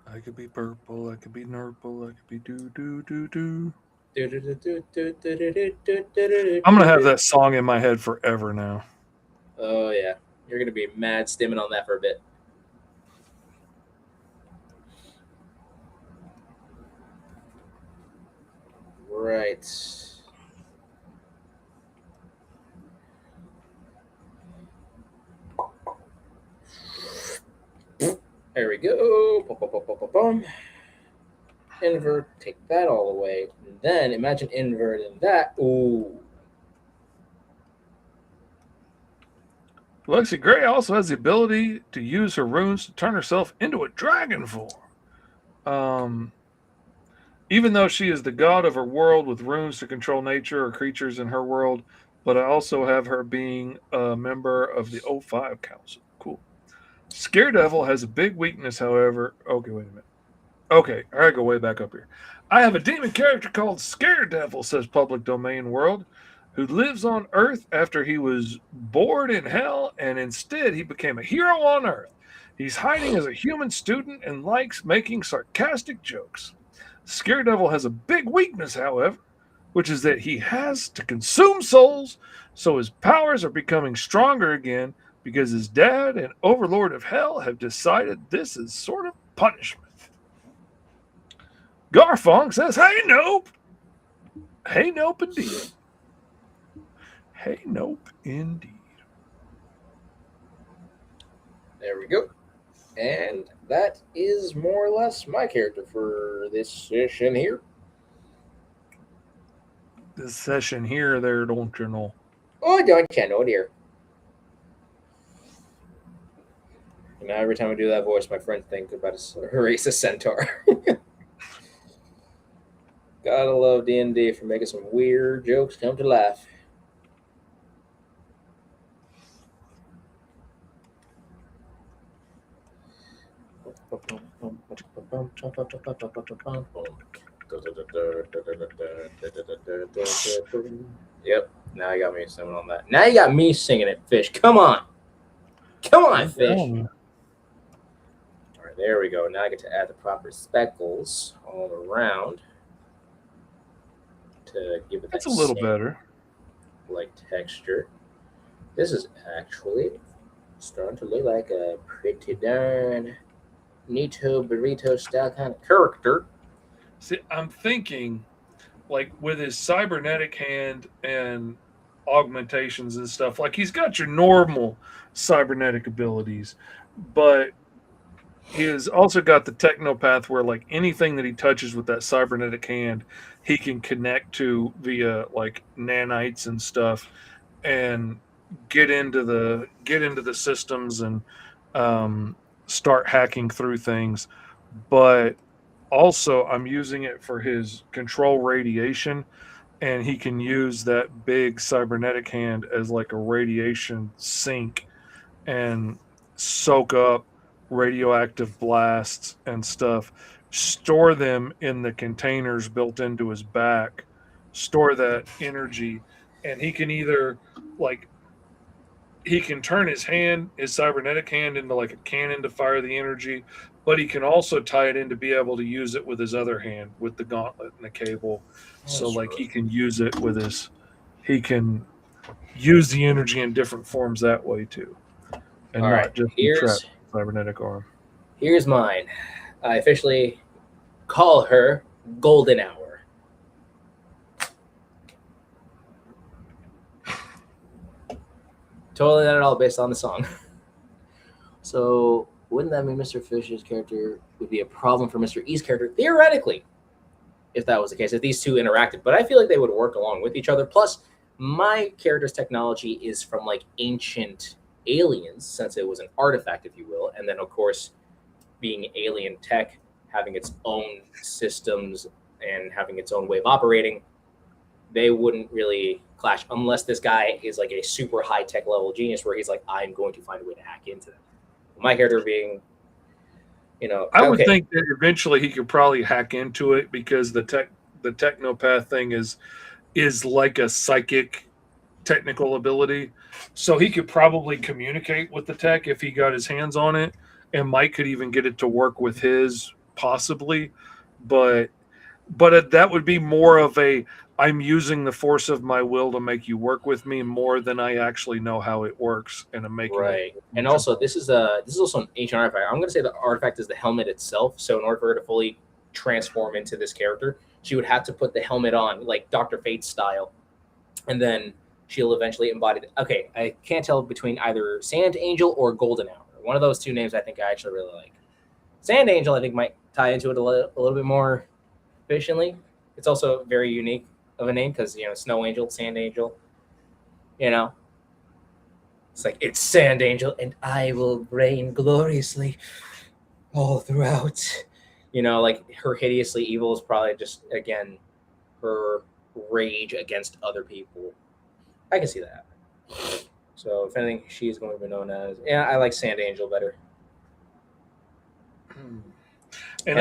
I could be purple, I could be nurple, I could be do. I'm gonna have that song in my head forever now. Oh yeah, you're gonna be mad stimming on that for a bit. Right. There we go. Boom, boom, boom, boom, boom, boom. Invert, take that all away. And then imagine inverting that. Ooh. Lexi Gray also has the ability to use her runes to turn herself into a dragon form. Even though she is the god of her world with runes to control nature or creatures in her world, but I also have her being a member of the O5 Council. Cool. Scaredevil has a big weakness, however. Okay, wait a minute. Okay, I gotta go way back up here. I have a demon character called Scaredevil, says Public Domain World, who lives on Earth after he was bored in hell and instead he became a hero on Earth. He's hiding as a human student and likes making sarcastic jokes. Scaredevil has a big weakness, however, which is that he has to consume souls, so his powers are becoming stronger again because his dad and Overlord of Hell have decided this is sort of punishment. Garfunk says, "Hey, nope. Hey, nope, indeed. Hey, nope, indeed." There we go. And that is more or less my character for this session here. This session here, there, don't you know? Oh, don't you know, dear. And now every time I do that voice, my friends think about a racist centaur. Gotta love D&D for making some weird jokes come to life. Yep. Now you got me singing on that. Now you got me singing it, Fish. Come on. Come on, Fish. All right, there we go. Now I get to add the proper speckles all around to give it That's that a little same, better. like texture. This is actually starting to look like a pretty darn Nito Burrito style kind of character. See, I'm thinking, like, with his cybernetic hand and augmentations and stuff, like, he's got your normal cybernetic abilities, but he has also got the technopath where, like, anything that he touches with that cybernetic hand, he can connect to via, like, nanites and stuff and get into the systems and start hacking through things. But also, I'm using it for his control radiation, and he can use that big cybernetic hand as like a radiation sink and soak up radioactive blasts and stuff, store them in the containers built into his back, store that energy, and he can either, like, he can turn his cybernetic hand into like a cannon to fire the energy, but he can also tie it in to be able to use it with his other hand with the gauntlet and the cable. So That's like right. he can use it with he can use the energy in different forms that way too, and All right, not just be trapped in the cybernetic arm. here's mine. I officially call her Golden Hour. Totally not at all based on the song. So wouldn't that mean Mr. Fish's character would be a problem for Mr. E's character? Theoretically, if that was the case, if these two interacted. But I feel like they would work along with each other. Plus, my character's technology is from like ancient aliens, since it was an artifact, if you will. And then, of course, being alien tech, having its own systems and having its own way of operating, they wouldn't really clash unless this guy is like a super high tech level genius where he's like, I'm going to find a way to hack into them. My character being, I would think that eventually he could probably hack into it because the technopath thing is like a psychic technical ability. So he could probably communicate with the tech if he got his hands on it, and Mike could even get it to work with his possibly, but that would be more of a I'm using the force of my will to make you work with me more than I actually know how it works, and I'm making right. it. And also, this is also an ancient artifact. I'm going to say the artifact is the helmet itself. So in order for her to fully transform into this character, she would have to put the helmet on, like Dr. Fate style, and then she'll eventually embody it. Okay, I can't tell between either Sand Angel or Golden Hour. One of those two names I think I actually really like. Sand Angel, I think, might tie into it a little bit more efficiently. It's also very unique of a name because, Snow Angel, Sand Angel, It's like, it's Sand Angel, and I will reign gloriously all throughout. Like her hideously evil is probably just, again, her rage against other people. I can see that. So, if anything, she is going to be known as... Yeah, I like Sand Angel better. And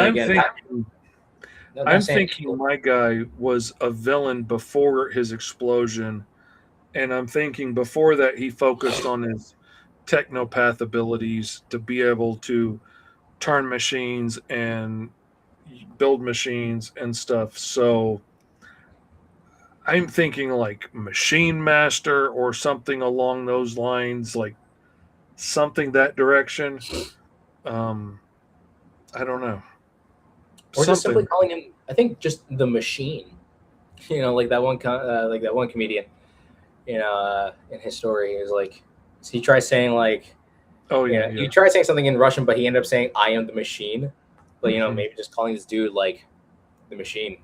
I'm thinking my guy was a villain before his explosion, and I'm thinking before that he focused on his technopath abilities to be able to turn machines and build machines and stuff. So I'm thinking like Machine Master or something along those lines, like something that direction. I don't know. Or just simply calling him, I think, just the Machine. Like that one comedian, in his story is like, he tries saying like, he tried saying something in Russian, but he ended up saying, "I am the Machine." But maybe just calling this dude like the Machine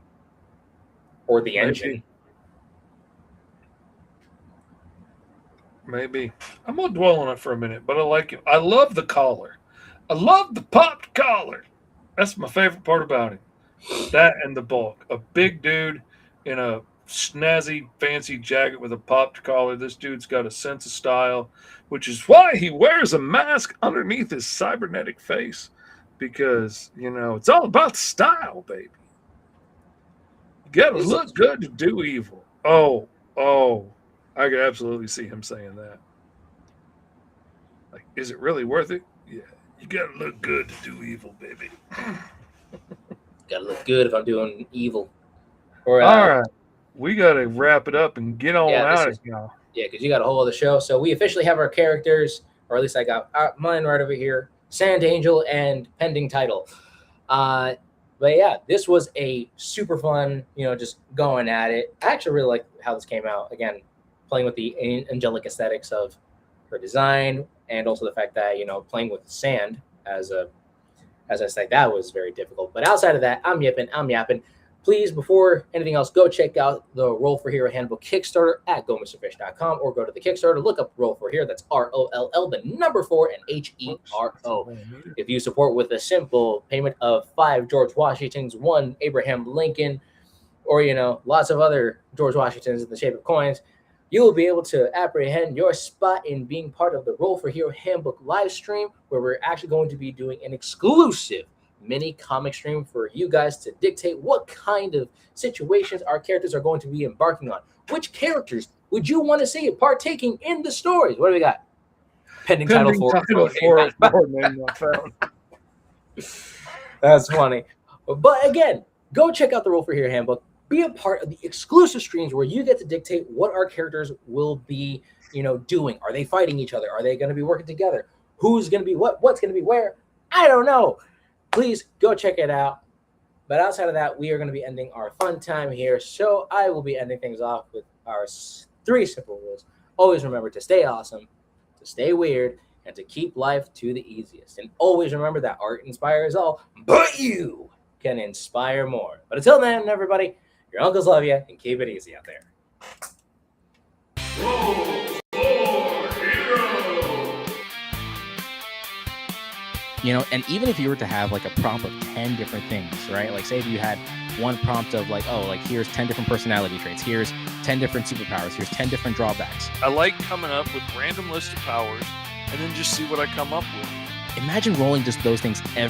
or the Engine. Maybe. I'm gonna dwell on it for a minute, but I like it. I love the collar. I love the popped collar. That's my favorite part about him. That and the bulk. A big dude in a snazzy, fancy jacket with a popped collar. This dude's got a sense of style, which is why he wears a mask underneath his cybernetic face. Because, it's all about style, baby. You gotta look good to do evil. Oh, I could absolutely see him saying that. Like, is it really worth it? Yeah. You gotta look good to do evil, baby. Gotta look good if I'm doing evil. All right. We gotta wrap it up and get on out of here. Yeah, because you got a whole other show. So we officially have our characters, or at least I got mine right over here. Sand Angel and pending title. But yeah, this was a super fun, just going at it. I actually really like how this came out. Again, playing with the angelic aesthetics of her design, and also the fact that, playing with sand as I said, that was very difficult. But outside of that, I'm yapping. Please, before anything else, go check out the Roll for Hero Handbook Kickstarter at GoMrFish.com, or go to the Kickstarter, look up Roll for Hero. That's ROLL, the number 4, and HERO. If you support with a simple payment of 5 George Washingtons, 1 Abraham Lincoln, or, lots of other George Washingtons in the shape of coins, you will be able to apprehend your spot in being part of the Roll for Hero Handbook live stream, where we're actually going to be doing an exclusive mini comic stream for you guys to dictate what kind of situations our characters are going to be embarking on. Which characters would you want to see partaking in the stories? What do we got? Pending title 4. That's funny. But again, go check out the Roll for Hero Handbook. Be a part of the exclusive streams where you get to dictate what our characters will be, doing. Are they fighting each other? Are they going to be working together? Who's going to be what? What's going to be where? I don't know. Please go check it out. But outside of that, we are going to be ending our fun time here. So I will be ending things off with our 3 simple rules. Always remember to stay awesome, to stay weird, and to keep life to the easiest. And always remember that art inspires all, but you can inspire more. But until then, everybody, your uncles love you, and keep it easy out there. Roll for hero. You know, and even if you were to have like a prompt of 10 different things, right? Like say if you had one prompt of like, oh, like here's 10 different personality traits, here's 10 different superpowers, here's 10 different drawbacks. I like coming up with random list of powers and then just see what I come up with. Imagine rolling just those things every